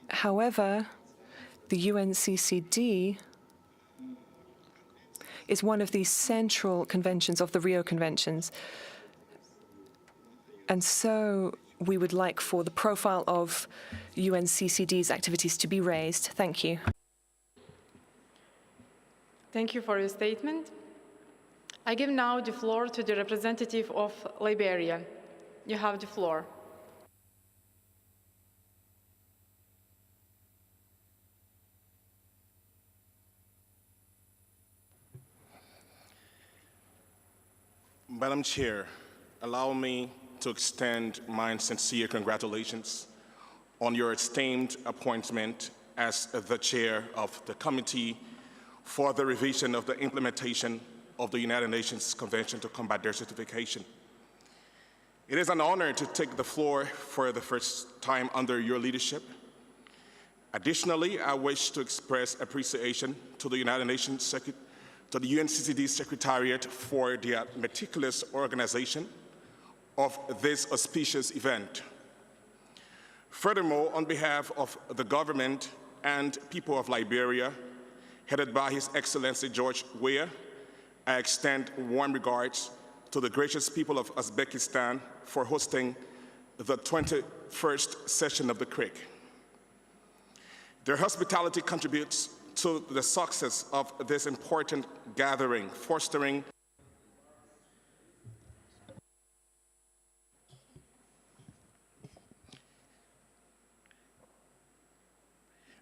However, the UNCCD is one of the central conventions of the Rio Conventions. And so we would like for the profile of UNCCD's activities to be raised. Thank you. Thank you for your statement. I give now the floor to the representative of Liberia. You have the floor. Madam Chair, allow me to extend my sincere congratulations on your esteemed appointment as the chair of the Committee for the Revision of the Implementation of the United Nations Convention to Combat Desertification. It is an honor to take the floor for the first time under your leadership. Additionally, I wish to express appreciation to the United Nations to the UNCCD Secretariat for their meticulous organization of this auspicious event. Furthermore, on behalf of the government and people of Liberia, headed by His Excellency George Weah, I extend warm regards to the gracious people of Uzbekistan for hosting the 21st session of the CRIC. Their hospitality contributes to the success of this important gathering, fostering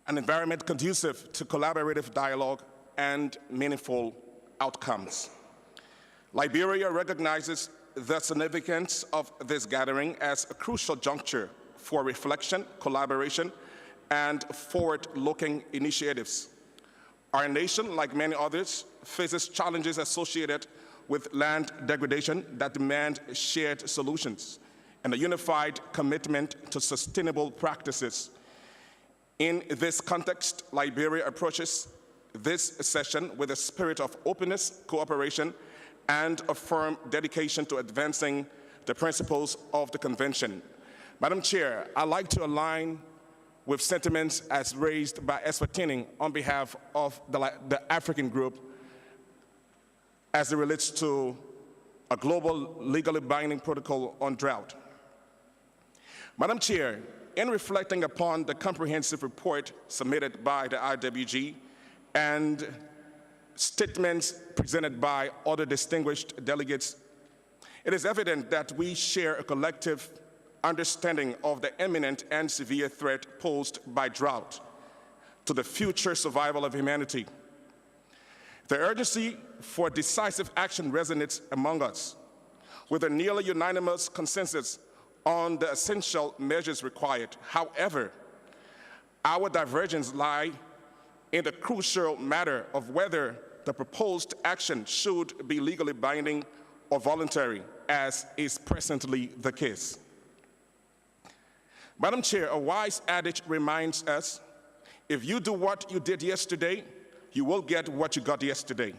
an environment conducive to collaborative dialogue and meaningful outcomes. Liberia recognizes the significance of this gathering as a crucial juncture for reflection, collaboration, and forward-looking initiatives. Our nation, like many others, faces challenges associated with land degradation that demand shared solutions and a unified commitment to sustainable practices. In this context, Liberia approaches this session with a spirit of openness, cooperation, and a firm dedication to advancing the principles of the Convention. Madam Chair, I'd like to align with sentiments as raised by Eswatini on behalf of the African group as it relates to a global legally binding protocol on drought. Madam Chair, in reflecting upon the comprehensive report submitted by the IWG and statements presented by other distinguished delegates, it is evident that we share a collective understanding of the imminent and severe threat posed by drought to the future survival of humanity. The urgency for decisive action resonates among us, with a nearly unanimous consensus on the essential measures required. However, our divergence lies in the crucial matter of whether the proposed action should be legally binding or voluntary, as is presently the case. Madam Chair, a wise adage reminds us, if you do what you did yesterday, you will get what you got yesterday.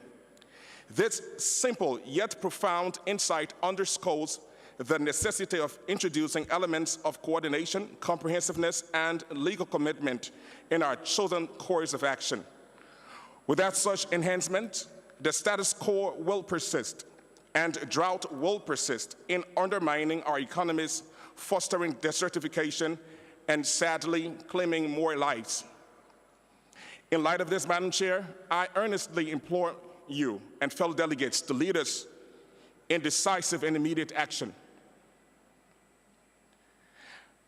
This simple yet profound insight underscores the necessity of introducing elements of coordination, comprehensiveness, and legal commitment in our chosen course of action. Without such enhancement, the status quo will persist, and drought will persist in undermining our economies, fostering desertification, and sadly claiming more lives. In light of this, Madam Chair, I earnestly implore you and fellow delegates to lead us in decisive and immediate action.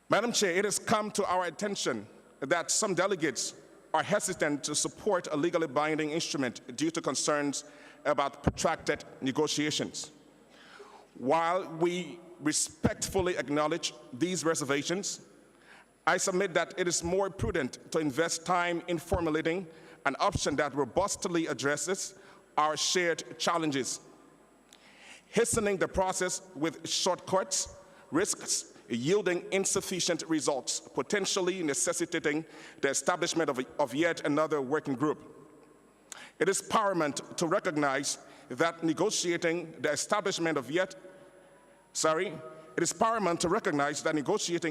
Madam Chair, it has come to our attention that some delegates are hesitant to support a legally binding instrument due to concerns about protracted negotiations. While we respectfully acknowledge these reservations, I submit that it is more prudent to invest time in formulating an option that robustly addresses our shared challenges. Hastening the process with shortcuts risks yielding insufficient results, potentially necessitating the establishment of yet another working group. It is paramount to recognize that negotiating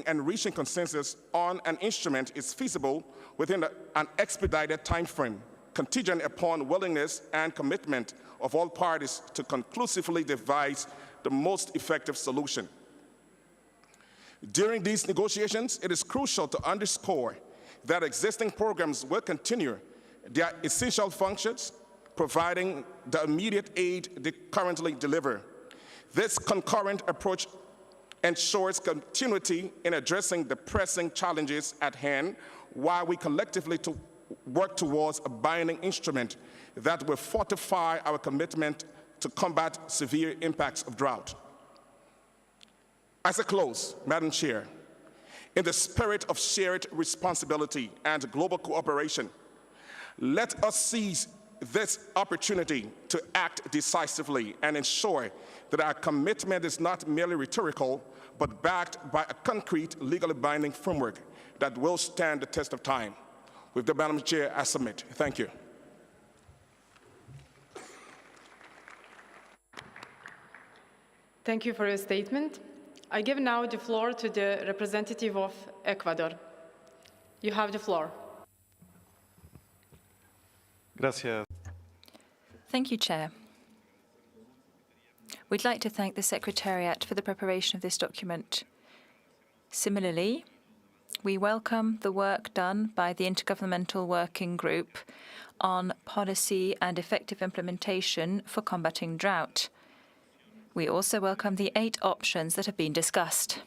and reaching consensus on an instrument is feasible within an expedited timeframe, contingent upon willingness and commitment of all parties to conclusively devise the most effective solution. During these negotiations, it is crucial to underscore that existing programs will continue their essential functions, providing the immediate aid they currently deliver. This concurrent approach ensures continuity in addressing the pressing challenges at hand, while we collectively work towards a binding instrument that will fortify our commitment to combat severe impacts of drought. As a close, Madam Chair, in the spirit of shared responsibility and global cooperation, let us seize this opportunity to act decisively and ensure that our commitment is not merely rhetorical, but backed by a concrete, legally binding framework that will stand the test of time. With the Madam Chair, I submit. Thank you. Thank you for your statement. I give now the floor to the representative of Ecuador. You have the floor. Gracias. Thank you, Chair. We'd like to thank the Secretariat for the preparation of this document. Similarly, we welcome the work done by the Intergovernmental Working Group on policy and effective implementation for combating drought. We also welcome the 8 options that have been discussed.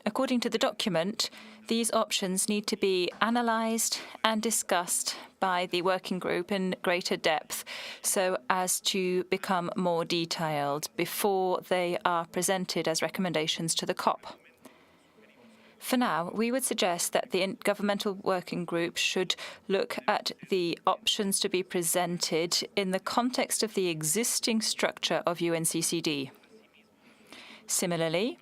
According to the document, these options need to be analysed and discussed by the working group in greater depth so as to become more detailed before they are presented as recommendations to the COP. For now, we would suggest that the Intergovernmental Working Group should look at the options to be presented in the context of the existing structure of UNCCD. Similarly,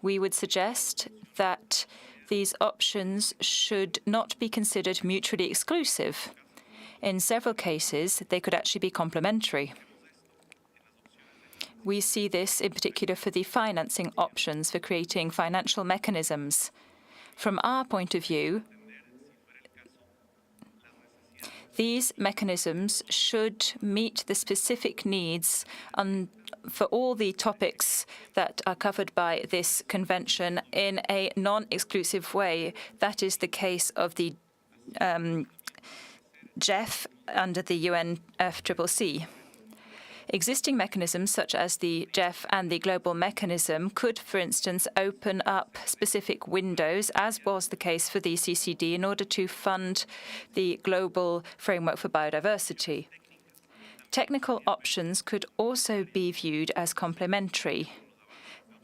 we would suggest that these options should not be considered mutually exclusive. In several cases, they could actually be complementary. We see this in particular for the financing options for creating financial mechanisms. From our point of view, these mechanisms should meet the specific needs for all the topics that are covered by this convention in a non-exclusive way. That is the case of the GEF under the UNFCCC. Existing mechanisms such as the GEF and the global mechanism could, for instance, open up specific windows, as was the case for the CCD, in order to fund the global framework for biodiversity. Technical options could also be viewed as complementary.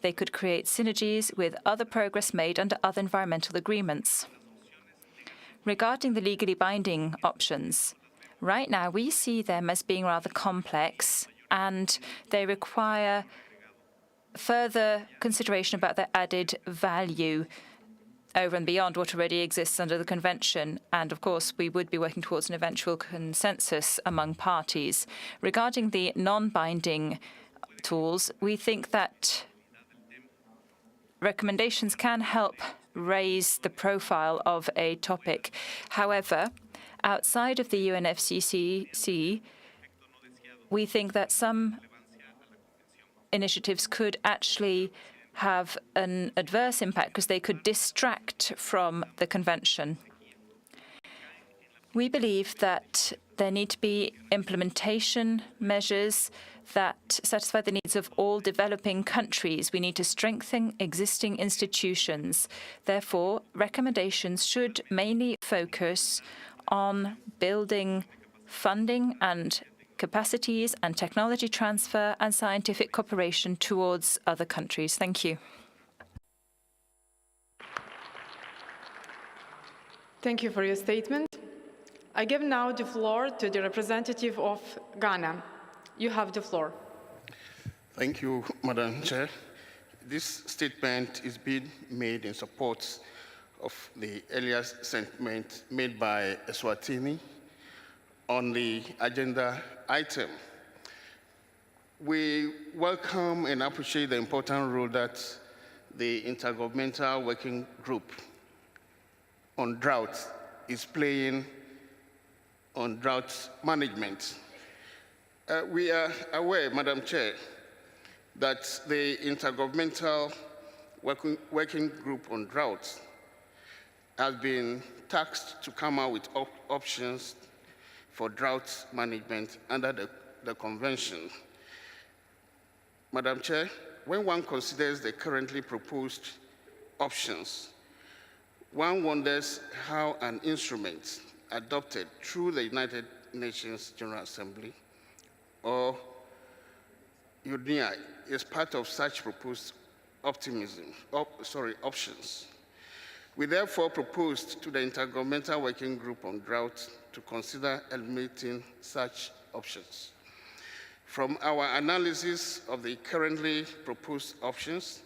They could create synergies with other progress made under other environmental agreements. Regarding the legally binding options, right now we see them as being rather complex, and they require further consideration about their added value over and beyond what already exists under the Convention. And, of course, we would be working towards an eventual consensus among parties. Regarding the non-binding tools, we think that recommendations can help raise the profile of a topic. However, outside of the UNFCCC, we think that some initiatives could actually have an adverse impact because they could distract from the convention. We believe that there need to be implementation measures that satisfy the needs of all developing countries. We need to strengthen existing institutions. Therefore, recommendations should mainly focus on building funding and capacities and technology transfer and scientific cooperation towards other countries. Thank you. Thank you for your statement. I give now the floor to the representative of Ghana. You have the floor. Thank you, Madam Chair. This statement is being made in support of the earlier statement made by Eswatini on the agenda item. We welcome and appreciate the important role that the Intergovernmental Working Group on Drought is playing on drought management. We are aware, Madam Chair, that the Intergovernmental Working Group on Drought has been tasked to come out with options for drought management under the convention. Madam Chair, when one considers the currently proposed options, one wonders how an instrument adopted through the United Nations General Assembly or UNIA is part of such proposed options. We therefore proposed to the Intergovernmental Working Group on Drought to consider eliminating such options. From our analysis of the currently proposed options,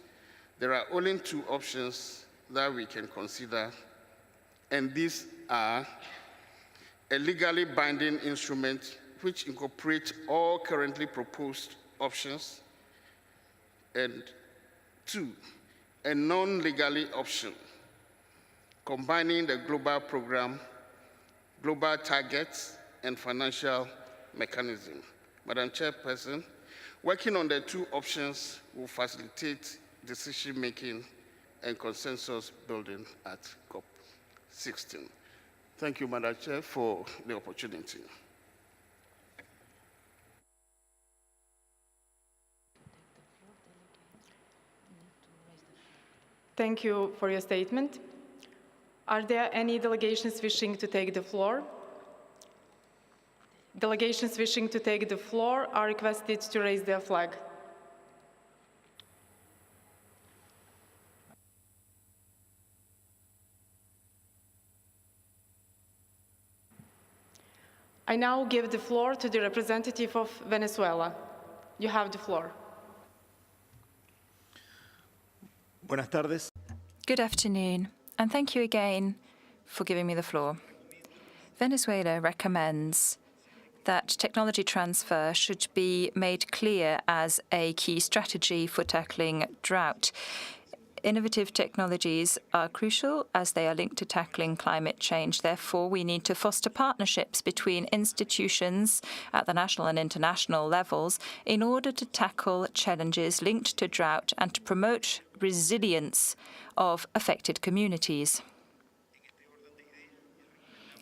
there are only two options that we can consider, and these are a legally binding instrument which incorporates all currently proposed options, and two, a non-legally option combining the global program, global targets, and financial mechanism. Madam Chairperson, working on the two options will facilitate decision-making and consensus building at COP16. Thank you, Madam Chair, for the opportunity. Thank you for your statement. Are there any delegations wishing to take the floor? Delegations wishing to take the floor are requested to raise their flag. I now give the floor to the representative of Venezuela. You have the floor. Buenas tardes. Good afternoon, and thank you again for giving me the floor. Venezuela recommends that technology transfer should be made clear as a key strategy for tackling drought. Innovative technologies are crucial as they are linked to tackling climate change. Therefore, we need to foster partnerships between institutions at the national and international levels in order to tackle challenges linked to drought and to promote resilience of affected communities.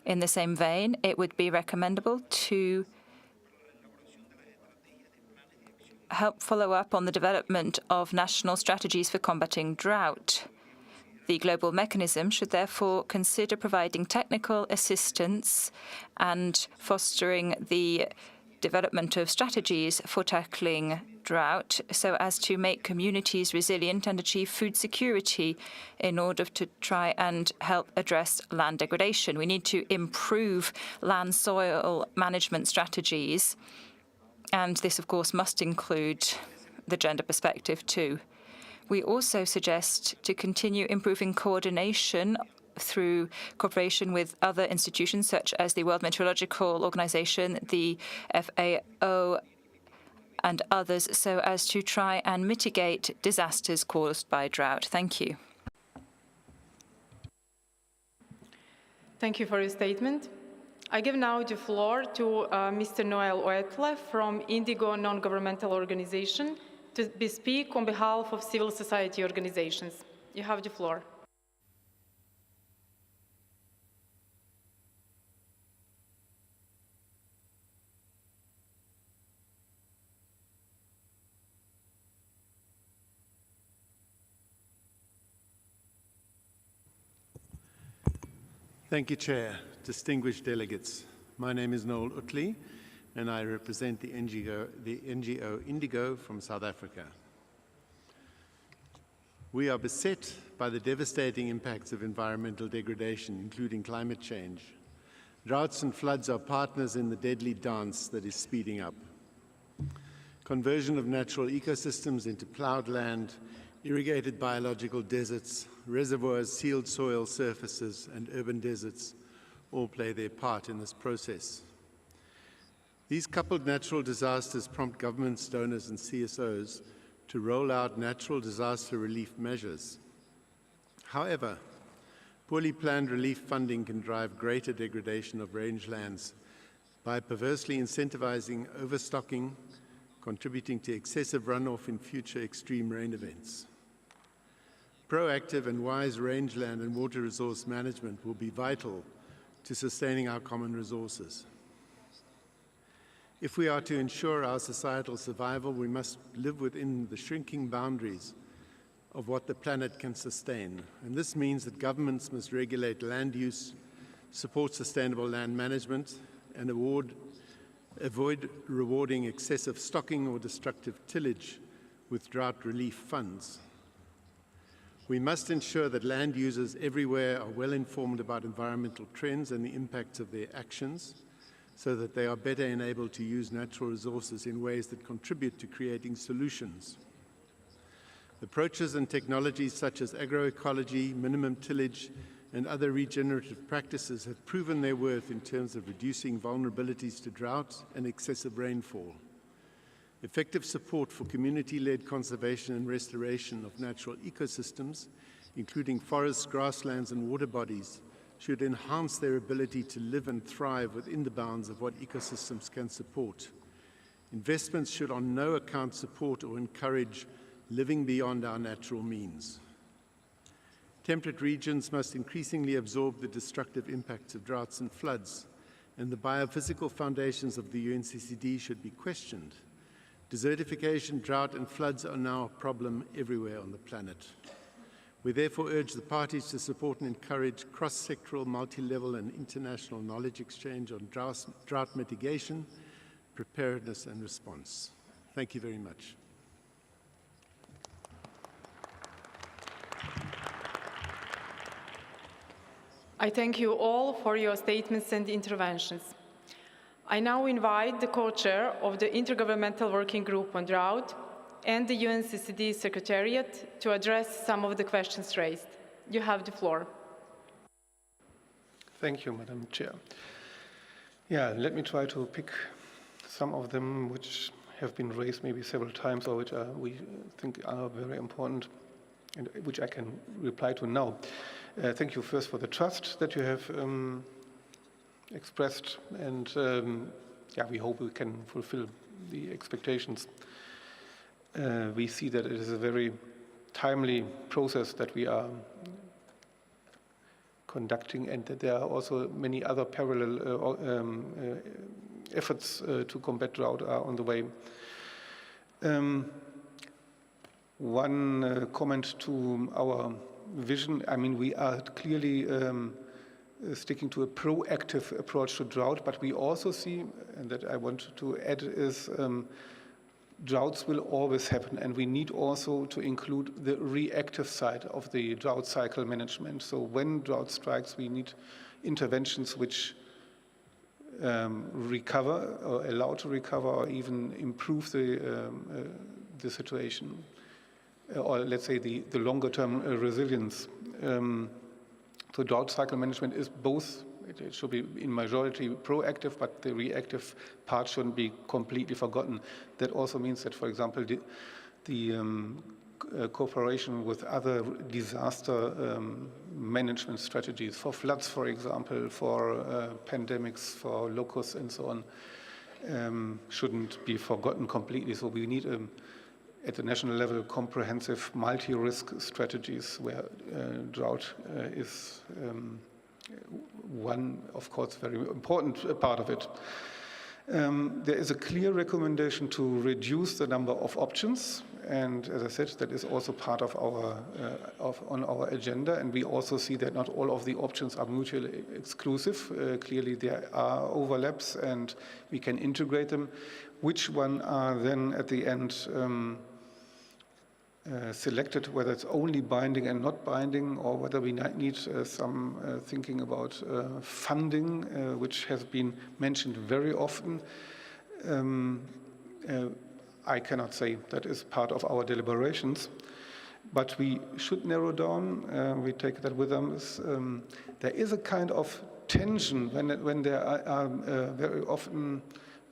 In the same vein, it would be recommendable to help follow up on the development of national strategies for combating drought. The global mechanism should therefore consider providing technical assistance and fostering the development of strategies for tackling drought so as to make communities resilient and achieve food security in order to try and help address land degradation. We need to improve land soil management strategies, and this, of course, must include the gender perspective too. We also suggest to continue improving coordination through cooperation with other institutions such as the World Meteorological Organization, the FAO, and others so as to try and mitigate disasters caused by drought. Thank you. Thank you for your statement. I give now the floor to Mr. Noel Oetle from Indigo non-governmental organization to speak on behalf of civil society organizations. You have the floor. Thank you, Chair. Distinguished delegates, my name is Noel Utley, and I represent the NGO Indigo from South Africa. We are beset by the devastating impacts of environmental degradation, including climate change. Droughts and floods are partners in the deadly dance that is speeding up. Conversion of natural ecosystems into plowed land, irrigated biological deserts, reservoirs, sealed soil surfaces, and urban deserts all play their part in this process. These coupled natural disasters prompt governments, donors, and CSOs to roll out natural disaster relief measures. However, poorly planned relief funding can drive greater degradation of rangelands by perversely incentivizing overstocking, contributing to excessive runoff in future extreme rain events. Proactive and wise rangeland and water resource management will be vital to sustaining our common resources. If we are to ensure our societal survival, we must live within the shrinking boundaries of what the planet can sustain. And this means that governments must regulate land use, support sustainable land management, and avoid rewarding excessive stocking or destructive tillage with drought relief funds. We must ensure that land users everywhere are well informed about environmental trends and the impacts of their actions, so that they are better enabled to use natural resources in ways that contribute to creating solutions. Approaches and technologies such as agroecology, minimum tillage, and other regenerative practices have proven their worth in terms of reducing vulnerabilities to drought and excessive rainfall. Effective support for community-led conservation and restoration of natural ecosystems, including forests, grasslands, and water bodies, should enhance their ability to live and thrive within the bounds of what ecosystems can support. Investments should on no account support or encourage living beyond our natural means. Temperate regions must increasingly absorb the destructive impacts of droughts and floods, and the biophysical foundations of the UNCCD should be questioned. Desertification, drought, and floods are now a problem everywhere on the planet. We therefore urge the parties to support and encourage cross-sectoral, multi-level, and international knowledge exchange on drought mitigation, preparedness, and response. Thank you very much. I thank you all for your statements and interventions. I now invite the co-chair of the Intergovernmental Working Group on Drought and the UNCCD Secretariat to address some of the questions raised. You have the floor. Thank you, Madam Chair. Yeah, let me try to pick some of them which have been raised maybe several times or which we think are very important and which I can reply to now. Thank you first for the trust that you have expressed, and yeah, we hope we can fulfill the expectations. We see that it is a very timely process that we are conducting, and that there are also many other parallel efforts to combat drought are on the way. One comment to our vision. I mean, we are clearly sticking to a proactive approach to drought, but we also see, and that I want to add, is droughts will always happen, and we need also to include the reactive side of the drought cycle management. So when drought strikes, we need interventions which recover or allow to recover or even improve the situation, or let's say the longer term resilience. So drought cycle management is both it should be in majority proactive, but the reactive part shouldn't be completely forgotten. That also means that, for example, the cooperation with other disaster management strategies for floods, for example, for pandemics, for locusts and so on, shouldn't be forgotten completely. So we need, at the national level, comprehensive multi-risk strategies where drought is one, of course, very important part of it. There is a clear recommendation to reduce the number of options, and as I said, that is also part of our on our agenda. And we also see that not all of the options are mutually exclusive. Clearly, there are overlaps, and we can integrate them. Which one are then at the end selected? Whether it's only binding and not binding, or whether we need some thinking about funding, which has been mentioned very often. I cannot say. That is part of our deliberations. But we should narrow down, we take that with us. There is a kind of tension when there are very often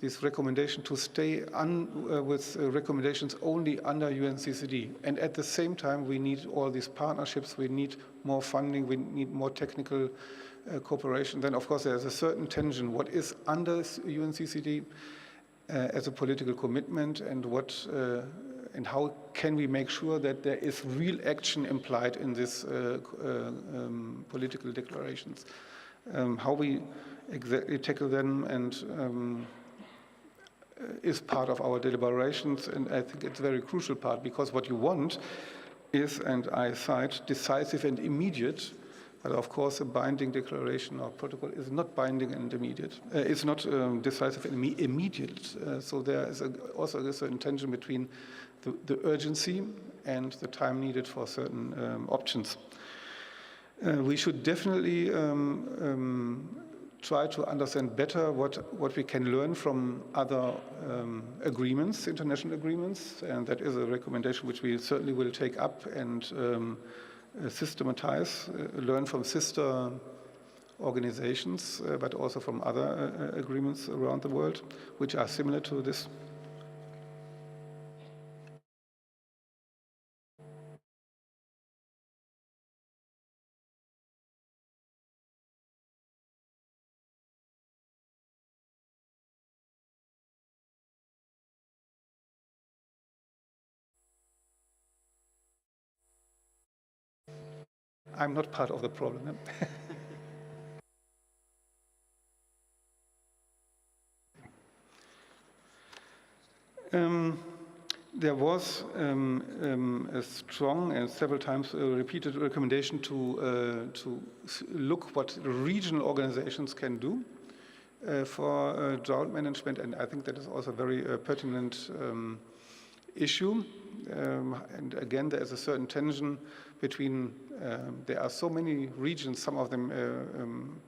this recommendation to stay with recommendations only under UNCCD. And at the same time, we need all these partnerships, we need more funding, we need more technical cooperation. Then, of course, there's a certain tension. What is under UNCCD as a political commitment, and what and how can we make sure that there is real action implied in these political declarations? How we exactly tackle them and is part of our deliberations, and I think it's a very crucial part, because what you want is, and I cite, decisive and immediate, but of course a binding declaration or protocol is not binding and immediate. It's not decisive and immediate. So there is also a certain tension between the urgency and the time needed for certain options. We should definitely try to understand better what we can learn from other agreements, international agreements, and that is a recommendation which we certainly will take up and systematize, learn from sister organizations, but also from other agreements around the world, which are similar to this. I'm not part of the problem. There was a strong and several times repeated recommendation to look what regional organizations can do for drought management, and I think that is also a very pertinent issue. And again, there is a certain tension between, there are so many regions, some of them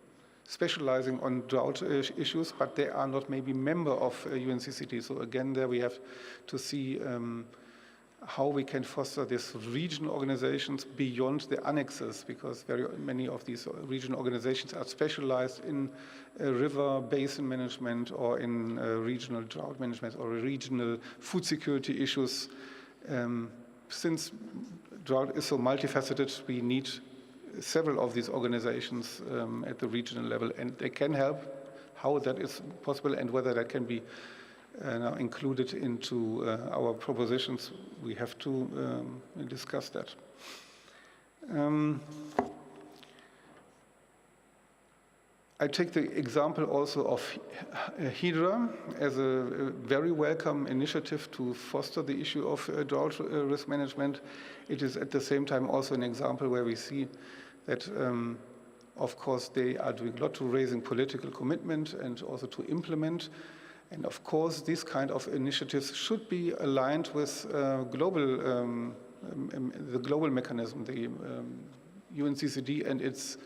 specializing on drought issues, but they are not maybe member of UNCCD. So again, there we have to see how we can foster these regional organizations beyond the annexes, because very many of these regional organizations are specialized in river basin management or in regional drought management or regional food security issues. Since drought is so multifaceted, we need several of these organizations at the regional level, and they can help. How that is possible and whether that can be now included into our propositions, we have to discuss that. I take the example also of HYDRA as a very welcome initiative to foster the issue of drought risk management. It is at the same time also an example where we see that, of course, they are doing a lot to raising political commitment and also to implement. And of course, these kind of initiatives should be aligned with the global mechanism, the UNCCD and its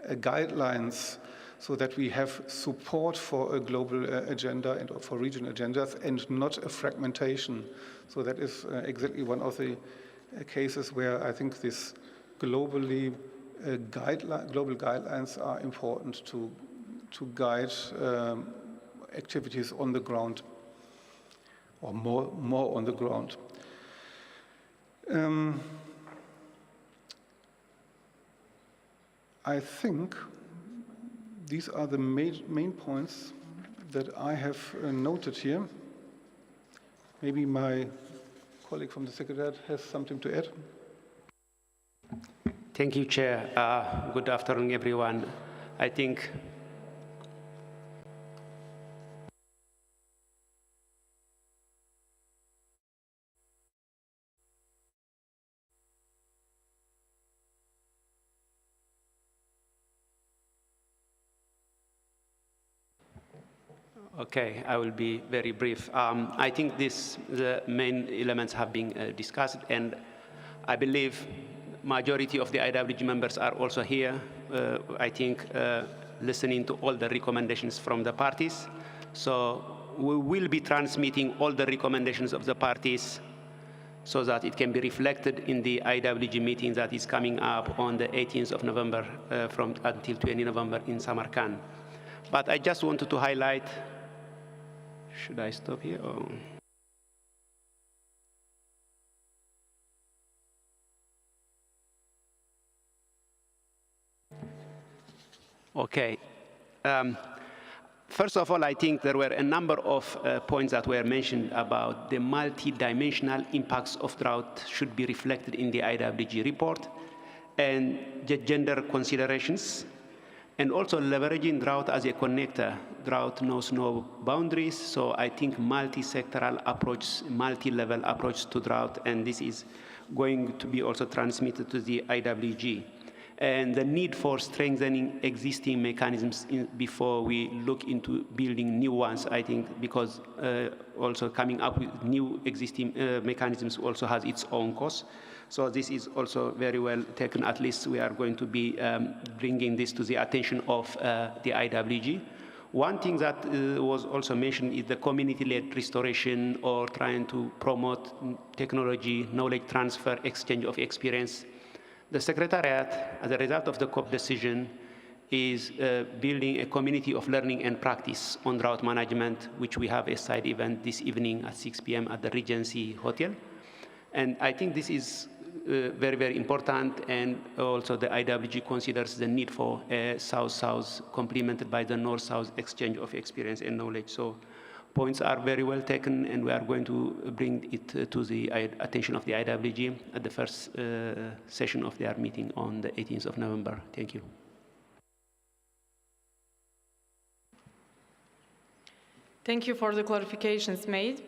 guidelines, so that we have support for a global agenda and for regional agendas and not a fragmentation. So that is exactly one of the cases where I think this globally global guidelines are important to guide activities on the ground, or more on the ground. I think these are the main points that I have noted here. Maybe my colleague from the Secretariat has something to add. Thank you, Chair. Good afternoon, everyone. I think okay, I will be very brief. I think the main elements have been discussed, and I believe majority of the IWG members are also here. I think listening to all the recommendations from the parties. So we will be transmitting all the recommendations of the parties so that it can be reflected in the IWG meeting that is coming up on the 18th of November until 20 November in Samarkand. But I just wanted to highlight, should I stop here? Or? Okay. First of all, I think there were a number of points that were mentioned about the multi-dimensional impacts of drought should be reflected in the IWG report, and the gender considerations, and also leveraging drought as a connector. Drought knows no boundaries, so I think multi-sectoral approach, multi-level approach to drought, and this is going to be also transmitted to the IWG. And the need for strengthening existing mechanisms before we look into building new ones, I think, because also coming up with new existing mechanisms also has its own cost. So this is also very well taken. At least we are going to be bringing this to the attention of the IWG. One thing that was also mentioned is the community-led restoration, or trying to promote technology, knowledge transfer, exchange of experience. The Secretariat, as a result of the COP decision, is building a community of learning and practice on drought management, which we have a side event this evening at 6 p.m. at the Regency Hotel. And I think this is very, very important, and also the IWG considers the need for a South-South complemented by the North-South exchange of experience and knowledge. So points are very well taken, and we are going to bring it to the attention of the IWG at the first session of their meeting on the 18th of November. Thank you. Thank you for the clarifications made.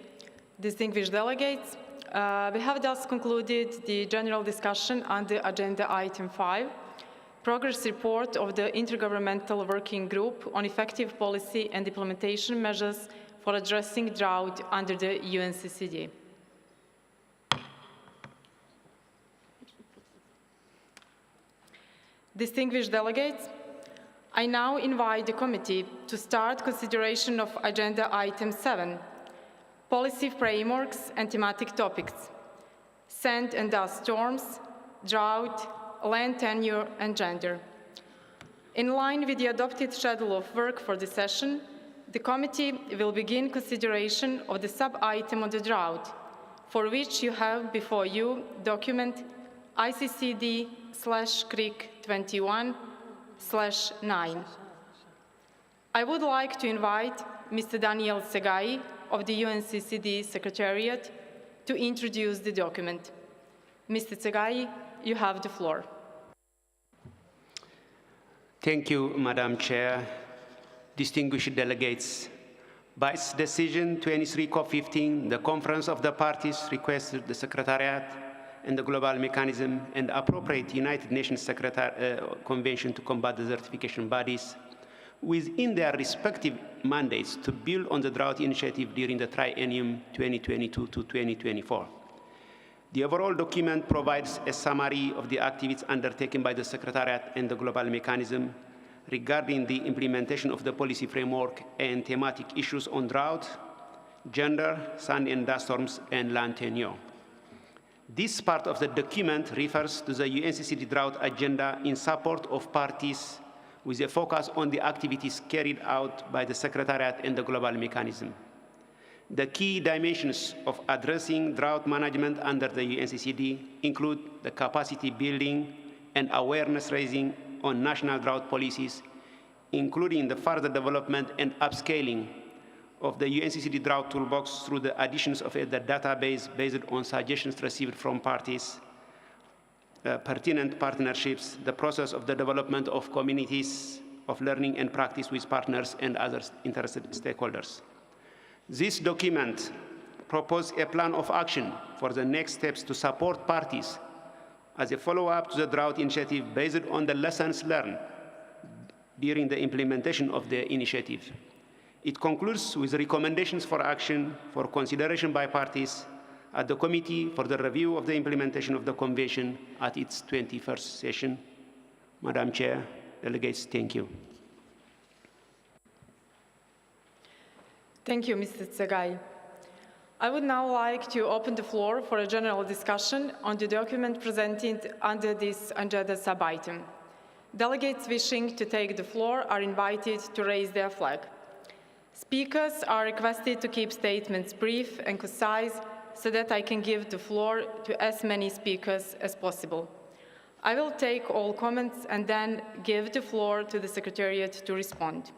Distinguished delegates, we have thus concluded the general discussion on the agenda item 5, Progress Report of the Intergovernmental Working Group on Effective Policy and Implementation Measures for Addressing Drought under the UNCCD. Distinguished delegates, I now invite the committee to start consideration of agenda item 7, Policy Frameworks and Thematic Topics, Sand and Dust Storms, Drought, Land Tenure and Gender. In line with the adopted schedule of work for the session, the committee will begin consideration of the sub-item on the drought, for which you have before you document ICCD/CRIC 21/9. I would like to invite Mr. Daniel Segai of the UNCCD Secretariat to introduce the document. Mr. Segai, you have the floor. Thank you, Madam Chair. Distinguished delegates, by its decision 23 COP15, the Conference of the Parties requested the Secretariat and the Global Mechanism and appropriate United Nations Convention to combat desertification bodies within their respective mandates to build on the drought initiative during the triennium 2022 to 2024. The overall document provides a summary of the activities undertaken by the Secretariat and the Global Mechanism regarding the implementation of the policy framework and thematic issues on drought, gender, sand and dust storms, and land tenure. This part of the document refers to the UNCCD drought agenda in support of parties with a focus on the activities carried out by the Secretariat and the global mechanism. The key dimensions of addressing drought management under the UNCCD include the capacity building and awareness raising on national drought policies, including the further development and upscaling of the UNCCD drought toolbox through the additions of the database based on suggestions received from parties, pertinent partnerships, the process of the development of communities of learning and practice with partners and other interested stakeholders. This document proposes a plan of action for the next steps to support parties as a follow-up to the drought initiative based on the lessons learned during the implementation of the initiative. It concludes with recommendations for action for consideration by parties at the Committee for the Review of the Implementation of the Convention at its 21st session. Madam Chair, delegates, thank you. Thank you, Mr. Tsegai. I would now like to open the floor for a general discussion on the document presented under this agenda sub-item. Delegates wishing to take the floor are invited to raise their flag. Speakers are requested to keep statements brief and concise so that I can give the floor to as many speakers as possible. I will take all comments and then give the floor to the Secretariat to respond.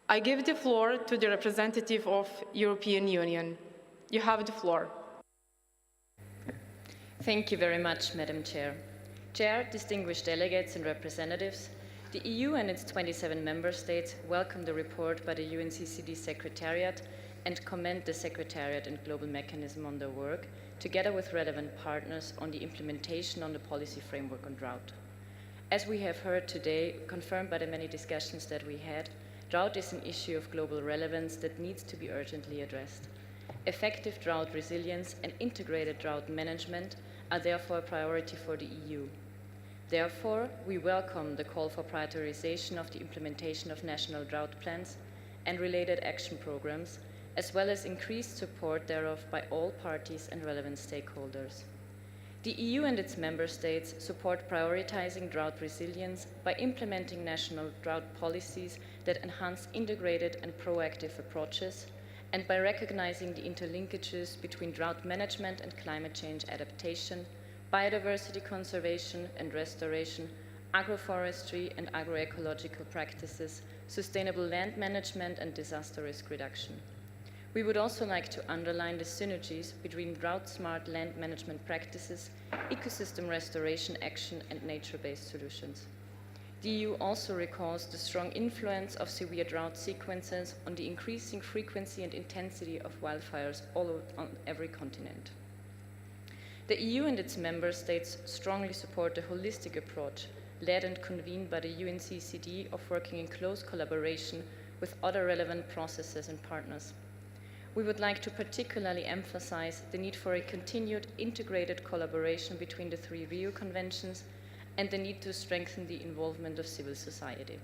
I give the floor to the representative of European Union. You have the floor. Thank you very much, Madam Chair. Chair, distinguished delegates and representatives, the EU and its 27 member states welcome the report by the UNCCD Secretariat and commend the Secretariat and Global Mechanism on their work, together with relevant partners, on the implementation on the policy framework on drought. As we have heard today, confirmed by the many discussions that we had, drought is an issue of global relevance that needs to be urgently addressed. Effective drought resilience and integrated drought management are therefore a priority for the EU. Therefore, we welcome the call for prioritization of the implementation of national drought plans and related action programs, as well as increased support thereof by all parties and relevant stakeholders. The EU and its member states support prioritizing drought resilience by implementing national drought policies that enhance integrated and proactive approaches, and by recognizing the interlinkages between drought management and climate change adaptation, biodiversity conservation and restoration, agroforestry and agroecological practices, sustainable land management and disaster risk reduction. We would also like to underline the synergies between drought-smart land management practices, ecosystem restoration action and nature-based solutions. The EU also recalls the strong influence of severe drought sequences on the increasing frequency and intensity of wildfires on every continent. The EU and its member states strongly support the holistic approach led and convened by the UNCCD of working in close collaboration with other relevant processes and partners. We would like to particularly emphasize the need for a continued integrated collaboration between the three Rio Conventions and the need to strengthen the involvement of civil society.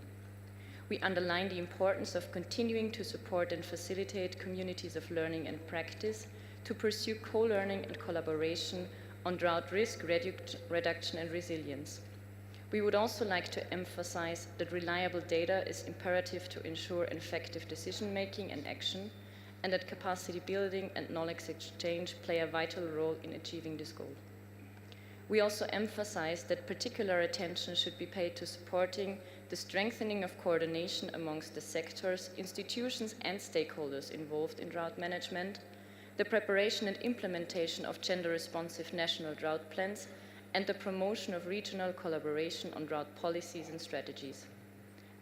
We underline the importance of continuing to support and facilitate communities of learning and practice to pursue co-learning and collaboration on drought risk reduction and resilience. We would also like to emphasize that reliable data is imperative to ensure effective decision-making and action, and that capacity building and knowledge exchange play a vital role in achieving this goal. We also emphasize that particular attention should be paid to supporting the strengthening of coordination amongst the sectors, institutions and stakeholders involved in drought management, the preparation and implementation of gender-responsive national drought plans, and the promotion of regional collaboration on drought policies and strategies.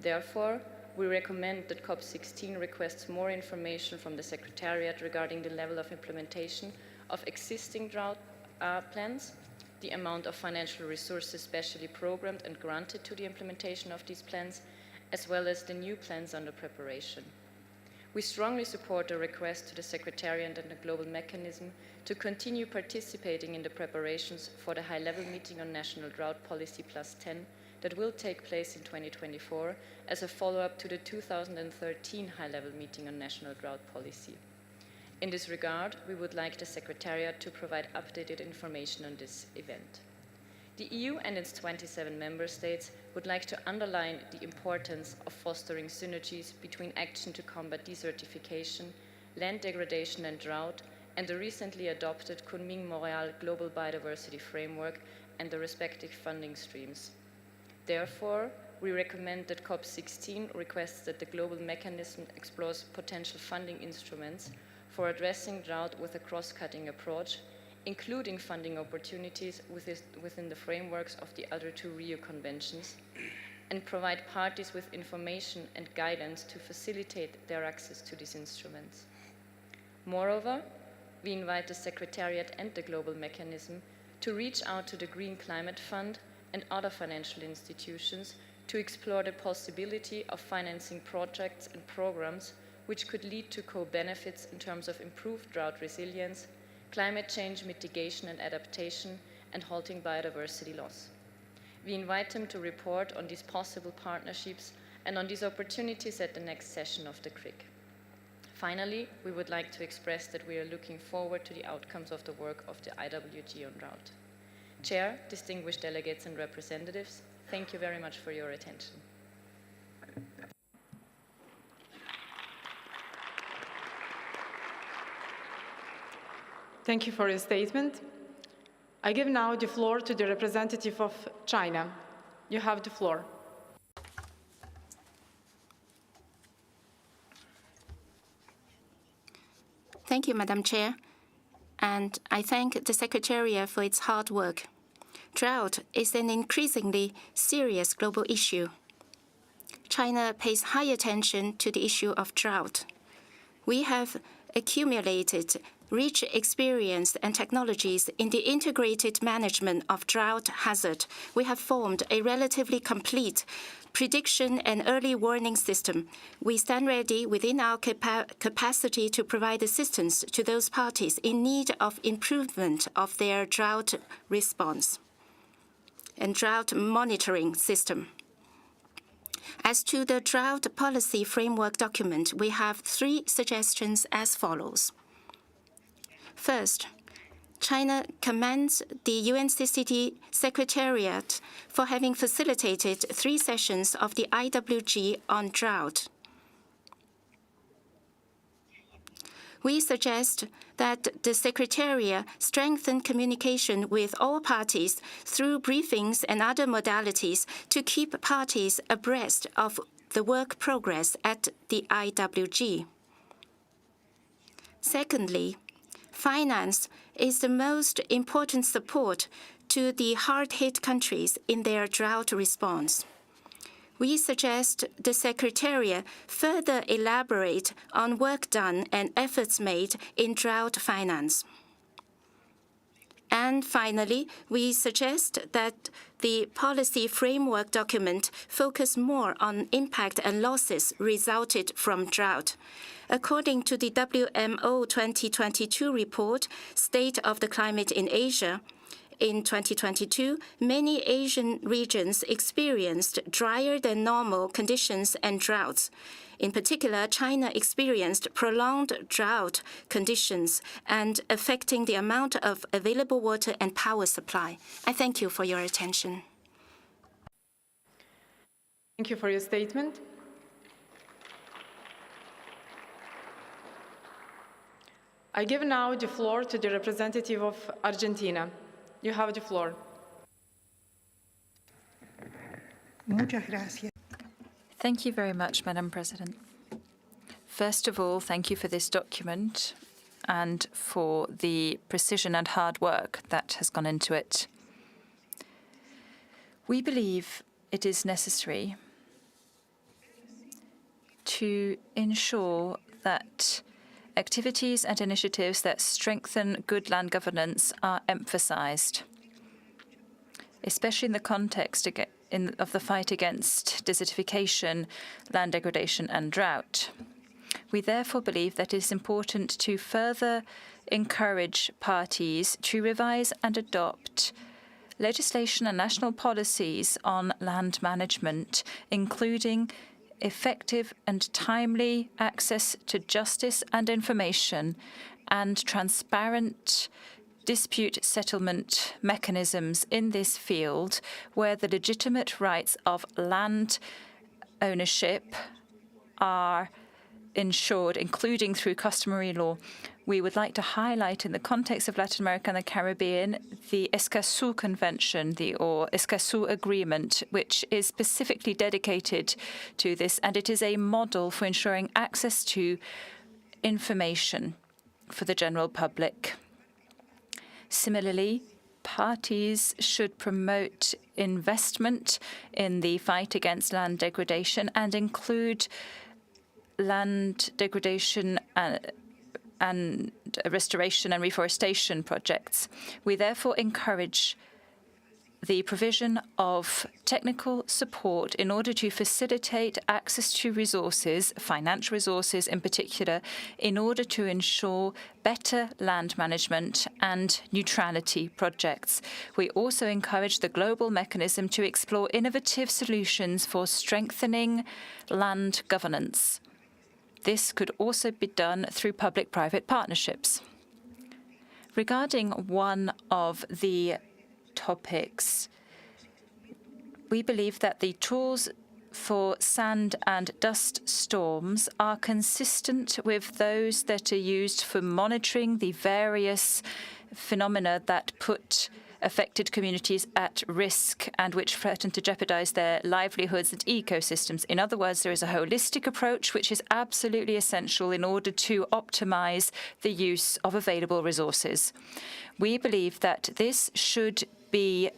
Therefore, we recommend that COP16 requests more information from the Secretariat regarding the level of implementation of existing drought plans, the amount of financial resources specially programmed and granted to the implementation of these plans, as well as the new plans under preparation. We strongly support the request to the Secretariat and the Global Mechanism to continue participating in the preparations for the high-level meeting on National Drought Policy +10 that will take place in 2024 as a follow-up to the 2013 high-level meeting on National Drought Policy. In this regard, we would like the Secretariat to provide updated information on this event. The EU and its 27 member states would like to underline the importance of fostering synergies between action to combat desertification, land degradation and drought, and the recently adopted Kunming-Montreal Global Biodiversity Framework and the respective funding streams. Therefore, we recommend that COP16 requests that the global mechanism explores potential funding instruments for addressing drought with a cross-cutting approach, including funding opportunities within the frameworks of the other two Rio Conventions, and provide parties with information and guidance to facilitate their access to these instruments. Moreover, we invite the Secretariat and the Global Mechanism to reach out to the Green Climate Fund and other financial institutions to explore the possibility of financing projects and programs which could lead to co-benefits in terms of improved drought resilience, climate change mitigation and adaptation, and halting biodiversity loss. We invite them to report on these possible partnerships and on these opportunities at the next session of the CRIC. Finally, we would like to express that we are looking forward to the outcomes of the work of the IWG on drought. Chair, distinguished delegates and representatives, thank you very much for your attention. Thank you for your statement. I give now the floor to the representative of China. You have the floor. Thank you, Madam Chair, and I thank the Secretariat for its hard work. Drought is an increasingly serious global issue. China pays high attention to the issue of drought. We have accumulated rich experience and technologies in the integrated management of drought hazard. We have formed a relatively complete prediction and early warning system. We stand ready within our capacity to provide assistance to those parties in need of improvement of their drought response and drought monitoring system. As to the drought policy framework document, we have 3 suggestions as follows. First, China commends the UNCCD Secretariat for having facilitated 3 sessions of the IWG on drought. We suggest that the Secretariat strengthen communication with all parties through briefings and other modalities to keep parties abreast of the work progress at the IWG. Secondly, finance is the most important support to the hard-hit countries in their drought response. We suggest the Secretariat further elaborate on work done and efforts made in drought finance. And finally, we suggest that the policy framework document focus more on impact and losses resulted from drought. According to the WMO 2022 report, State of the Climate in Asia, in 2022, many Asian regions experienced drier than normal conditions and droughts. In particular, China experienced prolonged drought conditions and affecting the amount of available water and power supply. I thank you for your attention. Thank you for your statement. I give now the floor to the representative of Argentina. You have the floor. Thank you very much, Madam President. First of all, thank you for this document and for the precision and hard work that has gone into it. We believe it is necessary to ensure that activities and initiatives that strengthen good land governance are emphasized, especially in the context of the fight against desertification, land degradation and drought. We therefore believe that it is important to further encourage parties to revise and adopt legislation and national policies on land management, including effective and timely access to justice and information, and transparent dispute settlement mechanisms in this field where the legitimate rights of land ownership are ensured, including through customary law. We would like to highlight in the context of Latin America and the Caribbean the Escazú Convention, or Escazú Agreement, which is specifically dedicated to this, and it is a model for ensuring access to information for the general public. Similarly, parties should promote investment in the fight against land degradation and include land degradation and restoration and reforestation projects. We therefore encourage the provision of technical support in order to facilitate access to resources, financial resources in particular, in order to ensure better land management and neutrality projects. We also encourage the global mechanism to explore innovative solutions for strengthening land governance. This could also be done through public-private partnerships. Regarding one of the topics, we believe that the tools for sand and dust storms are consistent with those that are used for monitoring the various phenomena that put affected communities at risk and which threaten to jeopardize their livelihoods and ecosystems. In other words, there is a holistic approach which is absolutely essential in order to optimize the use of available resources. We believe that this should be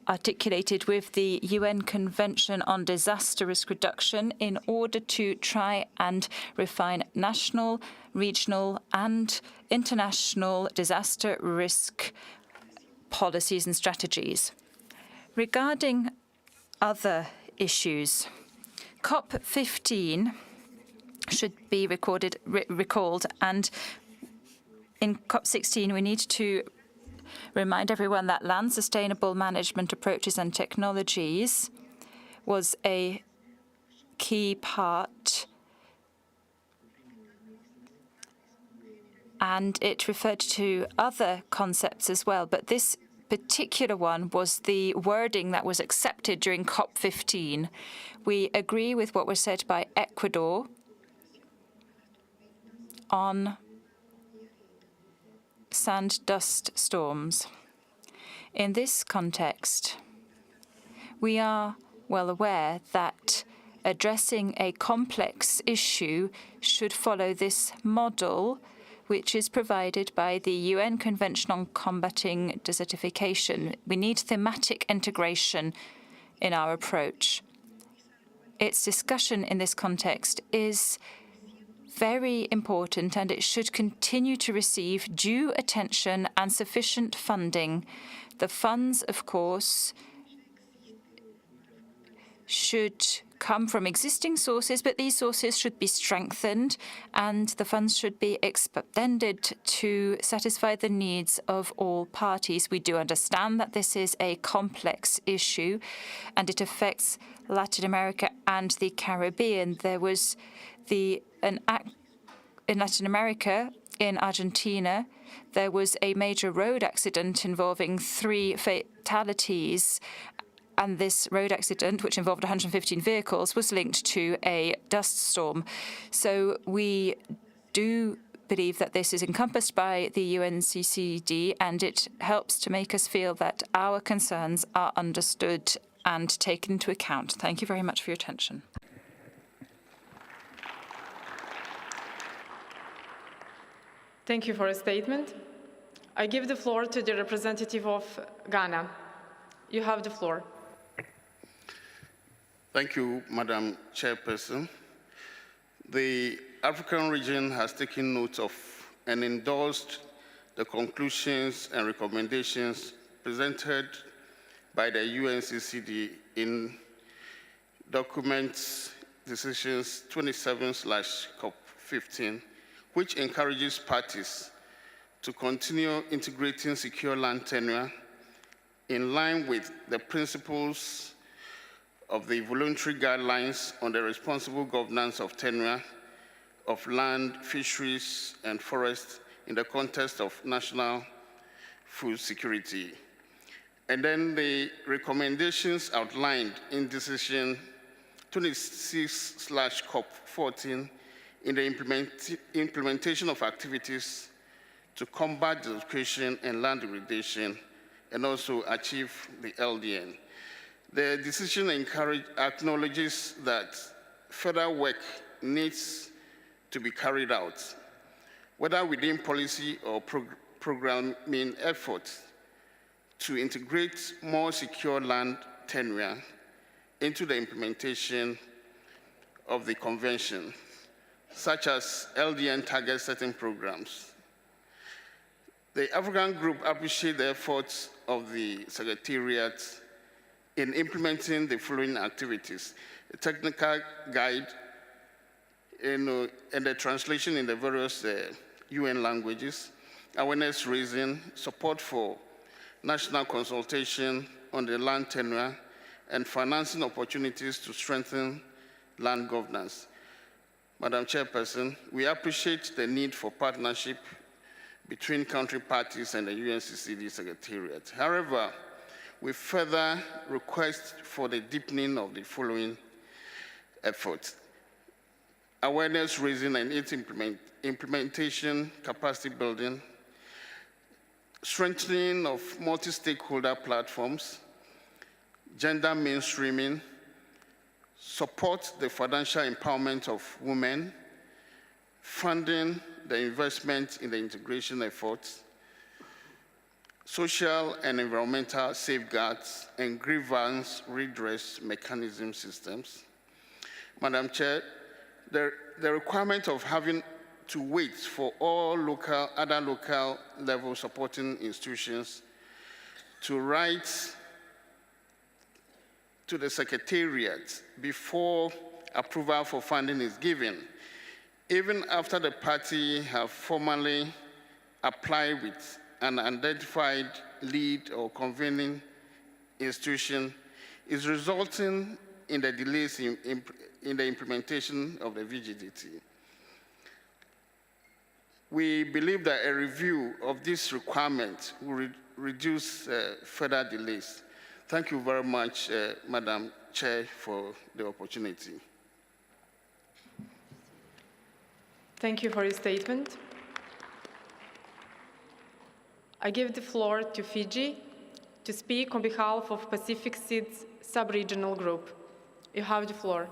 articulated with the UN Convention on Disaster Risk Reduction in order to try and refine national, regional, and international disaster risk policies and strategies. Regarding other issues, COP15 should be recalled, and in COP16 we need to remind everyone that land sustainable management approaches and technologies was a key part, and it referred to other concepts as well, but this particular one was the wording that was accepted during COP15. We agree with what was said by Ecuador on sand dust storms. In this context, we are well aware that addressing a complex issue should follow this model, which is provided by the UN Convention on Combating Desertification. We need thematic integration in our approach. Its discussion in this context is very important, and it should continue to receive due attention and sufficient funding. The funds, of course, should come from existing sources, but these sources should be strengthened, and the funds should be extended to satisfy the needs of all parties. We do understand that this is a complex issue, and it affects Latin America and the Caribbean. There was in Latin America, in Argentina, there was a major road accident involving 3 fatalities, and this road accident, which involved 115 vehicles, was linked to a dust storm. So we do believe that this is encompassed by the UNCCD, and it helps to make us feel that our concerns are understood and taken into account. Thank you very much for your attention. Thank you for a statement. I give the floor to the representative of Ghana. You have the floor. Thank you, Madam Chairperson. The African region has taken note of and endorsed the conclusions and recommendations presented by the UNCCD in documents decisions 27/COP15, which encourages parties to continue integrating secure land tenure in line with the principles of the voluntary guidelines on the responsible governance of tenure of land, fisheries, and forests in the context of national food security. And then the recommendations outlined in Decision 26/COP14 in the implementation of activities to combat desertification and land degradation and also achieve the LDN. The decision acknowledges that further work needs to be carried out, whether within policy or programming efforts to integrate more secure land tenure into the implementation of the convention, such as LDN target setting programs. The African Group appreciates the efforts of the Secretariat in implementing the following activities: a technical guide and the translation in the various UN languages, awareness raising, support for national consultation on the land tenure, and financing opportunities to strengthen land governance. Madam Chairperson, we appreciate the need for partnership between country parties and the UNCCD Secretariat. However, we further request for the deepening of the following efforts: awareness raising and its implementation capacity building, strengthening of multi-stakeholder platforms, gender mainstreaming, support the financial empowerment of women, funding the investment in the integration efforts, social and environmental safeguards, and grievance redress mechanism systems. Madam Chair, the requirement of having to wait for all other local level supporting institutions to write to the Secretariat before approval for funding is given, even after the party have formally applied with an identified lead or convening institution, is resulting in the delays in the implementation of the VGDT. We believe that a review of this requirement will reduce further delays. Thank you very much, Madam Chair, for the opportunity. Thank you for your statement. I give the floor to Fiji to speak on behalf of Pacific Seeds Sub-Regional Group. You have the floor.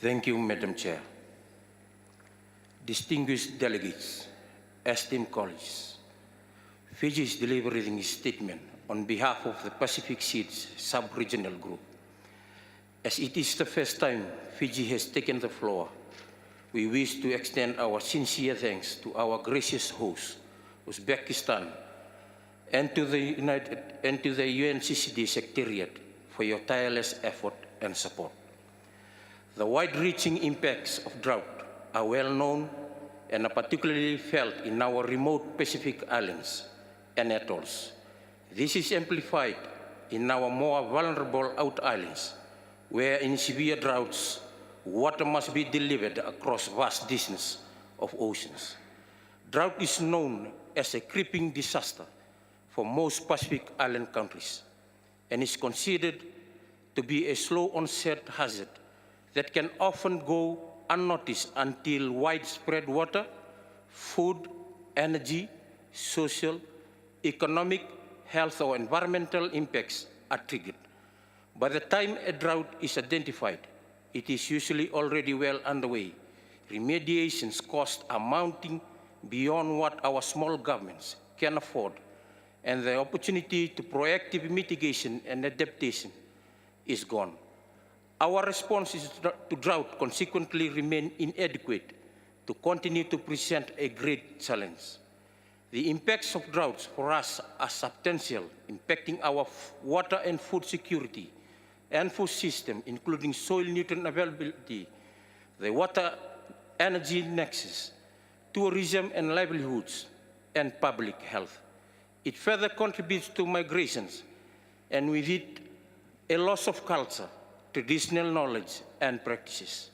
Thank you, Madam Chair. Distinguished delegates, esteemed colleagues, Fiji is delivering a statement on behalf of the Pacific Seeds Sub-Regional Group. As it is the first time Fiji has taken the floor, we wish to extend our sincere thanks to our gracious host, Uzbekistan, and to the UNCCD Secretariat for your tireless effort and support. The wide-reaching impacts of drought are well known and are particularly felt in our remote Pacific islands and atolls. This is amplified in our more vulnerable out islands, where in severe droughts, water must be delivered across vast distances of oceans. Drought is known as a creeping disaster for most Pacific island countries and is considered to be a slow onset hazard that can often go unnoticed until widespread water, food, energy, social, economic, health, or environmental impacts are triggered. By the time a drought is identified, it is usually already well underway. Remediation's costs are mounting beyond what our small governments can afford, and the opportunity to proactive mitigation and adaptation is gone. Our responses to drought consequently remain inadequate to continue to present a great challenge. The impacts of droughts for us are substantial, impacting our water and food security and food system, including soil nutrient availability, the water-energy nexus, tourism and livelihoods, and public health. It further contributes to migrations, and with it, a loss of culture, traditional knowledge, and practices.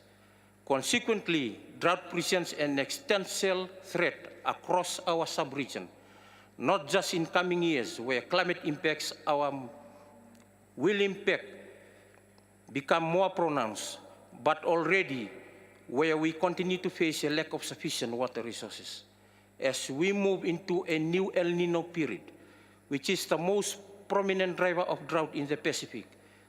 Consequently, drought presents an existential threat across our sub-region, not just in coming years where climate impacts will impact become more pronounced, but already where we continue to face a lack of sufficient water resources. As we move into a new El Nino period, which is the most prominent driver of drought in the Pacific,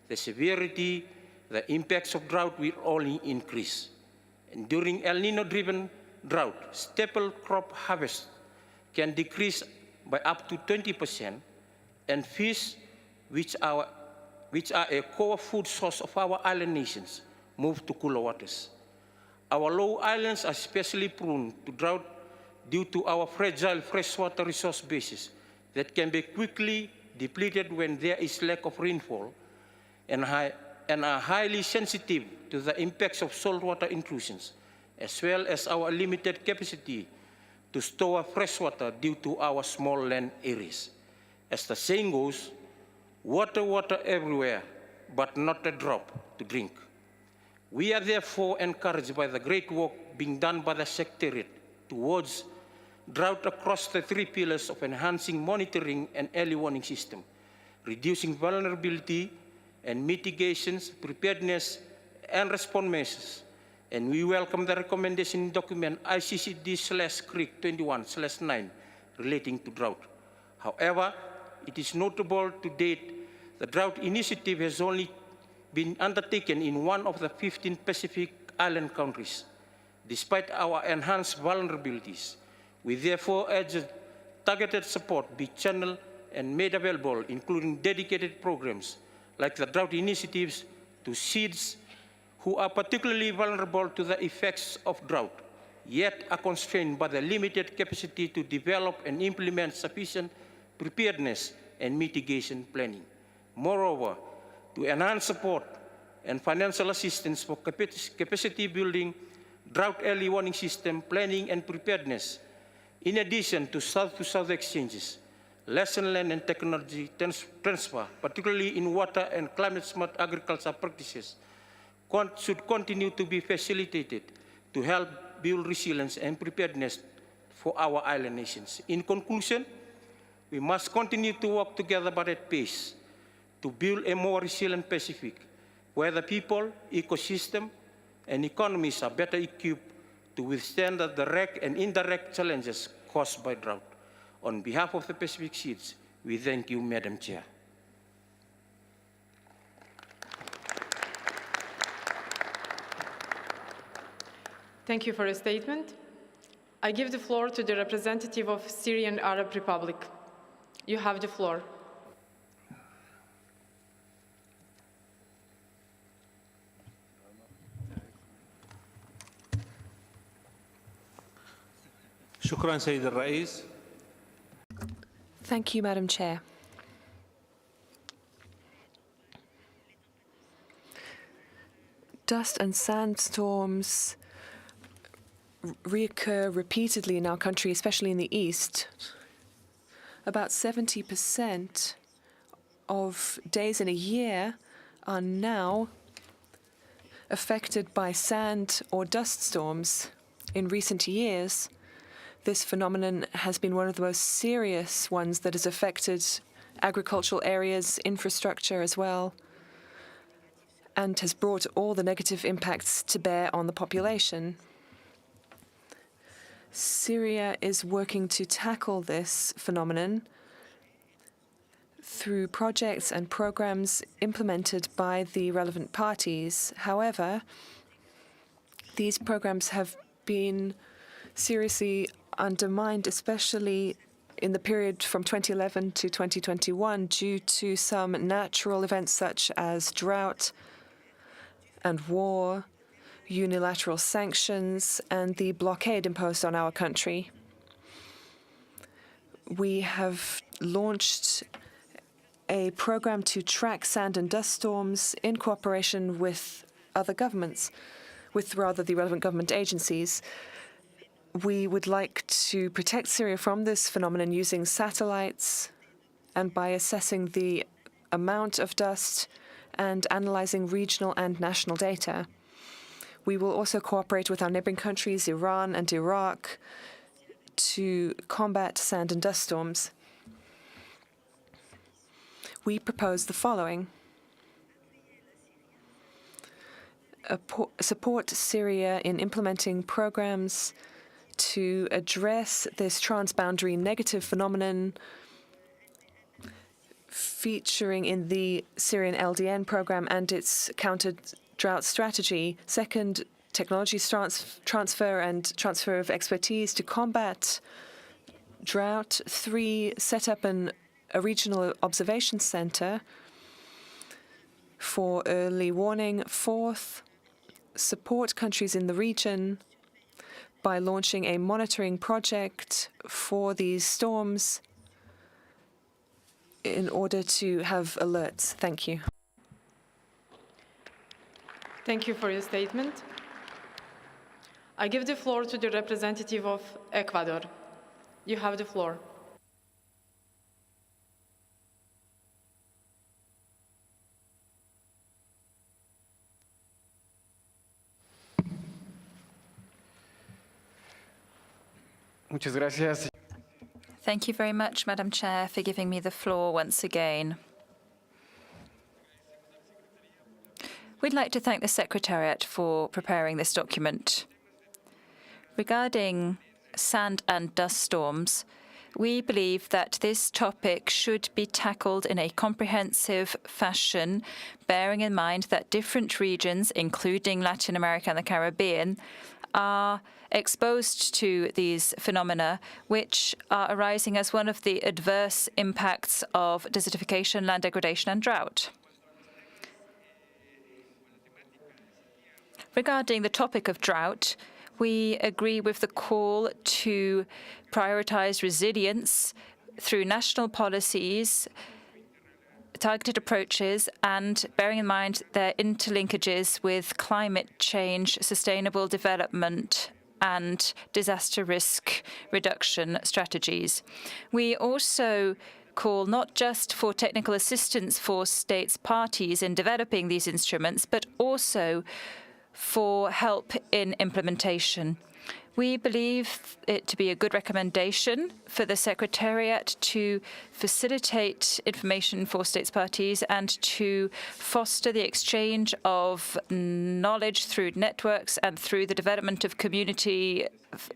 the severity, the impacts of drought will only increase. And during El Nino-driven drought, staple crop harvest can decrease by up to 20%, and fish, which are a core food source of our island nations, move to cooler waters. Our low islands are especially prone to drought due to our fragile freshwater resource bases that can be quickly depleted when there is lack of rainfall, and are highly sensitive to the impacts of saltwater intrusions, as well as our limited capacity to store freshwater due to our small land areas. As the saying goes, water everywhere, but not a drop to drink. We are therefore encouraged by the great work being done by the Secretariat towards drought across the three pillars of enhancing monitoring and early warning system, reducing vulnerability and mitigations, preparedness, and response measures. And we welcome the recommendation document ICCD/CRIC 21/9 relating to drought. However, it is notable to date the drought initiative has only been undertaken in one of the 15 Pacific Island countries. Despite our enhanced vulnerabilities, we therefore urge targeted support be channeled and made available, including dedicated programs like the drought initiatives to seeds who are particularly vulnerable to the effects of drought, yet are constrained by the limited capacity to develop and implement sufficient preparedness and mitigation planning. Moreover, to enhance support and financial assistance for capacity building, drought early warning system planning and preparedness, in addition to south-to-south exchanges, lesson learned and technology transfer, particularly in water and climate-smart agriculture practices, should continue to be facilitated to help build resilience and preparedness for our island nations. In conclusion, we must continue to work together but at pace to build a more resilient Pacific, where the people, ecosystem, and economies are better equipped to withstand the direct and indirect challenges caused by drought. On behalf of the Pacific Seeds, we thank you, Madam Chair. Thank you for your statement. I give the floor to the representative of Syrian Arab Republic. You have the floor. شكرا سيد الرئيس. Thank you, Madam Chair. Dust and sandstorms reoccur repeatedly in our country, especially in the east. About 70% of days in a year are now affected by sand or dust storms. In recent years, this phenomenon has been one of the most serious ones that has affected agricultural areas, infrastructure as well, and has brought all the negative impacts to bear on the population. Syria is working to tackle this phenomenon through projects and programs implemented by the relevant parties. However, these programs have been seriously undermined, especially in the period from 2011 to 2021, due to some natural events such as drought and war, unilateral sanctions, and the blockade imposed on our country. We have launched a program to track sand and dust storms in cooperation with other governments, with rather the relevant government agencies. We would like to protect Syria from this phenomenon using satellites and by assessing the amount of dust and analyzing regional and national data. We will also cooperate with our neighboring countries, Iran and Iraq, to combat sand and dust storms. We propose the following. Support Syria in implementing programs to address this transboundary negative phenomenon featuring in the Syrian LDN program and its counter-drought strategy. Second, technology transfer and transfer of expertise to combat drought. 3, set up a regional observation center for early warning. 4th, support countries in the region by launching a monitoring project for these storms in order to have alerts. Thank you. Thank you for your statement. I give the floor to the representative of Ecuador. You have the floor. Muchas gracias. Thank you very much, Madam Chair, for giving me the floor once again. We'd like to thank the Secretariat for preparing this document. Regarding sand and dust storms, we believe that this topic should be tackled in a comprehensive fashion, bearing in mind that different regions, including Latin America and the Caribbean, are exposed to these phenomena, which are arising as one of the adverse impacts of desertification, land degradation, and drought. Regarding the topic of drought, we agree with the call to prioritize resilience through national policies, targeted approaches, and bearing in mind their interlinkages with climate change, sustainable development, and disaster risk reduction strategies. We also call not just for technical assistance for states parties in developing these instruments, but also for help in implementation. We believe it to be a good recommendation for the Secretariat to facilitate information for states parties and to foster the exchange of knowledge through networks and through the development of community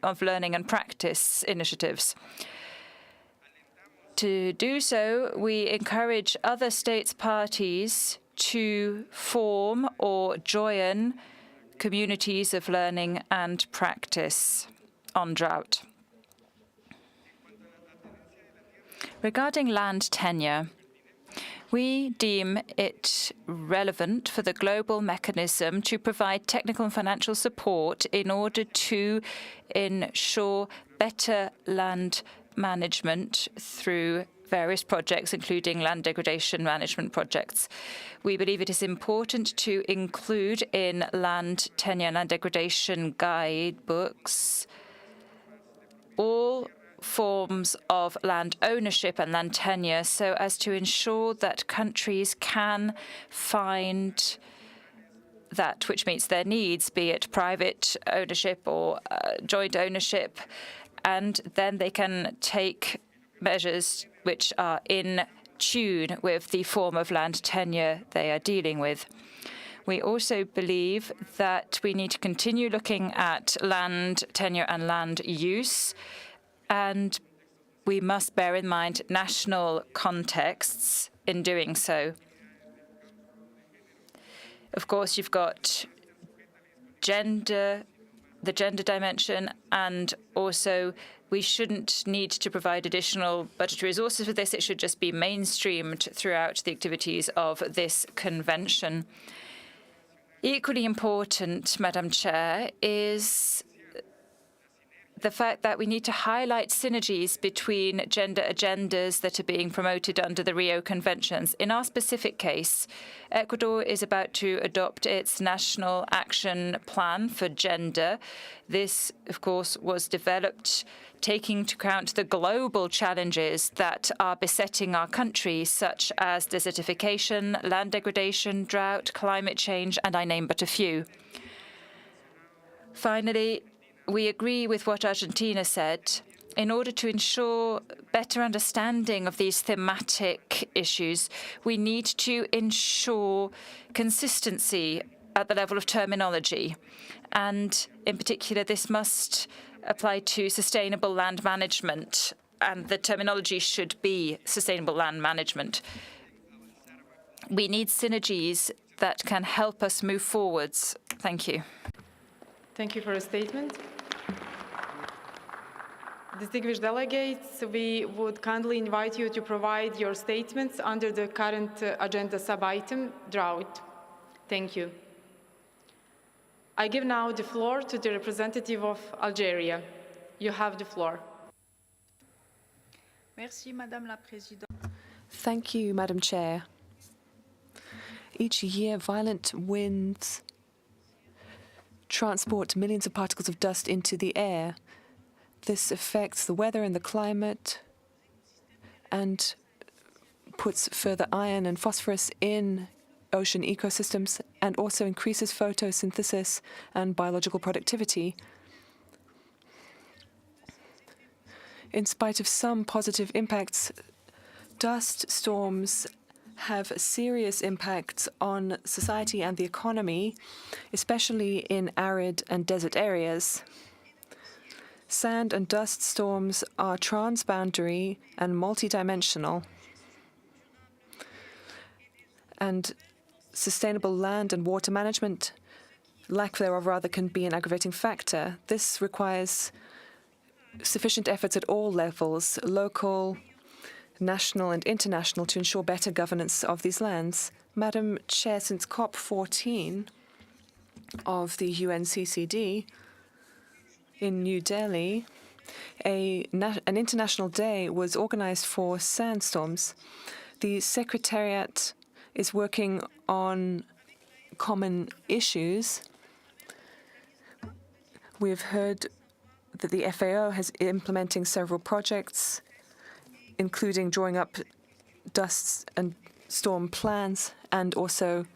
of learning and practice initiatives. To do so, we encourage other states parties to form or join communities of learning and practice on drought. Regarding land tenure, we deem it relevant for the global mechanism to provide technical and financial support in order to ensure better land management through various projects, including land degradation management projects. We believe it is important to include in land tenure and land degradation guidebooks all forms of land ownership and land tenure so as to ensure that countries can find that which meets their needs, be it private ownership or joint ownership, and then they can take measures which are in tune with the form of land tenure they are dealing with. We also believe that we need to continue looking at land tenure and land use, and we must bear in mind national contexts in doing so. Of course, you've got the gender dimension, and also we shouldn't need to provide additional budgetary resources for this. It should just be mainstreamed throughout the activities of this convention. Equally important, Madam Chair, is the fact that we need to highlight synergies between gender agendas that are being promoted under the Rio Conventions. In our specific case, Ecuador is about to adopt its national action plan for gender. This, of course, was developed taking into account the global challenges that are besetting our country, such as desertification, land degradation, drought, climate change, and I name but a few. Finally, we agree with what Argentina said. In order to ensure better understanding of these thematic issues, we need to ensure consistency at the level of terminology. And in particular, this must apply to sustainable land management, and the terminology should be sustainable land management. We need synergies that can help us move forwards. Thank you. Thank you for your statement. Distinguished delegates, we would kindly invite you to provide your statements under the current agenda sub-item, drought. Thank you. I give now the floor to the representative of Algeria. You have the floor. Merci, Madame la Présidente. Thank you, Madam Chair. Each year, violent winds transport millions of particles of dust into the air. This affects the weather and the climate and puts further iron and phosphorus in ocean ecosystems and also increases photosynthesis and biological productivity. In spite of some positive impacts, dust storms have serious impacts on society and the economy, especially in arid and desert areas. Sand and dust storms are transboundary and multidimensional, and sustainable land and water management, lack thereof rather, can be an aggravating factor. This requires sufficient efforts at all levels, local, national and international, to ensure better governance of these lands. Madam Chair, since COP14 of the UNCCD in New Delhi, an international day was organized for sandstorms. The Secretariat is working on common issues. We have heard that the FAO is implementing several projects, including drawing up dust and storm plans, and also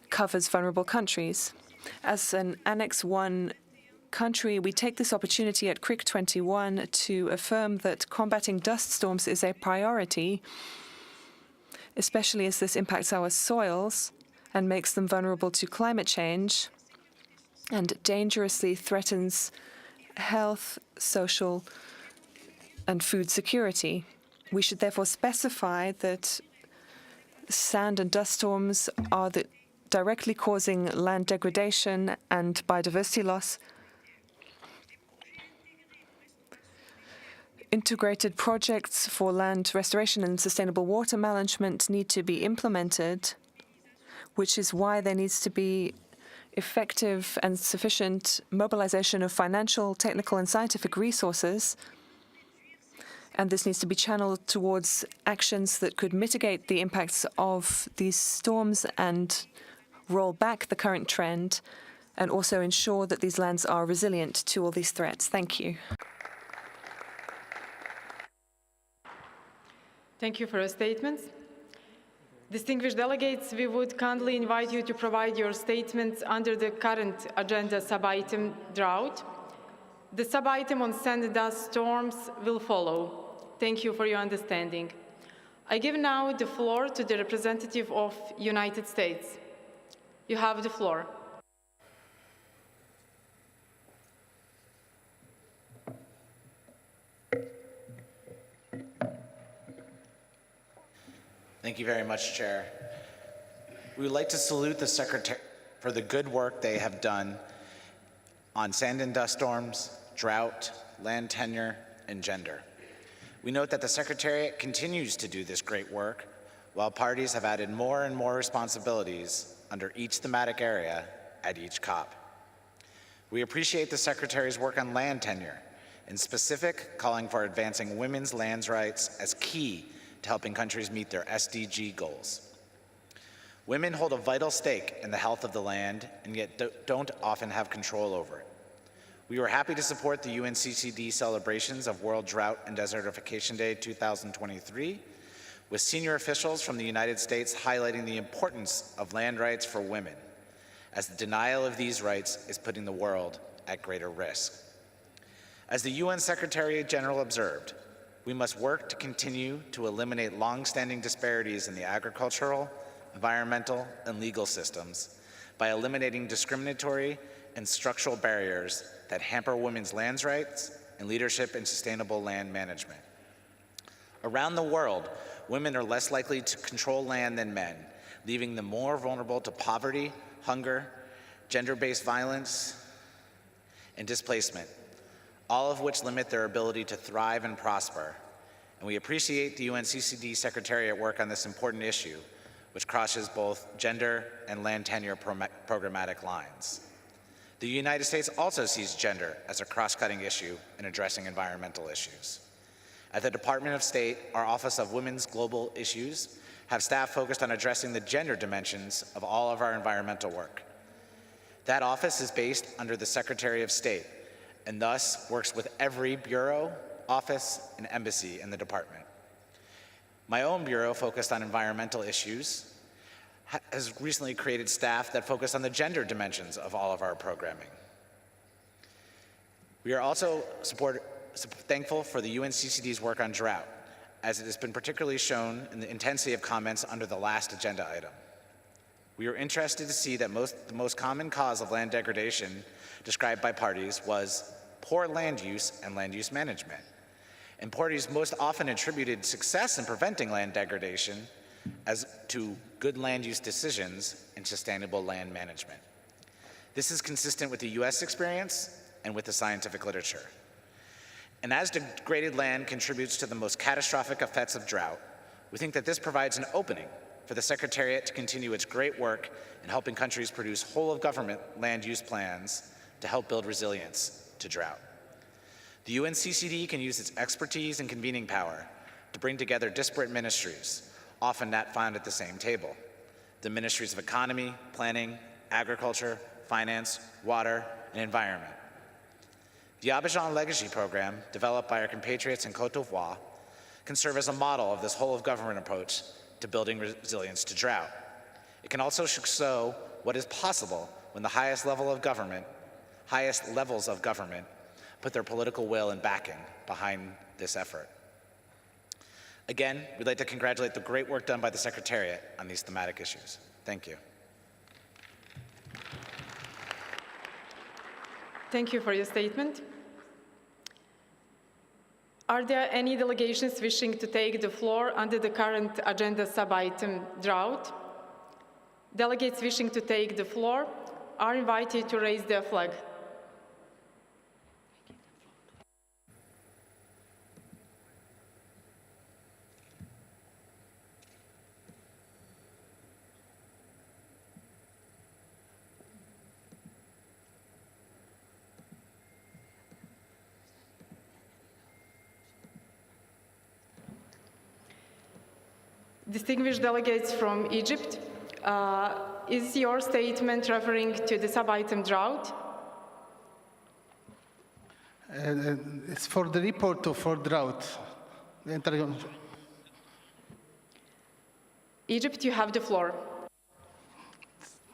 covers vulnerable countries. As an Annex 1 country, we take this opportunity at CRIC 21 to affirm that combating dust storms is a priority, especially as this impacts our soils and makes them vulnerable to climate change and dangerously threatens health, social, and food security. We should therefore specify that sand and dust storms are directly causing land degradation and biodiversity loss. Integrated projects for land restoration and sustainable water management need to be implemented, which is why there needs to be effective and sufficient mobilization of financial, technical, and scientific resources. And this needs to be channeled towards actions that could mitigate the impacts of these storms and roll back the current trend, and also ensure that these lands are resilient to all these threats. Thank you. Thank you for your statements. Distinguished delegates, we would kindly invite you to provide your statements under the current agenda sub-item, drought. The sub-item on sand and dust storms will follow. Thank you for your understanding. I give now the floor to the representative of United States. You have the floor. Thank you very much, Chair. We would like to salute the Secretary for the good work they have done on sand and dust storms, drought, land tenure, and gender. We note that the Secretariat continues to do this great work, while parties have added more and more responsibilities under each thematic area at each COP. We appreciate the Secretary's work on land tenure, in specific calling for advancing women's land rights as key to helping countries meet their SDG goals. Women hold a vital stake in the health of the land and yet don't often have control over it. We were happy to support the UNCCD celebrations of World Drought and Desertification Day 2023, with senior officials from the United States highlighting the importance of land rights for women, as the denial of these rights is putting the world at greater risk. As the UN Secretary General observed, we must work to continue to eliminate long-standing disparities in the agricultural, environmental, and legal systems by eliminating discriminatory and structural barriers that hamper women's land rights and leadership in sustainable land management. Around the world, women are less likely to control land than men, leaving them more vulnerable to poverty, hunger, gender-based violence, and displacement, all of which limit their ability to thrive and prosper. And we appreciate the UNCCD Secretariat work on this important issue, which crosses both gender and land tenure programmatic lines. The United States also sees gender as a cross-cutting issue in addressing environmental issues. At the Department of State, our Office of Women's Global Issues have staff focused on addressing the gender dimensions of all of our environmental work. That office is based under the Secretary of State and thus works with every bureau, office, and embassy in the department. My own bureau, focused on environmental issues, has recently created staff that focus on the gender dimensions of all of our programming. We are also thankful for the UNCCD's work on drought, as it has been particularly shown in the intensity of comments under the last agenda item. We are interested to see that the most common cause of land degradation described by parties was poor land use and land use management. And parties most often attributed success in preventing land degradation as to good land use decisions and sustainable land management. This is consistent with the US experience and with the scientific literature. And as degraded land contributes to the most catastrophic effects of drought, we think that this provides an opening for the Secretariat to continue its great work in helping countries produce whole-of-government land use plans to help build resilience to drought. The UNCCD can use its expertise and convening power to bring together disparate ministries, often not found at the same table. The ministries of economy, planning, agriculture, finance, water, and environment. The Abidjan Legacy Program, developed by our compatriots in Côte d'Ivoire, can serve as a model of this whole-of-government approach to building resilience to drought. It can also show what is possible when the highest levels of government put their political will and backing behind this effort. Again, we'd like to congratulate the great work done by the Secretariat on these thematic issues. Thank you. Thank you for your statement. Are there any delegations wishing to take the floor under the current agenda sub-item drought? Delegates wishing to take the floor are invited to raise their flag. Distinguished delegates from Egypt, is your statement referring to the sub-item drought? It's for the report for drought. Egypt, you have the floor.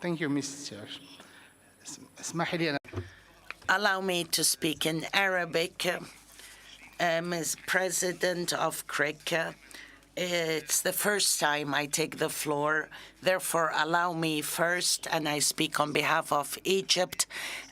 Thank you, Mr. Chair. Allow me to speak in Arabic. Ms. President of CRIC, it's the first time I take the floor. Therefore, allow me first, and I speak on behalf of Egypt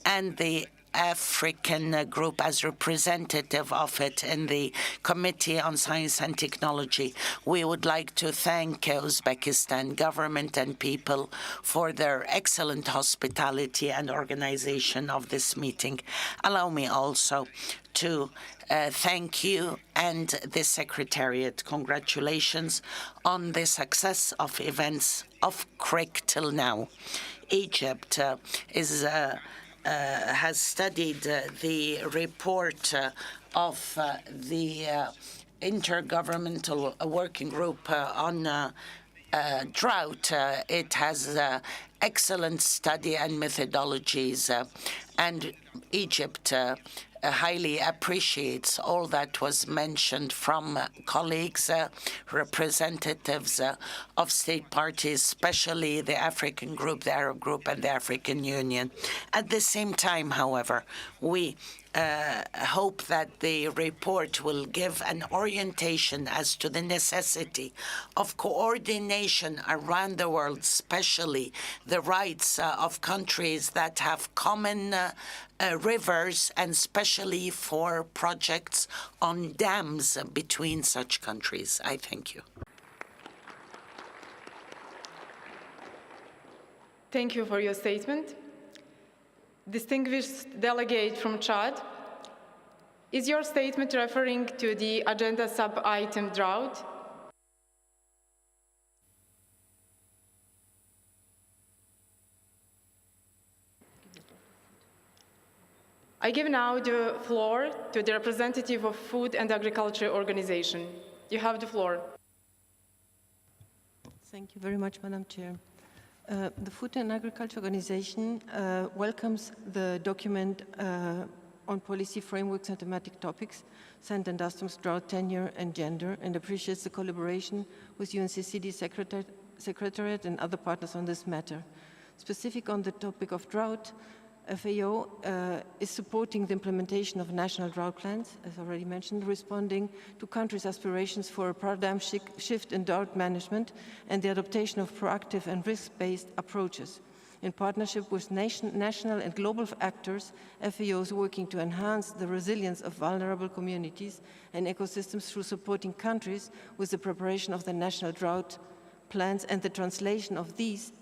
and the African group as representative of it in the Committee on Science and Technology. We would like to thank Uzbekistan government and people for their excellent hospitality and organization of this meeting. Allow me also to thank you and the Secretariat. Congratulations on the success of events of CRIC till now. Egypt has studied the report of the Intergovernmental Working Group on drought. It has excellent study and methodologies, and Egypt highly appreciates all that was mentioned from colleagues, representatives of state parties, especially the African group, the Arab group, and the African Union. At the same time, however, we hope that the report will give an orientation as to the necessity of coordination around the world, especially the rights of countries that have common rivers, and especially for projects on dams between such countries. I thank you. Thank you for your statement. Distinguished delegate from Chad, is your statement referring to the agenda sub-item drought? I give now the floor to the representative of Food and Agriculture Organization. You have the floor. Thank you very much, Madam Chair. The Food and Agriculture Organization welcomes the document on policy frameworks and thematic topics, Sand and Dustrum's drought, tenure, and gender, and appreciates the collaboration with UNCCD Secretariat and other partners on this matter. Specific on the topic of drought, FAO is supporting the implementation of national drought plans, as already mentioned, responding to countries' aspirations for a paradigm shift in drought management and the adoption of proactive and risk-based approaches. In partnership with national and global actors, FAO is working to enhance the resilience of vulnerable communities and ecosystems through supporting countries with the preparation of the national drought plans and the translation of these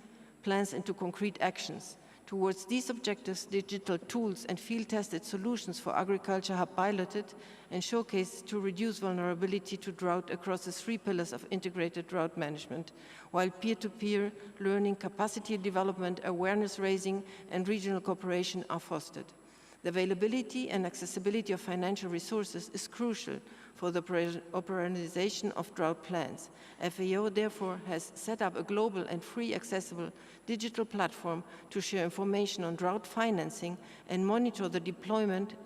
plans into concrete actions. Towards these objectives, digital tools and field-tested solutions for agriculture are piloted and showcased to reduce vulnerability to drought across the 3 pillars of integrated drought management, while peer-to-peer learning, capacity development, awareness raising, and regional cooperation are fostered. The availability and accessibility of financial resources is crucial for the operationalization of drought plans. FAO therefore has set up a global and free accessible digital platform to share information on drought financing and monitor the deployment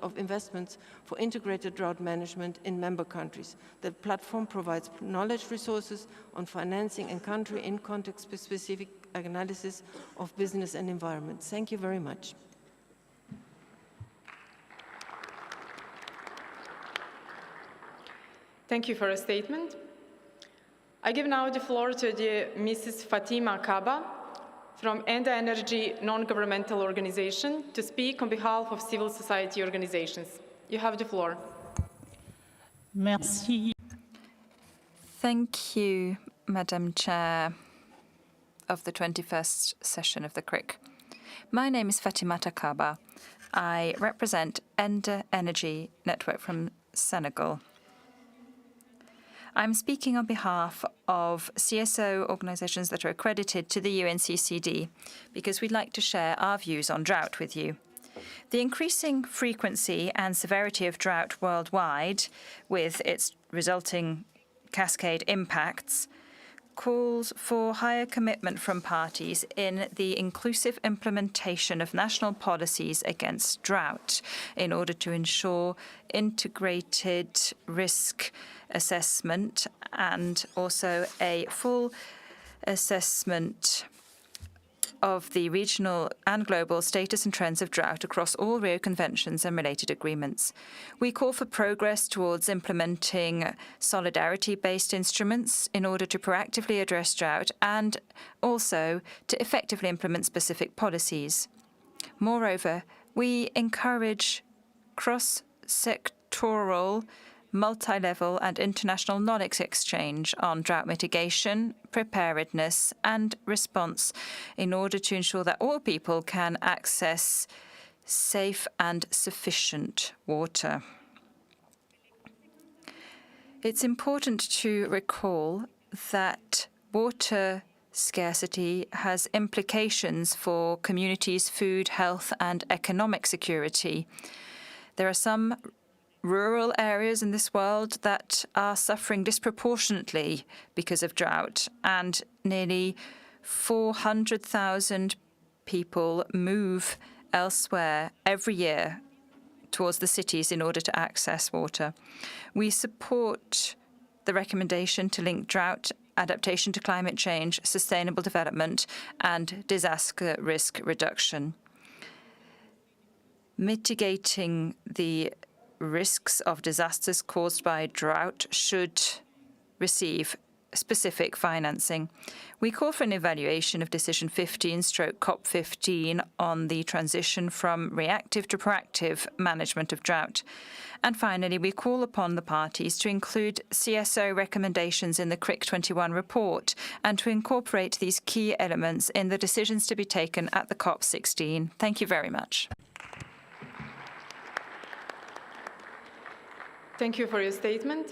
of investments for integrated drought management in member countries. The platform provides knowledge resources on financing and country in context-specific analysis of business and environment. Thank you very much. Thank you for a statement. I give now the floor to Mrs. Fatima Kaba from Enda Energy non-governmental organization to speak on behalf of civil society organizations. You have the floor. Merci. Thank you, Madam Chair of the 21st session of the CRIC. My name is Fatimata Kaba. I represent Enda Energy Network from Senegal. I'm speaking on behalf of CSO organizations that are accredited to the UNCCD because we'd like to share our views on drought with you. The increasing frequency and severity of drought worldwide, with its resulting cascade impacts, calls for higher commitment from parties in the inclusive implementation of national policies against drought in order to ensure integrated risk assessment and also a full assessment of the regional and global status and trends of drought across all Rio Conventions and related agreements. We call for progress towards implementing solidarity-based instruments in order to proactively address drought and also to effectively implement specific policies. Moreover, we encourage cross-sectoral, multi-level and international knowledge exchange on drought mitigation, preparedness and response in order to ensure that all people can access safe and sufficient water. It's important to recall that water scarcity has implications for communities' food, health and economic security. There are some rural areas in this world that are suffering disproportionately because of drought, and nearly 400,000 people move elsewhere every year towards the cities in order to access water. We support the recommendation to link drought, adaptation to climate change, sustainable development, and disaster risk reduction. Mitigating the risks of disasters caused by drought should receive specific financing. We call for an evaluation of Decision 15/COP15 on the transition from reactive to proactive management of drought. And finally, we call upon the parties to include CSO recommendations in the CRIC 21 report and to incorporate these key elements in the decisions to be taken at the COP16. Thank you very much. Thank you for your statement.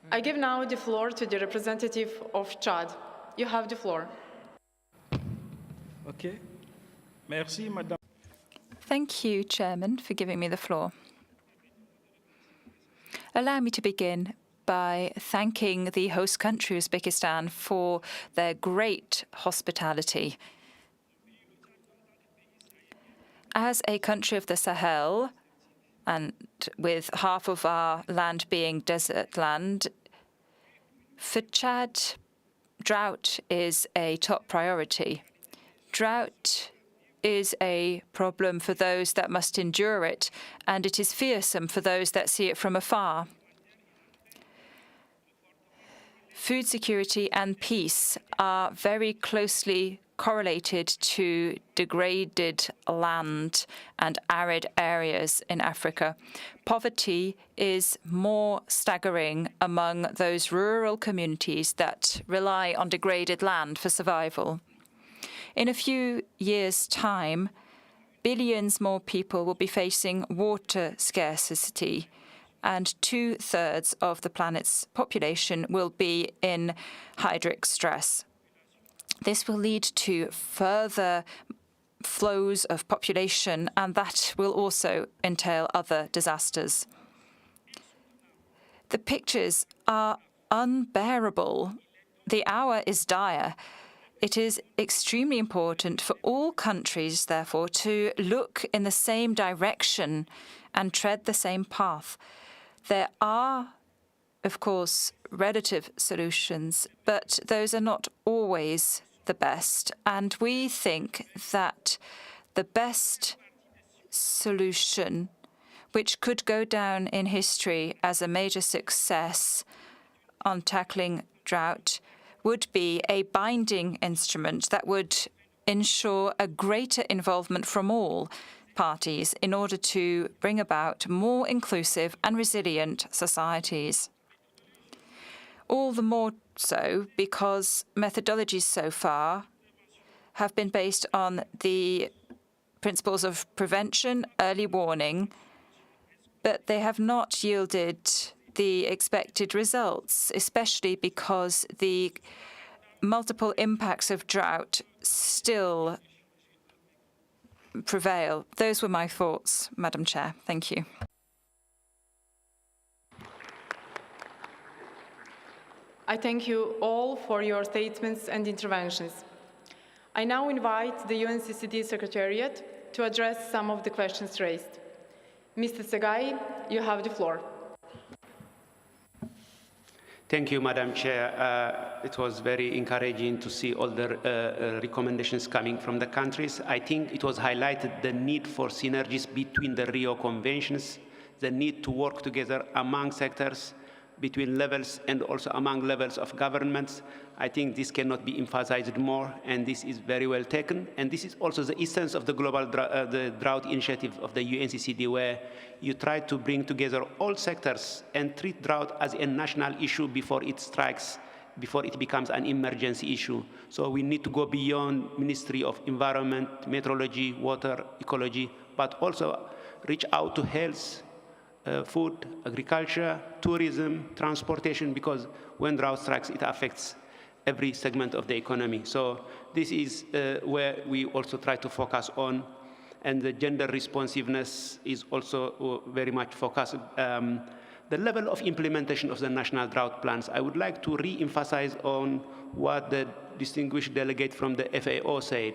I give now the floor to the representative of Chad. You have the floor. Okay. Merci, Madame. Thank you, Chairman, for giving me the floor. Allow me to begin by thanking the host country, Uzbekistan, for their great hospitality. As a country of the Sahel, and with half of our land being desert land, for Chad, drought is a top priority. Drought is a problem for those that must endure it, and it is fearsome for those that see it from afar. Food security and peace are very closely correlated to degraded land and arid areas in Africa. Poverty is more staggering among those rural communities that rely on degraded land for survival. In a few years' time, billions more people will be facing water scarcity, and 2/3 of the planet's population will be in hydric stress. This will lead to further flows of population, and that will also entail other disasters. The pictures are unbearable. The hour is dire. It is extremely important for all countries, therefore, to look in the same direction and tread the same path. There are, of course, relative solutions, but those are not always the best. And we think that the best solution, which could go down in history as a major success on tackling drought, would be a binding instrument that would ensure a greater involvement from all parties in order to bring about more inclusive and resilient societies. All the more so because methodologies so far have been based on the principles of prevention, early warning, but they have not yielded the expected results, especially because the multiple impacts of drought still prevail. Those were my thoughts, Madam Chair. Thank you. I thank you all for your statements and interventions. I now invite the UNCCD Secretariat to address some of the questions raised. Mr. Segai, you have the floor. Thank you, Madam Chair. It was very encouraging to see all the recommendations coming from the countries. I think it was highlighted the need for synergies between the Rio Conventions, the need to work together among sectors, between levels and also among levels of governments. I think this cannot be emphasized more, and this is very well taken. And this is also the essence of the global the drought initiative of the UNCCD, where you try to bring together all sectors and treat drought as a national issue before it strikes, before it becomes an emergency issue. So we need to go beyond Ministry of Environment, Meteorology, Water, Ecology, but also reach out to health, food, agriculture, tourism, transportation, because when drought strikes, it affects every segment of the economy. So this is where we also try to focus on, and the gender responsiveness is also very much focused. The level of implementation of the national drought plans, I would like to re-emphasize on what the distinguished delegate from the FAO said.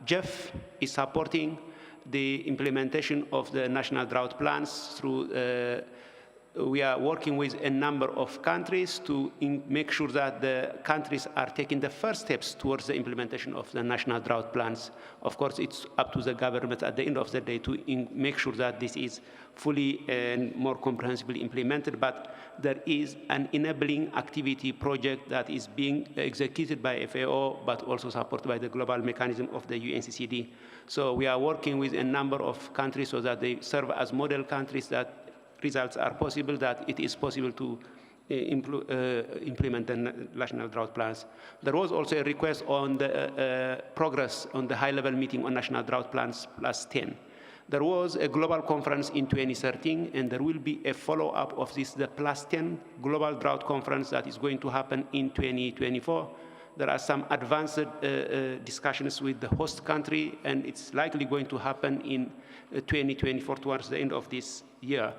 Jeff is supporting the implementation of the national drought plans through we are working with a number of countries to make sure that the countries are taking the first steps towards the implementation of the national drought plans. Of course, it's up to the government at the end of the day to make sure that this is fully and more comprehensively implemented, but there is an enabling activity project that is being executed by FAO, but also supported by the global mechanism of the UNCCD. So we are working with a number of countries so that they serve as model countries, that results are possible, that it is possible to implement the national drought plans. There was also a request on the progress on the high-level meeting on national drought plans +10. There was a global conference in 2013, and there will be a follow-up of this, the +10 global drought conference that is going to happen in 2024. There are some advanced discussions with the host country, and it's likely going to happen in 2024 towards the end of this year.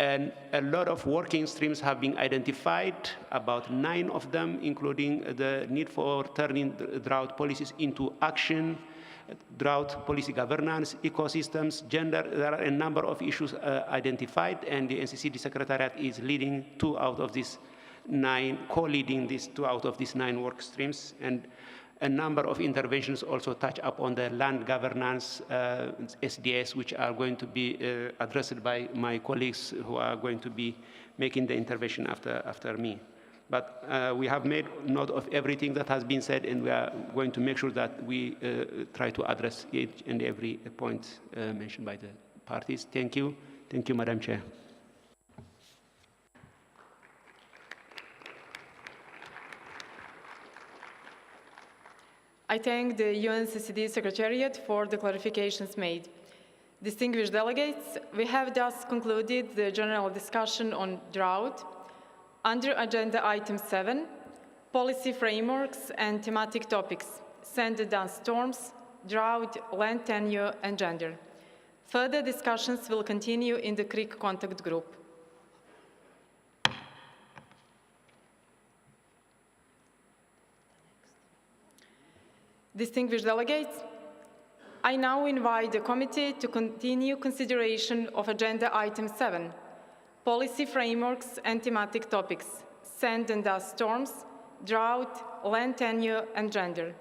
And a lot of working streams have been identified, about 9 of them, including the need for turning drought policies into action, drought policy governance, ecosystems, gender. There are a number of issues identified, and the NCCD Secretariat is leading 2 out of these 9, co-leading these 2 out of these 9 work streams. And a number of interventions also touch upon the land governance, SDS, which are going to be addressed by my colleagues who are going to be making the intervention after me. But we have made note of everything that has been said, and we are going to make sure that we try to address each and every point mentioned by the parties. Thank you. Thank you, Madam Chair. I thank the UNCCD Secretariat for the clarifications made. Distinguished delegates, we have thus concluded the general discussion on drought. Under Agenda Item 7, policy frameworks and thematic topics, sand and dust storms, drought, land tenure, and gender. Further discussions will continue in the CRIC contact group. Distinguished delegates, I now invite the committee to continue consideration of Agenda Item 7, policy frameworks and thematic topics, sand and dust storms, drought, land tenure, and gender.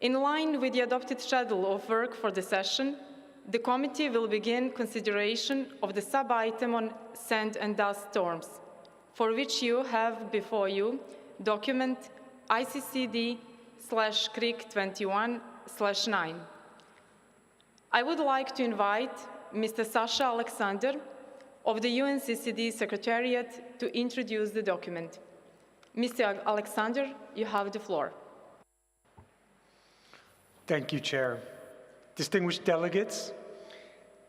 In line with the adopted schedule of work for the session, the committee will begin consideration of the sub-item on sand and dust storms, for which you have before you document ICCD/CRIC21/9. I would like to invite Mr. Sasha Alexander of the UNCCD Secretariat to introduce the document. Mr. Alexander, you have the floor. Thank you, Chair. Distinguished delegates,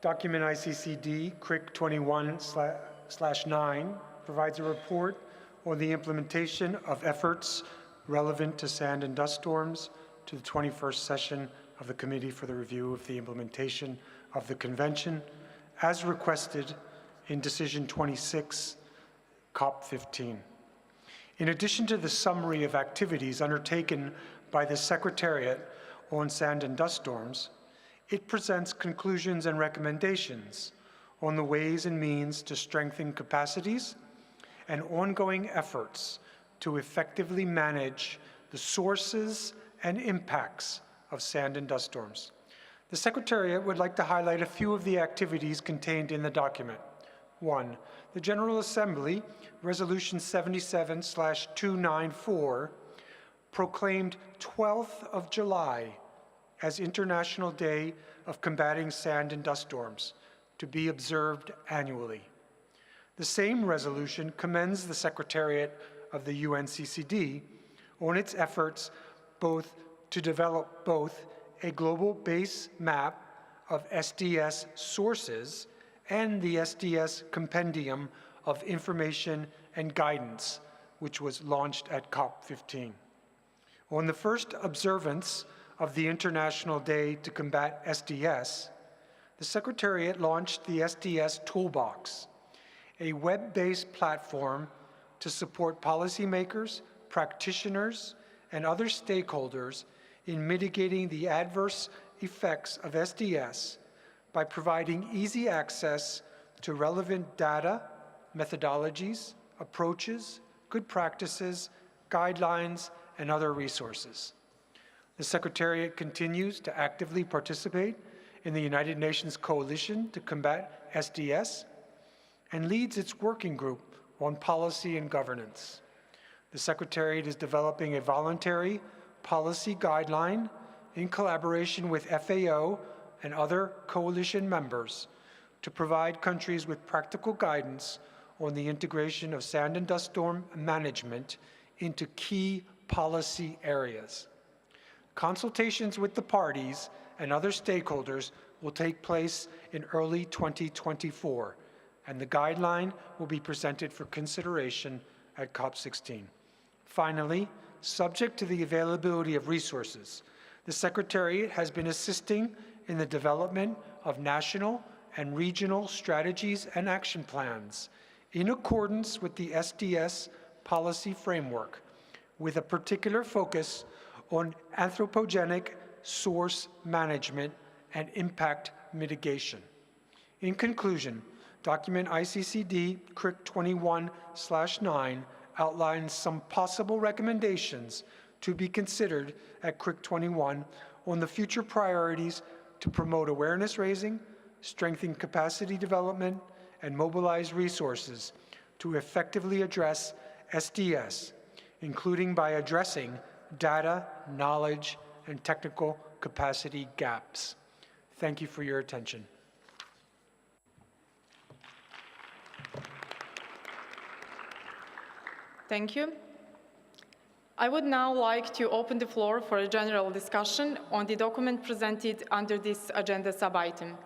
document ICCD CRIC21/9 provides a report on the implementation of efforts relevant to sand and dust storms to the 21st session of the Committee for the Review of the Implementation of the Convention, as requested in Decision 26, COP15. In addition to the summary of activities undertaken by the Secretariat on sand and dust storms, it presents conclusions and recommendations on the ways and means to strengthen capacities and ongoing efforts to effectively manage the sources and impacts of sand and dust storms. The Secretariat would like to highlight a few of the activities contained in the document. 1. The General Assembly, Resolution 77/294, proclaimed 12th of July as International Day of Combating Sand and Dust Storms, to be observed annually. The same resolution commends the Secretariat of the UNCCD on its efforts to develop both a global base map of SDS sources and the SDS Compendium of Information and Guidance, which was launched at COP15. On the first observance of the International Day to Combat SDS, the Secretariat launched the SDS Toolbox, a web-based platform to support policymakers, practitioners, and other stakeholders in mitigating the adverse effects of SDS by providing easy access to relevant data, methodologies, approaches, good practices, guidelines, and other resources. The Secretariat continues to actively participate in the United Nations Coalition to Combat SDS and leads its working group on policy and governance. The Secretariat is developing a voluntary policy guideline in collaboration with FAO and other coalition members to provide countries with practical guidance on the integration of sand and dust storm management into key policy areas. Consultations with the parties and other stakeholders will take place in early 2024, and the guideline will be presented for consideration at COP16. Finally, subject to the availability of resources, the Secretariat has been assisting in the development of national and regional strategies and action plans in accordance with the SDS policy framework, with a particular focus on anthropogenic source management and impact mitigation. In conclusion, document ICCD CRIC 21/9 outlines some possible recommendations to be considered at CRIC 21 on the future priorities to promote awareness raising, strengthen capacity development, and mobilize resources to effectively address SDS, including by addressing data, knowledge, and technical capacity gaps. Thank you for your attention. Thank you. I would now like to open the floor for a general discussion on the document presented under this agenda sub-item.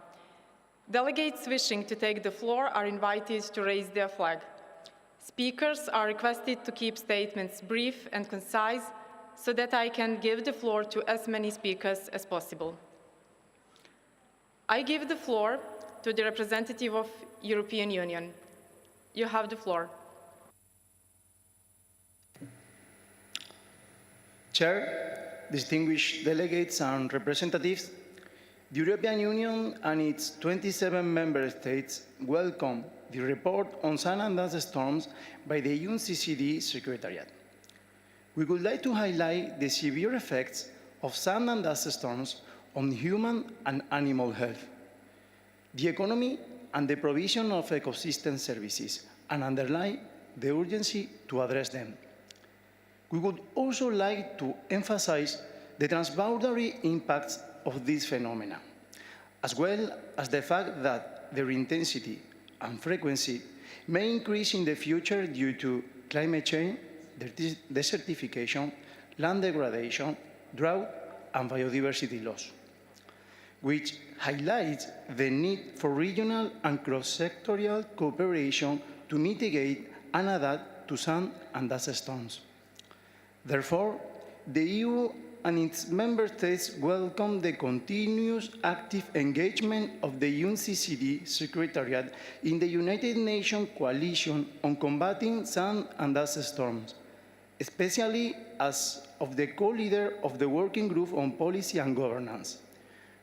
Delegates wishing to take the floor are invited to raise their flag. Speakers are requested to keep statements brief and concise so that I can give the floor to as many speakers as possible. I give the floor to the representative of European Union. You have the floor. Chair, distinguished delegates and representatives, the European Union and its 27 member states welcome the report on sand and dust storms by the UNCCD Secretariat. We would like to highlight the severe effects of sand and dust storms on human and animal health, the economy and the provision of ecosystem services, and underline the urgency to address them. We would also like to emphasize the transboundary impacts of these phenomena, as well as the fact that their intensity and frequency may increase in the future due to climate change, desertification, land degradation, drought, and biodiversity loss, which highlights the need for regional and cross-sectorial cooperation to mitigate and adapt to sand and dust storms. Therefore, the EU and its member states welcome the continuous active engagement of the UNCCD Secretariat in the United Nations Coalition on Combating Sand and Dust Storms, especially as of the co-leader of the Working Group on Policy and Governance.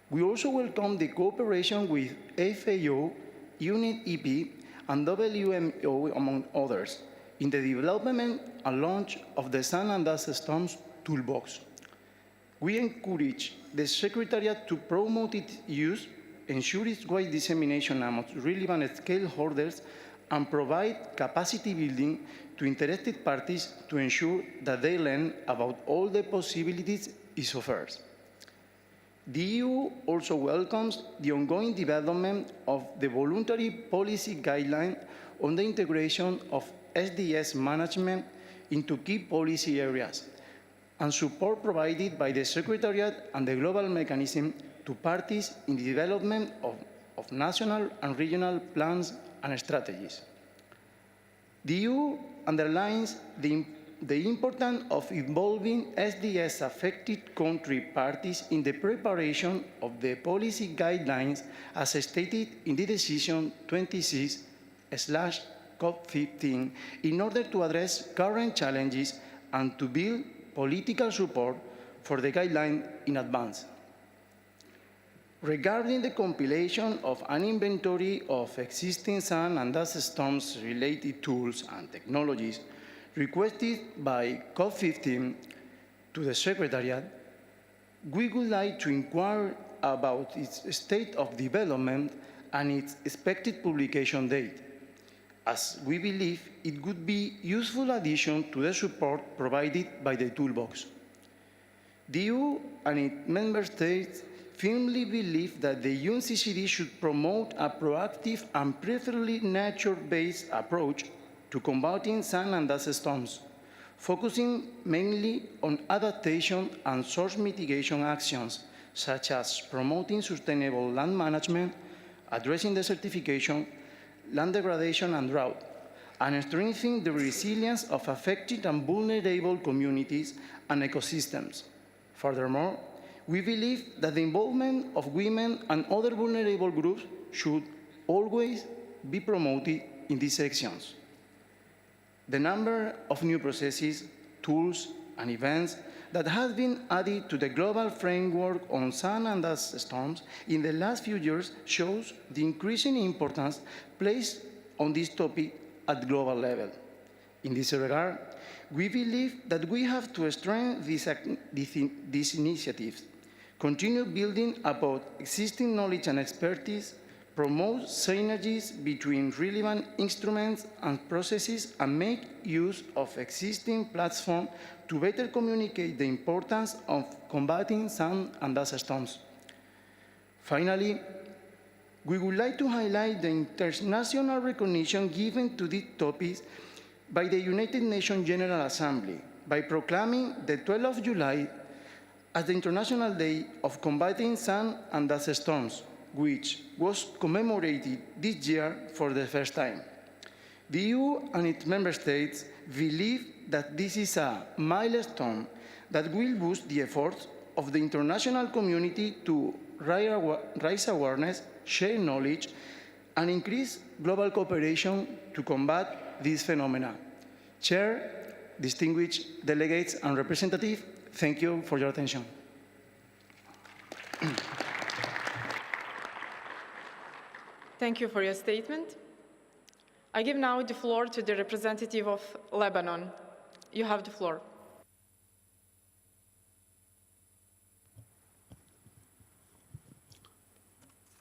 We also welcome the cooperation with FAO, UNEP, and WMO, among others, in the development and launch of the Sand and Dust Storms Toolbox. We encourage the Secretariat to promote its use, ensure its wide dissemination among relevant stakeholders, and provide capacity building to interested parties to ensure that they learn about all the possibilities it offers. The EU also welcomes the ongoing development of the voluntary policy guideline on the integration of SDS management into key policy areas, and support provided by the Secretariat and the Global Mechanism to parties in the development of national and regional plans and strategies. The EU underlines the importance of involving SDS-affected country parties in the preparation of the policy guidelines as stated in the Decision 26/COP15 in order to address current challenges and to build political support for the guideline in advance. regarding the compilation of an inventory of existing sun and dust storms related tools and technologies requested by COP15 to the Secretariat, we would like to inquire about its state of development and its expected publication date, as we believe it would be a useful addition to the support provided by the toolbox. The EU and its member states firmly believe that the UNCCD should promote a proactive and preferably nature-based approach to combating sun and dust storms, focusing mainly on adaptation and source mitigation actions, such as promoting sustainable land management, addressing desertification, land degradation and drought, and strengthening the resilience of affected and vulnerable communities and ecosystems. Furthermore, we believe that the involvement of women and other vulnerable groups should always be promoted in these sections. The number of new processes, tools, and events that have been added to the global framework on sun and dust storms in the last few years shows the increasing importance placed on this topic at global level. In this regard, we believe that we have to strengthen these initiatives, continue building upon existing knowledge and expertise, promote synergies between relevant instruments and processes, and make use of existing platforms to better communicate the importance of combating sun and dust storms. Finally, we would like to highlight the international recognition given to these topics by the United Nations General Assembly by proclaiming the 12th of July as the International Day of Combating Sun and Dust Storms, which was commemorated this year for the first time. The EU and its member states believe that this is a milestone that will boost the efforts of the international community to raise awareness, share knowledge, and increase global cooperation to combat these phenomena. Chair, distinguished delegates and representatives, thank you for your attention. Thank you for your statement. I give now the floor to the representative of Lebanon. You have the floor.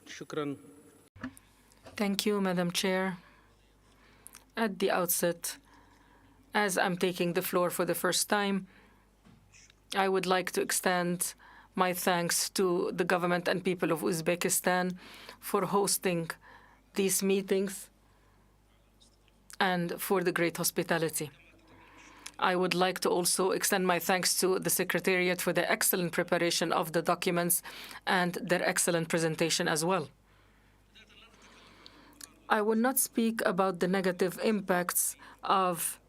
Shukran. Thank you, Madam Chair. At the outset, as I'm taking the floor for the first time, I would like to extend my thanks to the government and people of Uzbekistan for hosting these meetings and for the great hospitality. I would like to also extend my thanks to the Secretariat for the excellent preparation of the documents and their excellent presentation as well. I will not speak about the negative impacts of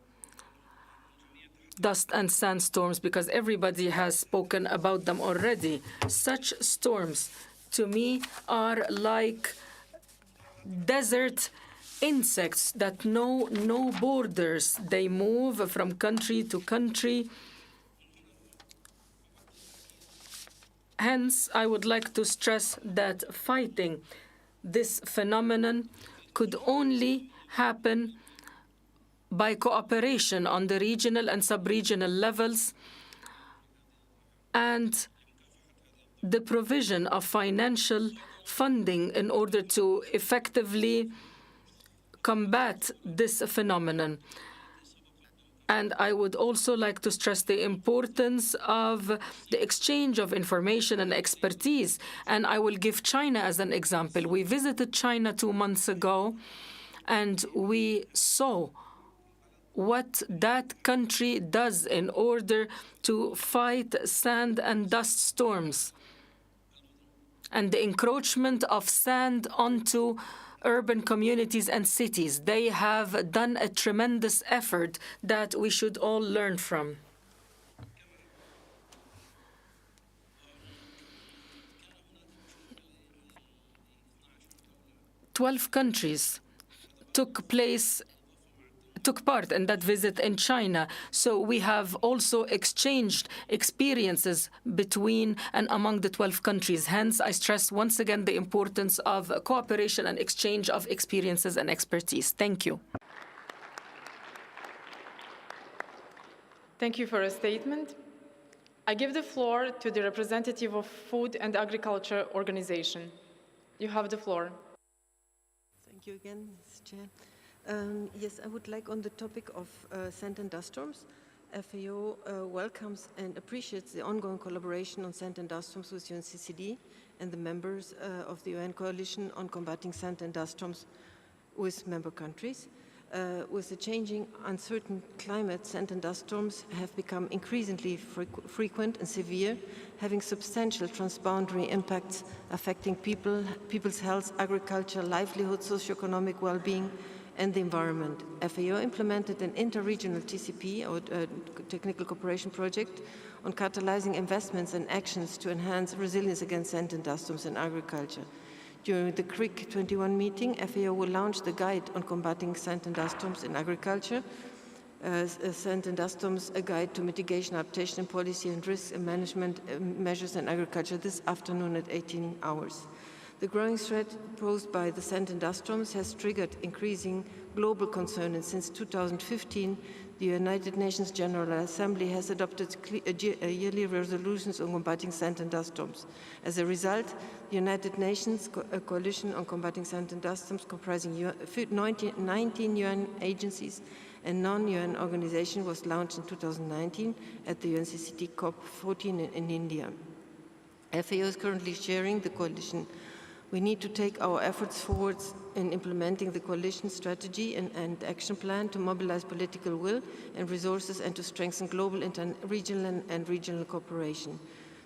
dust and sandstorms because everybody has spoken about them already. Such storms, to me, are like desert insects that know no borders. They move from country to country. Hence, I would like to stress that fighting this phenomenon could only happen by cooperation on the regional and sub-regional levels and the provision of financial funding in order to effectively combat this phenomenon. And I would also like to stress the importance of the exchange of information and expertise. And I will give China as an example. We visited China 2 months ago, and we saw what that country does in order to fight sand and dust storms and the encroachment of sand onto urban communities and cities. They have done a tremendous effort that we should all learn from. took part in that visit in China. So we have also exchanged experiences between and among the 12 countries. Hence, I stress once again the importance of cooperation and exchange of experiences and expertise. Thank you. Thank you for a statement. I give the floor to the representative of Food and Agriculture Organization. You have the floor. Thank you again, Ms. Chair. Yes, I would like on the topic of sand and dust storms. FAO welcomes and appreciates the ongoing collaboration on sand and dust storms with UNCCD and the members of the UN Coalition on Combating Sand and Dust Storms with member countries. With the changing, uncertain climate, sand and dust storms have become increasingly frequent and severe, having substantial transboundary impacts affecting people's health, agriculture, livelihood, socioeconomic well-being, and the environment. FAO implemented an interregional TCP, or technical cooperation project, on catalyzing investments and actions to enhance resilience against sand and dust storms in agriculture. During the CRIC 21 meeting, FAO will launch the Guide on Combating Sand and Dust Storms in Agriculture, Sand and Dust Storms, a guide to mitigation, adaptation, and policy and risk and management measures in agriculture this afternoon at 18 hours. The growing threat posed by the sand and dust storms has triggered increasing global concern, and since 2015, the United Nations General Assembly has adopted yearly resolutions on combating sand and dust storms. As a result, the United Nations Coalition on Combating Sand and Dust Storms, comprising 19 UN agencies and non-UN organizations, was launched in 2019 at the UNCCD COP14 in India. FAO is currently chairing the coalition. We need to take our efforts forward in implementing the coalition strategy and action plan to mobilize political will and resources and to strengthen global, regional and regional cooperation.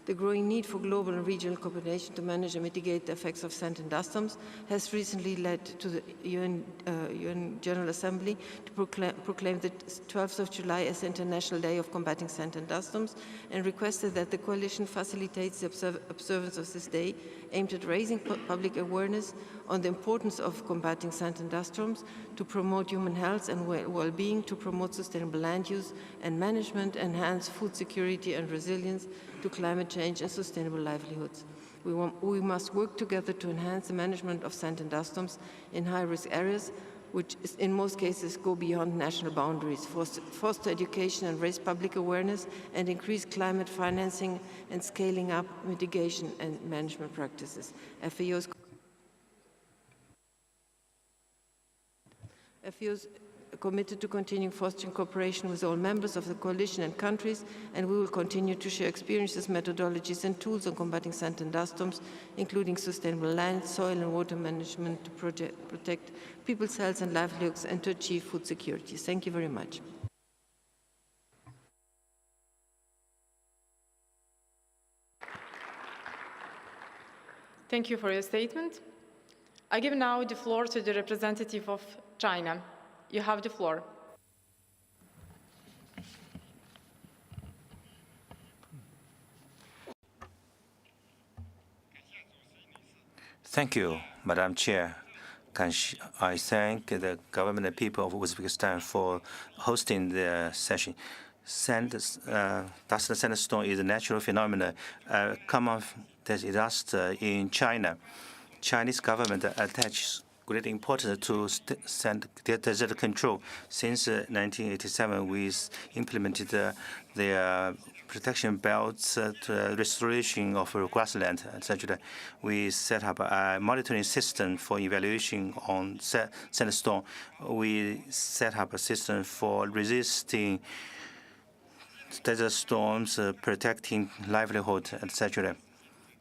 The growing need for global and regional cooperation to manage and mitigate the effects of sand and dust storms has recently led to the UN General Assembly to proclaim the 12th of July as the International Day of Combating Sand and Dust Storms, and requested that the coalition facilitates the observance of this day, aimed at raising public awareness on the importance of combating sand and dust storms, to promote human health and well-being, to promote sustainable land use and management, enhance food security and resilience to climate change and sustainable livelihoods. We must work together to enhance the management of sand and dust storms in high-risk areas, which in most cases go beyond national boundaries, foster education and raise public awareness, and increase climate financing and scaling up mitigation and management practices. FAO is committed to continue fostering cooperation with all members of the coalition and countries, and we will continue to share experiences, methodologies, and tools on combating sand and dust storms, including sustainable land, soil, and water management to protect people's health and livelihoods and to achieve food security. Thank you very much. Thank you for your statement. I give now the floor to the representative of China. You have the floor. Thank you, Madam Chair. I thank the government and people of Uzbekistan for hosting the session. Dust and sandstorm is a natural phenomenon, common disaster in China. Chinese government attaches great importance to sand desert control. Since 1987, we implemented the protection belts, restoration of grassland, etc. We set up a monitoring system for evaluation on sandstorm. We set up a system for resisting desert storms, protecting livelihood, etc.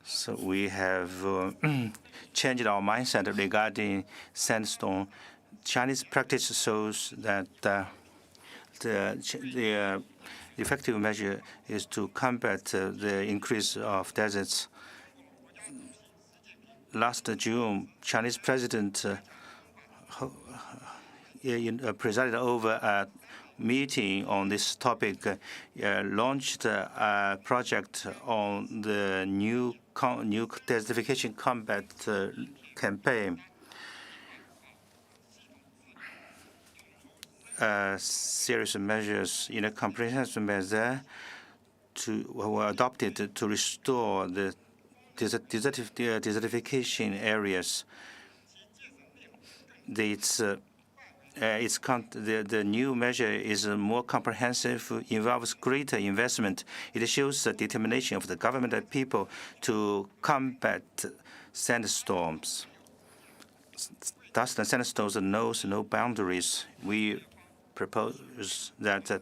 So we have changed our mindset regarding sandstorm. Chinese practice shows that the effective measure is to combat the increase of deserts. Last June, Chinese president presided over a meeting on this topic, launched a project on the new desertification combat campaign. series of measures in a comprehensive measure were adopted to restore the desertification areas. The new measure is more comprehensive, involves greater investment. It shows the determination of the government and people to combat sandstorms. Thus, the sandstorms knows no boundaries. We propose that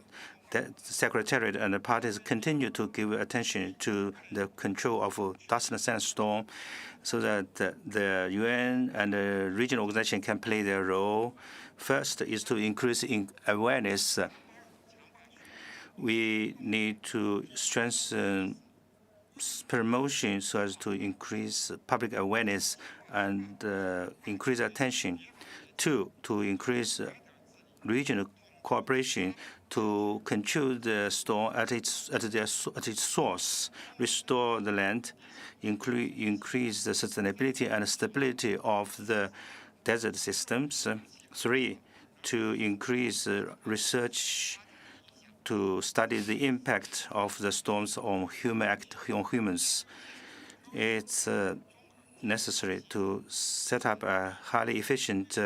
the Secretariat and the parties continue to give attention to the control of dust and sandstorm so that the UN and the regional organization can play their role. First is to increase awareness. We need to strengthen promotion so as to increase public awareness and increase attention. Two, to increase regional cooperation to control the storm at its source, restore the land, increase the sustainability and stability of the desert systems. Three, to increase research to study the impact of the storms on humans. It's necessary to set up a highly efficient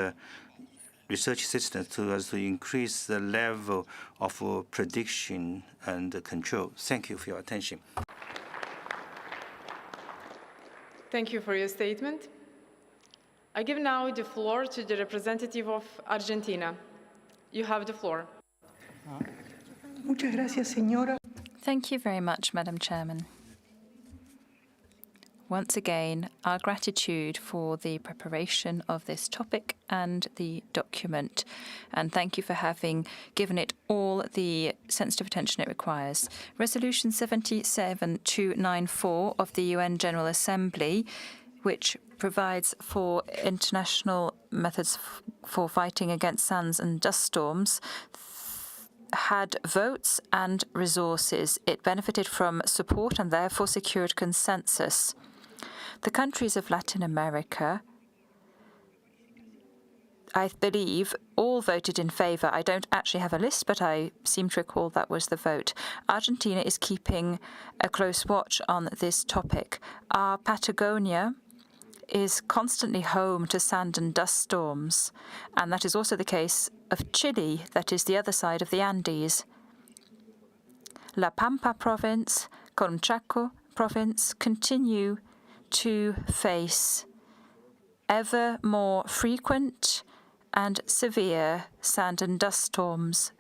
research system to increase the level of prediction and control. Thank you for your attention. Thank you for your statement. I give now the floor to the representative of Argentina. You have the floor. Thank you very much, Madam Chairman. Once again, our gratitude for the preparation of this topic and the document. And thank you for having given it all the sensitive attention it requires. Resolution 77294 of the UN General Assembly, which provides for international methods for fighting against sands and dust storms, had votes and resources. It benefited from support and therefore secured consensus. The countries of Latin America, I believe, all voted in favor. I don't actually have a list, but I seem to recall that was the vote. Argentina is keeping a close watch on this topic. Our Patagonia is constantly home to sand and dust storms, and that is also the case of Chile, that is the other side of the Andes. La Pampa province, Chaco province continue to face ever more frequent and severe sand and dust storms.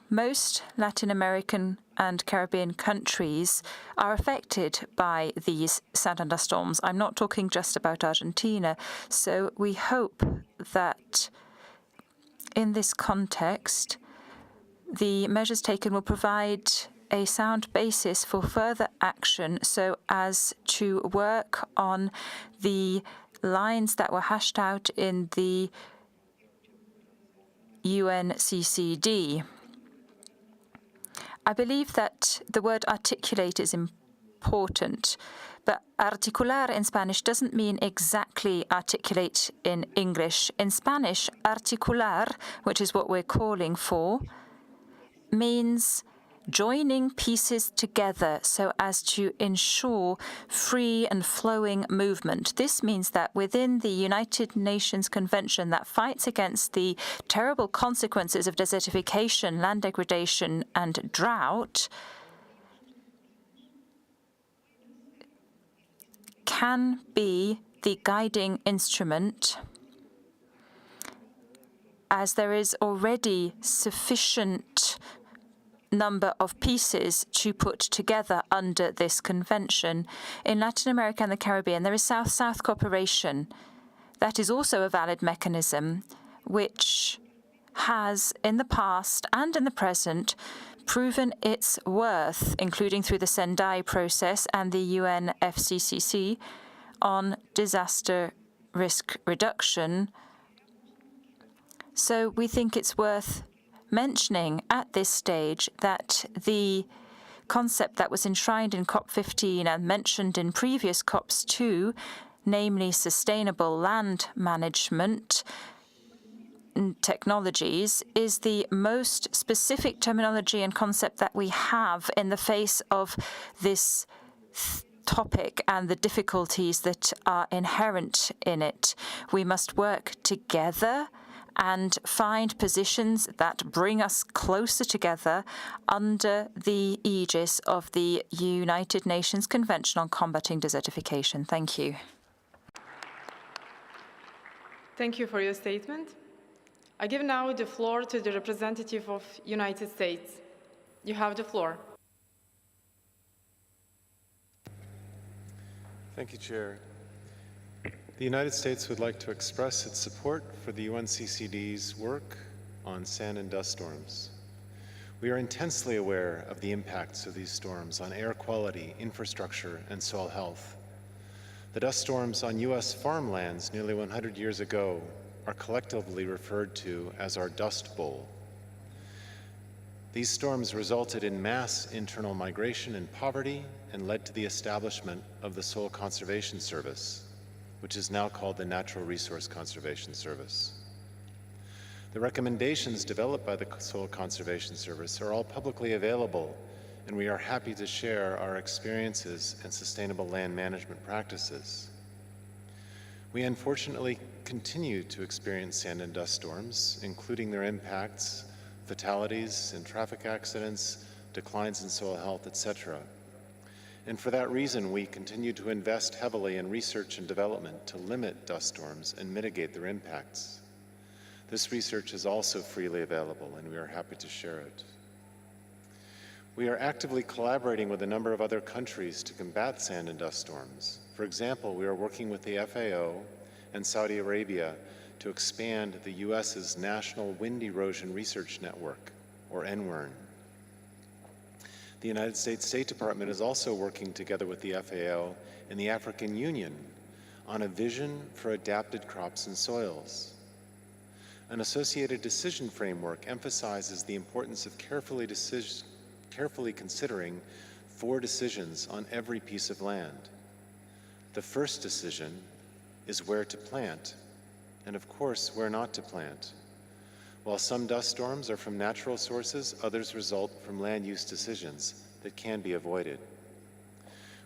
Most Latin American and Caribbean countries are affected by these sand and dust storms. I'm not talking just about Argentina. So we hope that in this context, the measures taken will provide a sound basis for further action so as to work on the lines that were hashed out in the UNCCD. I believe that the word articulate is important, but articular in Spanish doesn't mean exactly articulate in English. In Spanish, articular, which is what we're calling for, means joining pieces together so as to ensure free and flowing movement. This means that within the United Nations Convention that fights against the terrible consequences of desertification, land degradation, and drought, can be the guiding instrument, as there is already sufficient number of pieces to put together under this convention. In Latin America and the Caribbean, there is South-South cooperation. That is also a valid mechanism, which has, in the past and in the present, proven its worth, including through the Sendai process and the UNFCCC on disaster risk reduction. So we think it's worth mentioning at this stage that the concept that was enshrined in COP15 and mentioned in previous COPs too, namely sustainable land management technologies, is the most specific terminology and concept that we have in the face of this topic and the difficulties that are inherent in it. We must work together and find positions that bring us closer together under the aegis of the United Nations Convention on Combating Desertification. Thank you. Thank you for your statement. I give now the floor to the representative of United States. You have the floor. Thank you, Chair. The United States would like to express its support for the UNCCD's work on sand and dust storms. We are intensely aware of the impacts of these storms on air quality, infrastructure, and soil health. The dust storms on U.S. farmlands nearly 100 years ago are collectively referred to as our Dust Bowl. These storms resulted in mass internal migration and poverty and led to the establishment of the Soil Conservation Service, which is now called the Natural Resource Conservation Service. The recommendations developed by the Soil Conservation Service are all publicly available, and we are happy to share our experiences and sustainable land management practices. We unfortunately continue to experience sand and dust storms, including their impacts, fatalities and traffic accidents, declines in soil health, etc. And for that reason, we continue to invest heavily in research and development to limit dust storms and mitigate their impacts. This research is also freely available, and we are happy to share it. We are actively collaborating with a number of other countries to combat sand and dust storms. For example, we are working with the FAO and Saudi Arabia to expand the U.S.'s National Wind Erosion Research Network, or NWERN. The United States State Department is also working together with the FAO and the African Union on a vision for adapted crops and soils. An associated decision framework emphasizes the importance of carefully considering 4 decisions on every piece of land. The first decision is where to plant, and of course, where not to plant. While some dust storms are from natural sources, others result from land use decisions that can be avoided.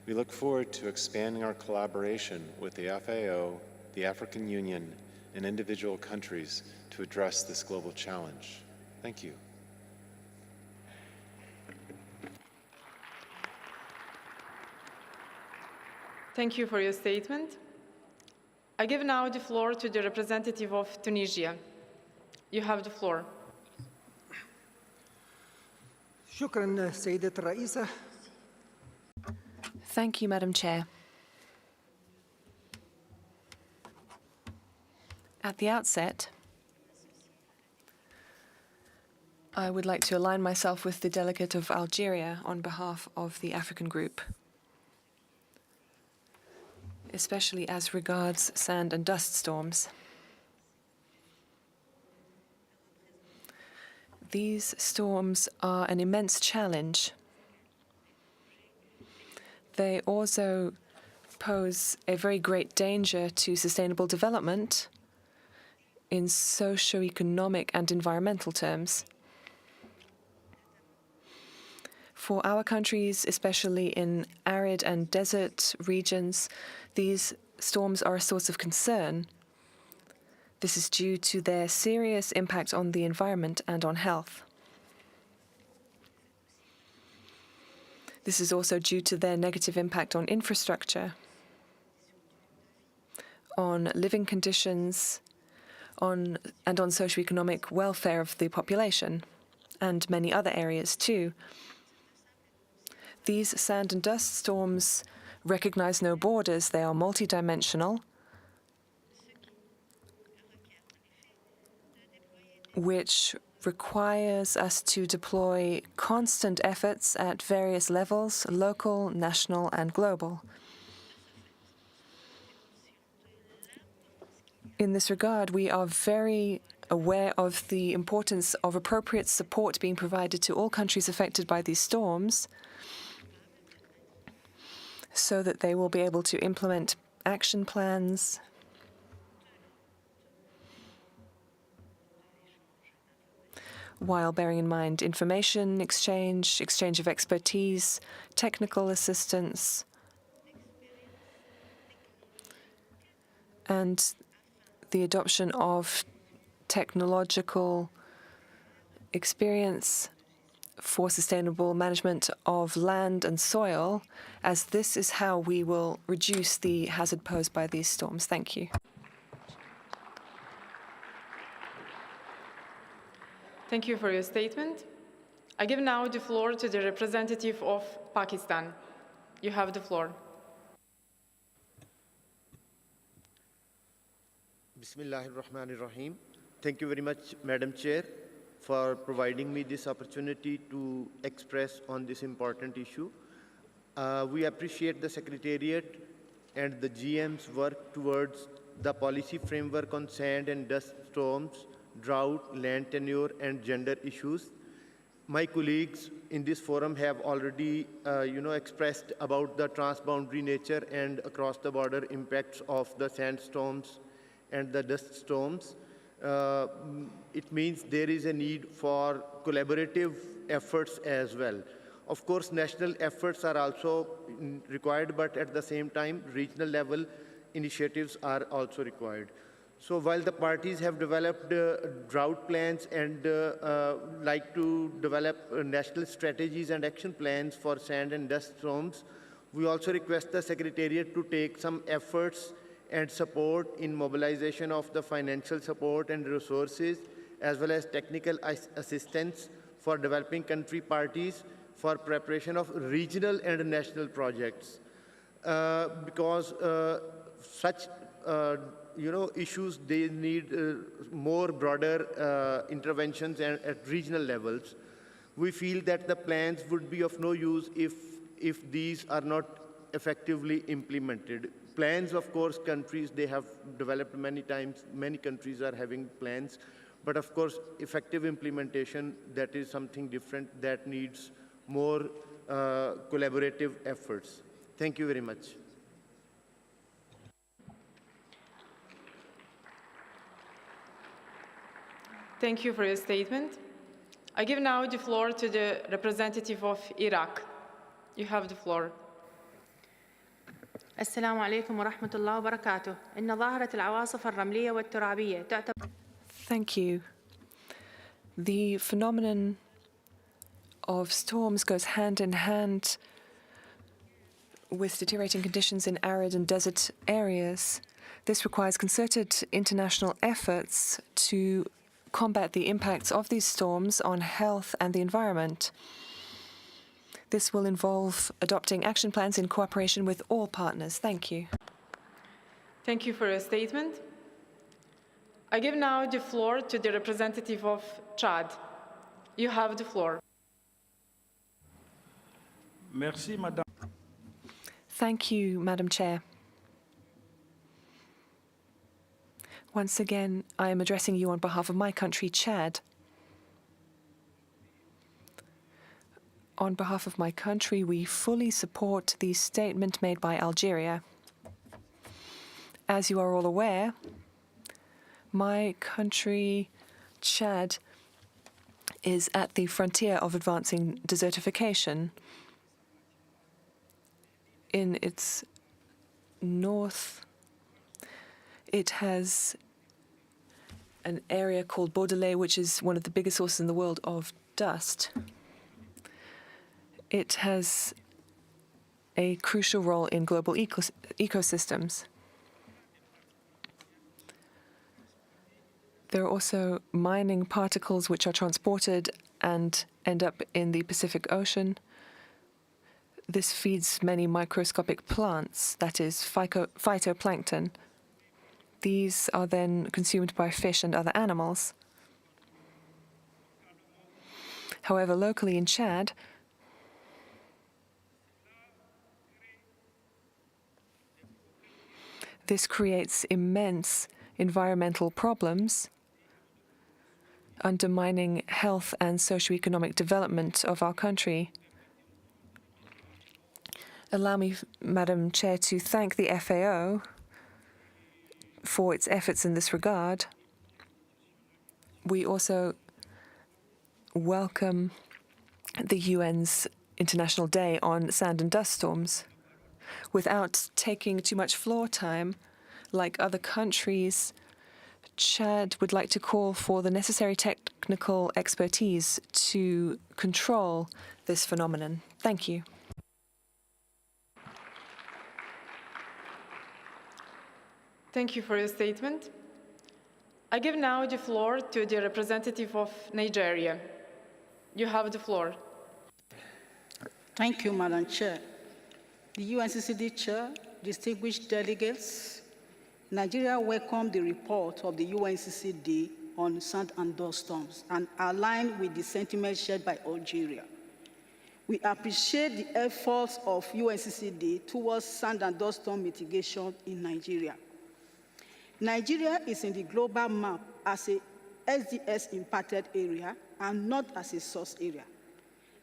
We look forward to expanding our collaboration with the FAO, the African Union, and individual countries to address this global challenge. Thank you. Thank you for your statement. I give now the floor to the representative of Tunisia. You have the floor. شكرا سيدة الرئيسة. Thank you, Madam Chair. At the outset, I would like to align myself with the delegate of Algeria on behalf of the African Group, especially as regards sand and dust storms. These storms are an immense challenge. They also pose a very great danger to sustainable development in socio-economic and environmental terms. For our countries, especially in arid and desert regions, these storms are a source of concern. This is due to their serious impact on the environment and on health. This is also due to their negative impact on infrastructure, on living conditions, and on socioeconomic welfare of the population, and many other areas too. These sand and dust storms recognize no borders. They are multidimensional, which requires us to deploy constant efforts at various levels, local, national, and global. In this regard, we are very aware of the importance of appropriate support being provided to all countries affected by these storms so that they will be able to implement action plans, while bearing in mind information exchange, exchange of expertise, technical assistance, and the adoption of technological experience for sustainable management of land and soil, as this is how we will reduce the hazard posed by these storms. Thank you. Thank you for your statement. I give now the floor to the representative of Pakistan. You have the floor. Bismillahirrahmanirrahim. Thank you very much, Madam Chair, for providing me this opportunity to express on this important issue. We appreciate the Secretariat and the GM's work towards the policy framework on sand and dust storms, drought, land tenure, and gender issues. My colleagues in this forum have already expressed about the transboundary nature and across the border impacts of the sandstorms and the dust storms. It means there is a need for collaborative efforts as well. Of course, national efforts are also required, but at the same time, regional level initiatives are also required. So while the parties have developed drought plans and like to develop national strategies and action plans for sand and dust storms, we also request the Secretariat to take some efforts and support in mobilization of the financial support and resources, as well as technical assistance for developing country parties for preparation of regional and national projects. Because such issues, they need more broader interventions at regional levels. We feel that the plans would be of no use if these are not effectively implemented. Plans, of course, countries, they have developed many times. Many countries are having plans. But of course, effective implementation, that is something different that needs more collaborative efforts. Thank you very much. Thank you for your statement. I give now the floor to the representative of Iraq. You have the floor. السلام عليكم ورحمة الله وبركاته. إن ظاهرة العواصف الرملية والترابية تعتبر. Thank you. The phenomenon of storms goes hand in hand with deteriorating conditions in arid and desert areas. This requires concerted international efforts to combat the impacts of these storms on health and the environment. This will involve adopting action plans in cooperation with all partners. Thank you. Thank you for your statement. I give now the floor to the representative of Chad. You have the floor. Merci, Madame. Thank you, Madam Chair. Once again, I am addressing you on behalf of my country, Chad. On behalf of my country, we fully support the statement made by Algeria. As you are all aware, my country, Chad, is at the frontier of advancing desertification. In its north, it has an area called Bordelais, which is one of the biggest sources in the world of dust. It has a crucial role in global ecosystems. There are also mining particles which are transported and end up in the Pacific Ocean. This feeds many microscopic plants, that is, phytoplankton. These are then consumed by fish and other animals. However, locally in Chad, this creates immense environmental problems, undermining health and socioeconomic development of our country. Allow me, Madam Chair, to thank the FAO for its efforts in this regard. We also welcome the UN's International Day on Sand and Dust Storms. Without taking too much floor time, like other countries, Chad would like to call for the necessary technical expertise to control this phenomenon. Thank you. Thank you for your statement. I give now the floor to the representative of Nigeria. You have the floor. Thank you, Madam Chair. The UNCCD Chair, distinguished delegates, Nigeria welcomed the report of the UNCCD on sand and dust storms and aligned with the sentiment shared by Algeria. We appreciate the efforts of UNCCD towards sand and dust storm mitigation in Nigeria. Nigeria is in the global map as a SDS impacted area and not as a source area.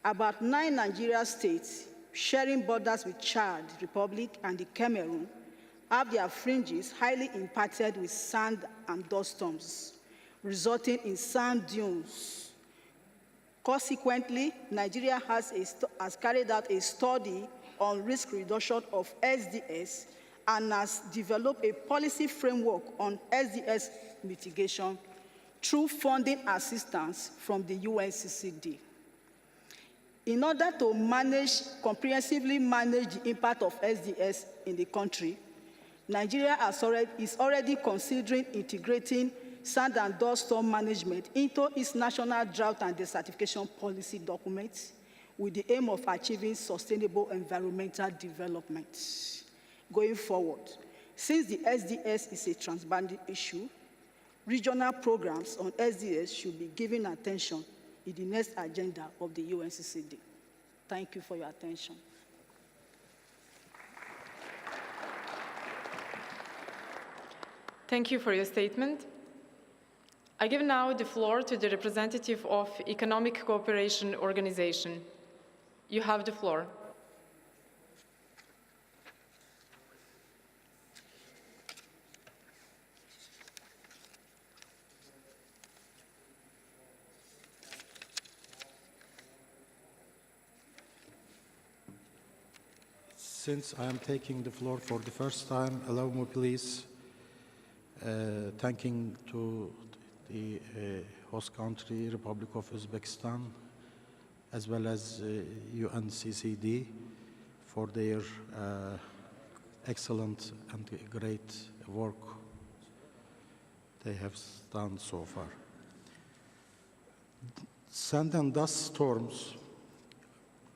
About 9 Nigeria states sharing borders with Chad Republic and the Cameroon have their fringes highly impacted with sand and dust storms, resulting in sand dunes. Consequently, Nigeria has carried out a study on risk reduction of SDS and has developed a policy framework on SDS mitigation through funding assistance from the UNCCD. In order to comprehensively manage the impact of SDS in the country, Nigeria is already considering integrating sand and dust storm management into its national drought and desertification policy documents with the aim of achieving sustainable environmental development. Going forward, since the SDS is a transboundary issue, regional programs on SDS should be given attention in the next agenda of the UNCCD. Thank you for your attention. Thank you for your statement. I give now the floor to the representative of Economic Cooperation Organization. You have the floor. Since I am taking the floor for the first time, allow me please thanking to the host country, Republic of Uzbekistan, as well as UNCCD for their excellent and great work they have done so far. Sand and dust storms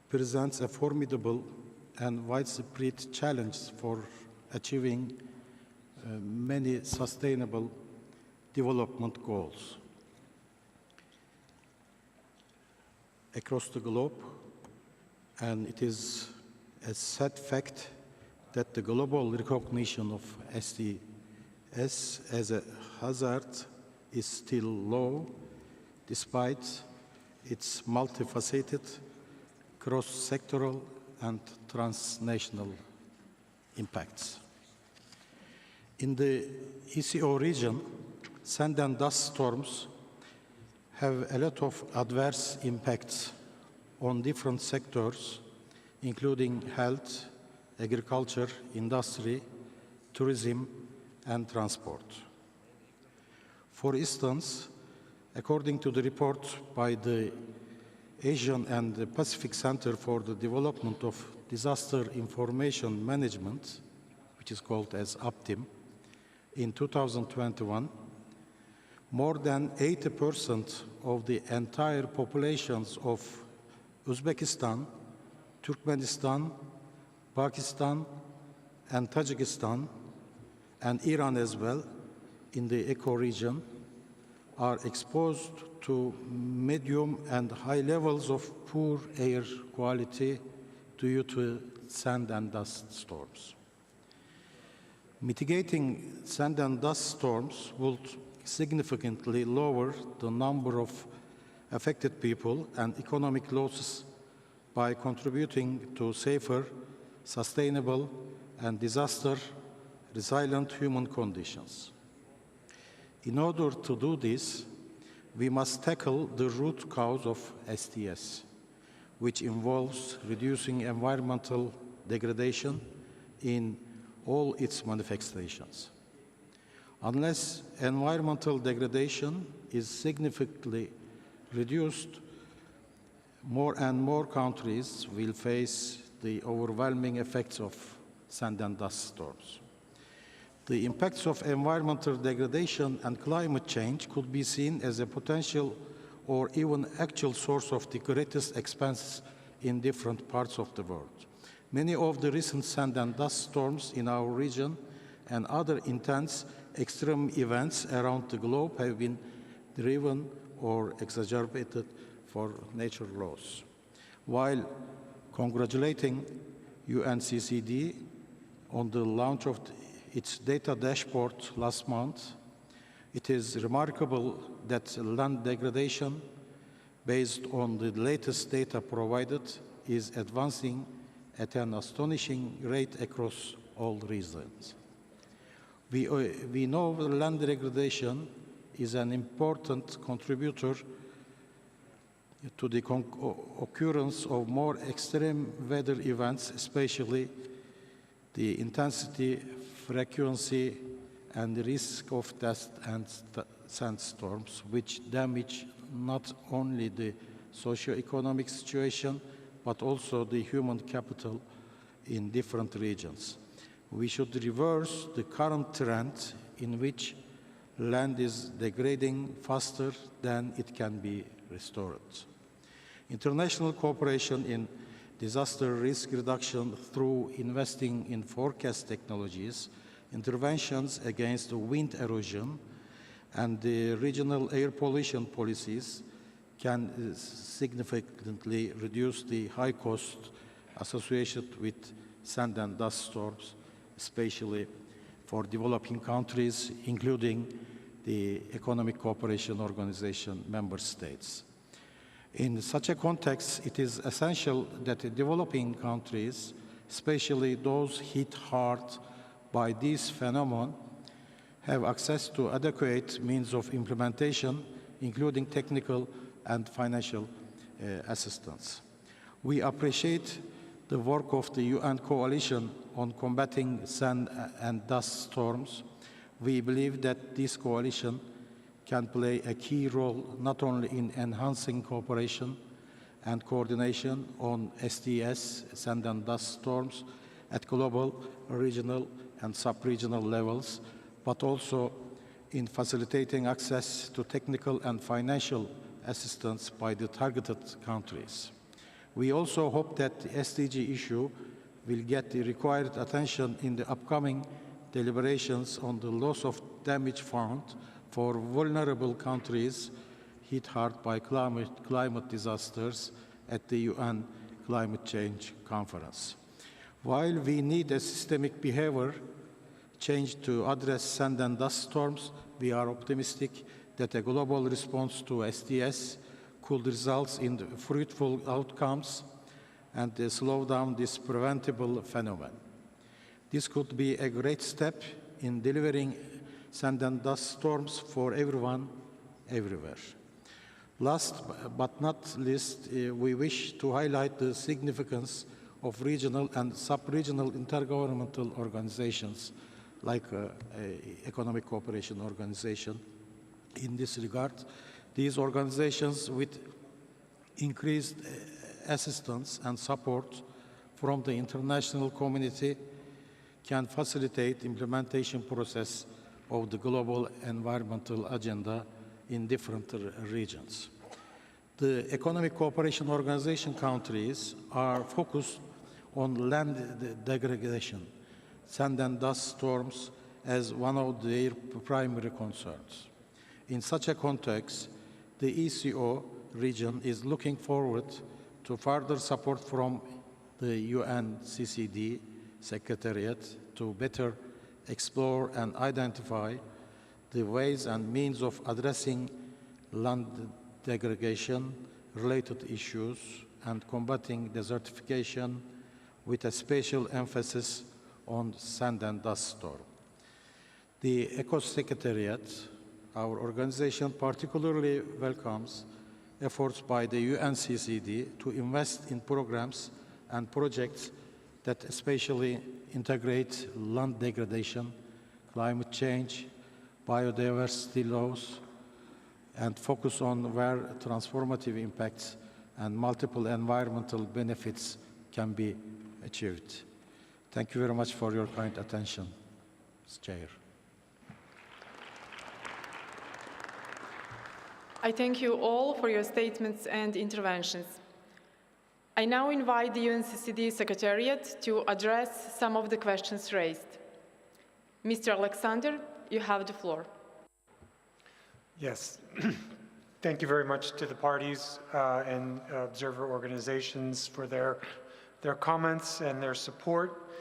presents a formidable and widespread challenge for achieving many sustainable development goals. Across the globe, and it is a sad fact that the global recognition of SDS as a hazard is still low, despite its multifaceted, cross-sectoral and transnational impacts. In the ECO region, sand and dust storms have a lot of adverse impacts on different sectors, including health, agriculture, industry, tourism, and transport. For instance, according to the report by the Asian and the Pacific Center for the Development of Disaster Information Management, which is called as APTIM, in 2021, more than 80% of the entire populations of Uzbekistan, Turkmenistan, Pakistan, and Tajikistan, and Iran as well, in the ECO region, are exposed to medium and high levels of poor air quality due to sand and dust storms. Mitigating sand and dust storms would significantly lower the number of affected people and economic losses by contributing to safer, sustainable, and disaster-resilient human conditions. In order to do this, we must tackle the root cause of STS, which involves reducing environmental degradation in all its manifestations. Unless environmental degradation is significantly reduced, more and more countries will face the overwhelming effects of sand and dust storms. The impacts of environmental degradation and climate change could be seen as a potential or even actual source of the greatest expenses in different parts of the world. Many of the recent sand and dust storms in our region and other intense extreme events around the globe have been driven or exacerbated for nature laws. While congratulating UNCCD on the launch of its data dashboard last month, it is remarkable that land degradation, based on the latest data provided, is advancing at an astonishing rate across all regions. We know that land degradation is an important contributor to the occurrence of more extreme weather events, especially the intensity, frequency, and the risk of dust and sandstorms, which damage not only the socio-economic situation, but also the human capital in different regions. We should reverse the current trend in which land is degrading faster than it can be restored. International cooperation in disaster risk reduction through investing in forecast technologies, interventions against wind erosion, and the regional air pollution policies can significantly reduce the high cost associated with sand and dust storms, especially for developing countries, including the Economic Cooperation Organization member states. In such a context, it is essential that the developing countries, especially those hit hard by this phenomenon, have access to adequate means of implementation, including technical and financial assistance. We appreciate the work of the UN Coalition on combating sand and dust storms. We believe that this coalition can play a key role not only in enhancing cooperation and coordination on STS, sand and dust storms, at global, regional, and sub-regional levels, but also in facilitating access to technical and financial assistance by the targeted countries. We also hope that the SDG issue will get the required attention in the upcoming deliberations on the loss of damage fund for vulnerable countries hit hard by climate disasters at the UN Climate Change Conference. While we need a systemic behavior change to address sand and dust storms, we are optimistic that a global response to STS could result in fruitful outcomes and slow down this preventable phenomenon. This could be a great step in delivering sand and dust storms for everyone, everywhere. Last but not least, we wish to highlight the significance of regional and sub-regional intergovernmental organizations like Economic Cooperation Organization. In this regard, these organizations with increased assistance and support from the international community can facilitate implementation process of the global environmental agenda in different regions. The Economic Cooperation Organization countries are focused on land degradation, sand and dust storms as one of their primary concerns. In such a context, the ECO region is looking forward to further support from the UNCCD Secretariat to better explore and identify the ways and means of addressing land degradation related issues and combating desertification with a special emphasis on sand and dust storm. The ECO Secretariat Our organization particularly welcomes efforts by the UNCCD to invest in programs and projects that especially integrate land degradation, climate change, biodiversity loss, and focus on where transformative impacts and multiple environmental benefits can be achieved. Thank you very much for your kind attention, Mr. Chair. I thank you all for your statements and interventions. I now invite the UNCCD Secretariat to address some of the questions raised. Mr. Alexander, you have the floor. Yes. Thank you very much to the parties and observer organizations for their comments and their support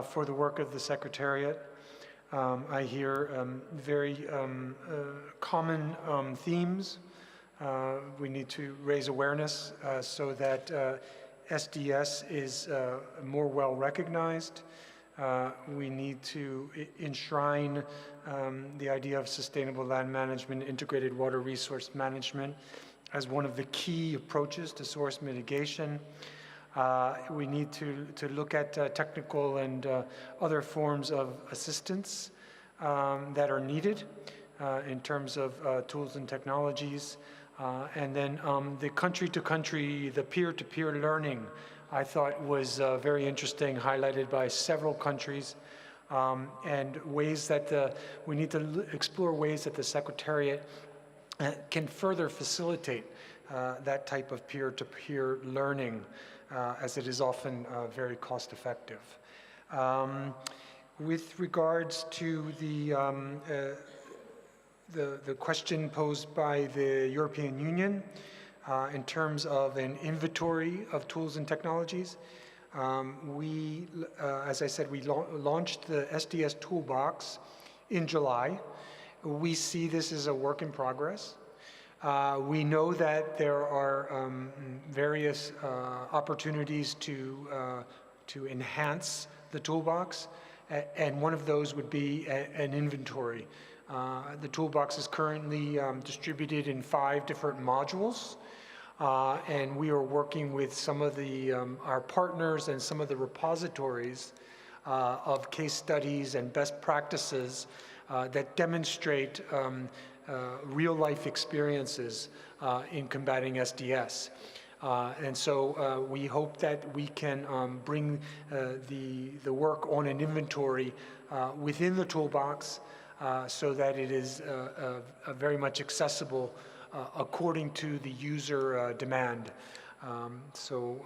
for the work of the Secretariat. I hear very common themes. We need to raise awareness so that SDS is more well recognized. We need to enshrine the idea of sustainable land management, integrated water resource management as one of the key approaches to source mitigation. We need to look at technical and other forms of assistance that are needed in terms of tools and technologies. And then the country-to-country, the peer-to-peer learning, I thought was very interesting, highlighted by several countries, and ways that we need to explore ways that the Secretariat can further facilitate that type of peer-to-peer learning, as it is often very cost-effective. With regards to the question posed by the European Union in terms of an inventory of tools and technologies, as I said, we launched the SDS Toolbox in July. We see this as a work in progress. We know that there are various opportunities to enhance the toolbox, and one of those would be an inventory. The toolbox is currently distributed in 5 different modules, and we are working with some of our partners and some of the repositories of case studies and best practices that demonstrate real-life experiences in combating SDS. And so we hope that we can bring the work on an inventory within the toolbox so that it is very much accessible according to the user demand. So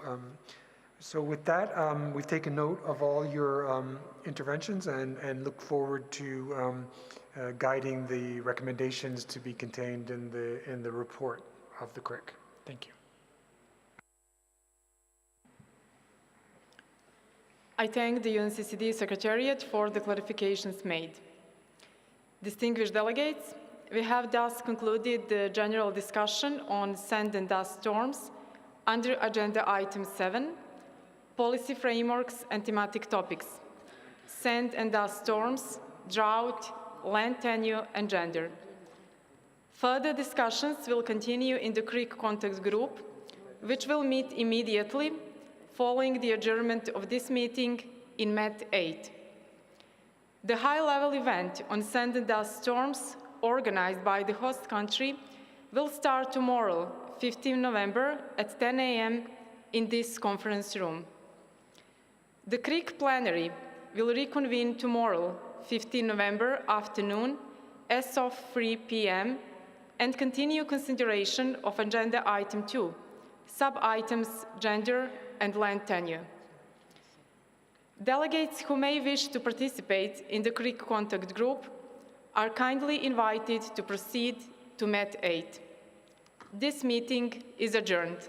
with that, we've taken note of all your interventions and look forward to guiding the recommendations to be contained in the report of the CRIC. Thank you. I thank the UNCCD Secretariat for the clarifications made. Distinguished delegates, we have thus concluded the general discussion on sand and dust storms under Agenda Item 7, Policy Frameworks and Thematic Topics, Sand and Dust Storms, Drought, Land Tenure, and Gender. Further discussions will continue in the CRIC Contact Group, which will meet immediately following the adjournment of this meeting in Met 8. The high-level event on sand and dust storms, organized by the host country, will start tomorrow, 15 November at 10 a.m. in this conference room. The CRIC Plenary will reconvene tomorrow, 15 November afternoon, as of 3 p.m., and continue consideration of Agenda Item 2, sub-items Gender and Land Tenure. Delegates who may wish to participate in the CRIC Contact Group are kindly invited to proceed to Met 8. This meeting is adjourned.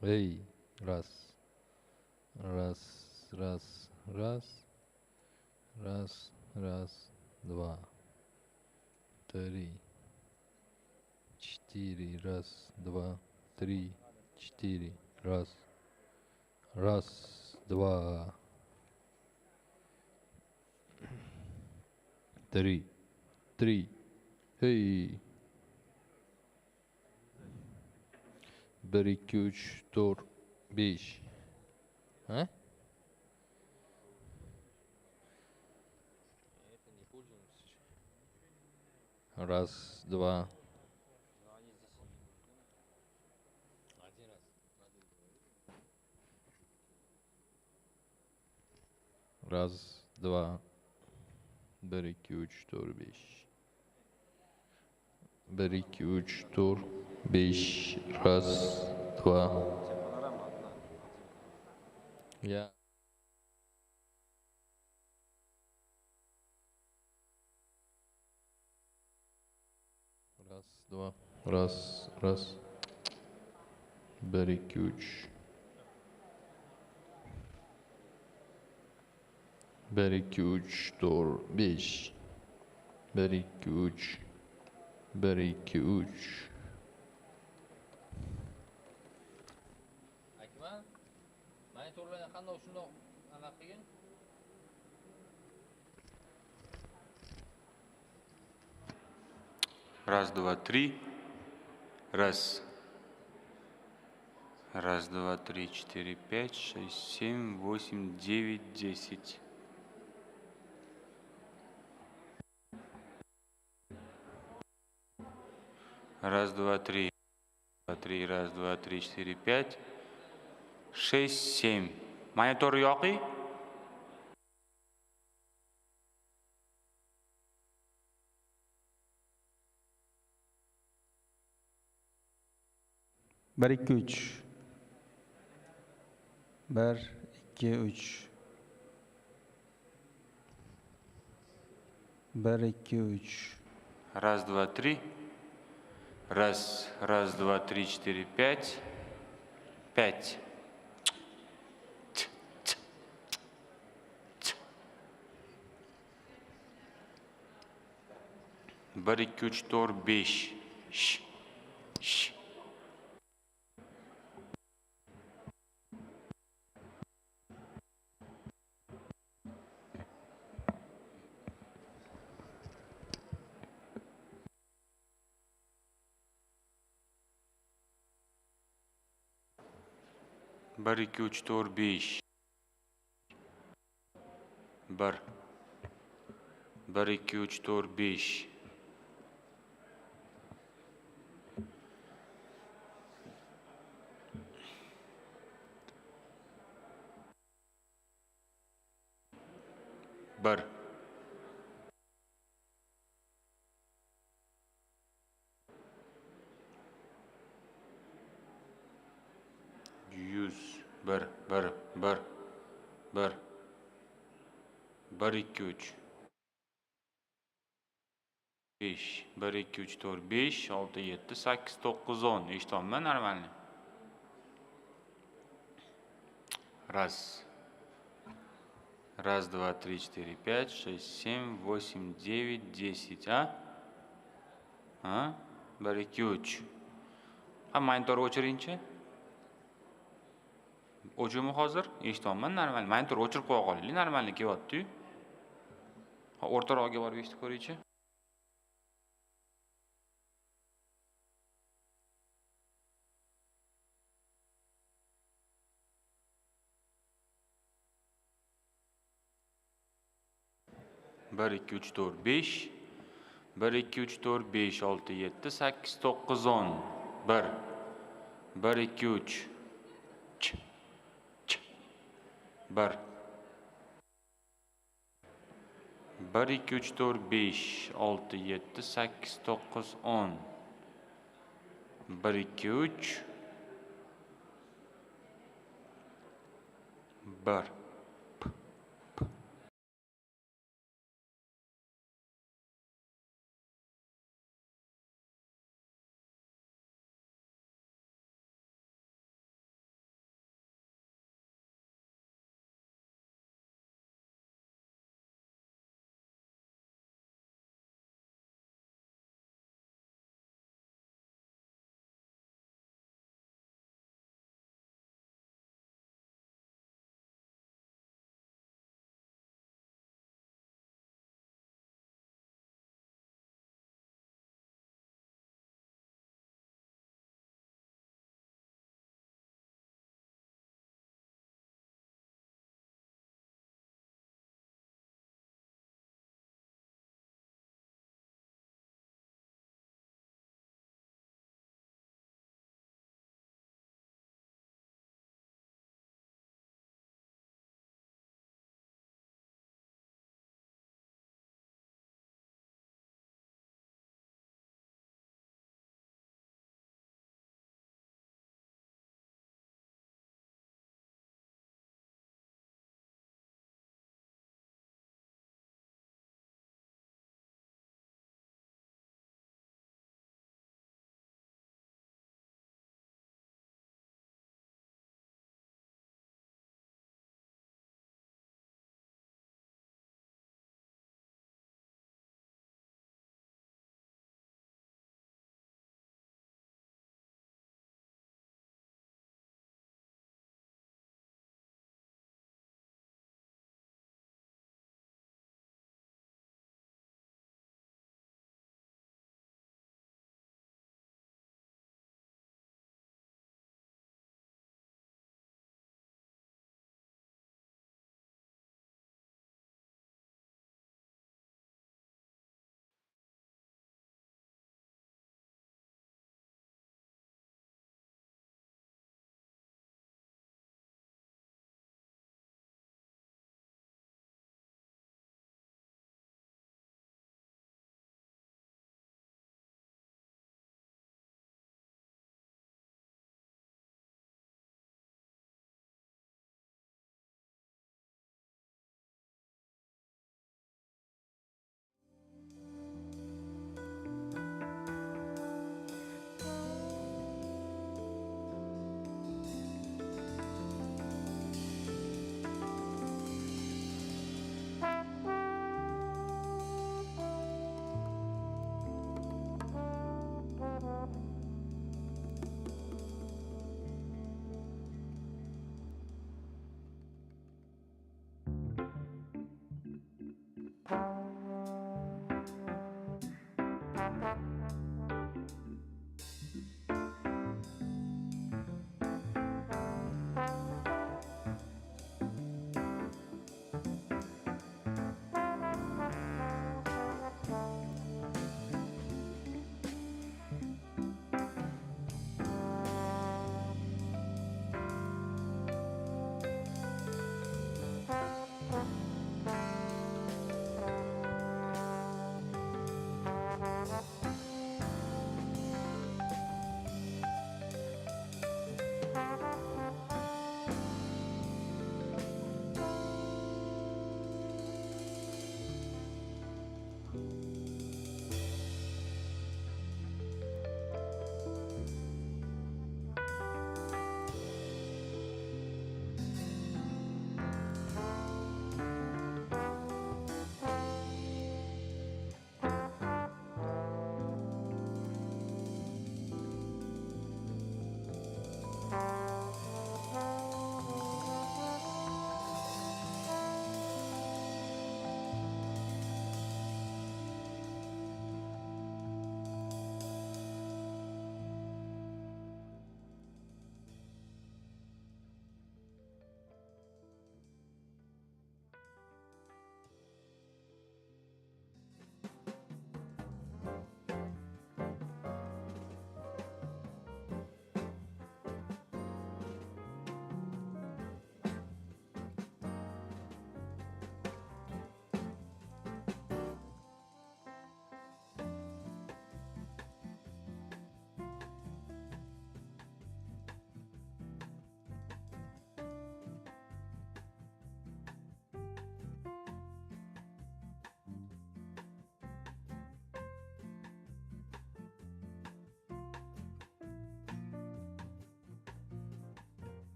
Hey, раз, раз, раз, раз, раз, раз, два, три, четыре, раз, два, три, четыре, раз, раз, два, три, три, hey. 1, 2, 3, 4, 5. А? Раз, два. Раз, два. 1, 2, 4, 5. 1, 2, 4, 5. Раз, два. Я. Раз, два. Раз, раз. 1, 2. 1, 2, 4, 5. 1, 2. 1, 2. Akmal, mani to'g'rilagan qanday shundoq anaqa qilgin? Раз, два, три. Раз. Раз, два, три, четыре, пять, шесть, семь, восемь, девять, 10. Раз, два, три. Раз, два, три, четыре, пять, шесть, 7. Монитор yoqi? Bir, ikki, uch. 1, 2, 3. 1, 2, 3. Раз, два, три. Раз, раз, два, три, четыре, пять. 5. 1, 2, 3, 4, 5. 1, 2, 3, 4, 5. 1. 1, 2, 3, 4, 5. 1. 100. 1, 1, 1, 1. 1, 2, 3. 5. 1, 2, 3, 4, 5, 6, 7, 8, 9, 10. Eshityapman normalniy. Раз. Раз, два, три, четыре, пять, шесть, 7, 8, 9, 10. А? 1, 2, 3. Monitor o'chiringchi. O'chirmi hozir? Eshityapman normal. Monitor o'chirib qo'ya qolaylik, normalniy kelyapti-yu. O'rtaroqqa borib eshitib ko'raychi. Bir, ikki, uch, to'rt, besh. 1, 2, 3, 4, 5, 6, 7, 8, 9, 10. 1. 1, 2, 3. 1. 1, 2, 3, 4, 5, 6, 7, 8, 9, 10. 1, 2, 3. 1.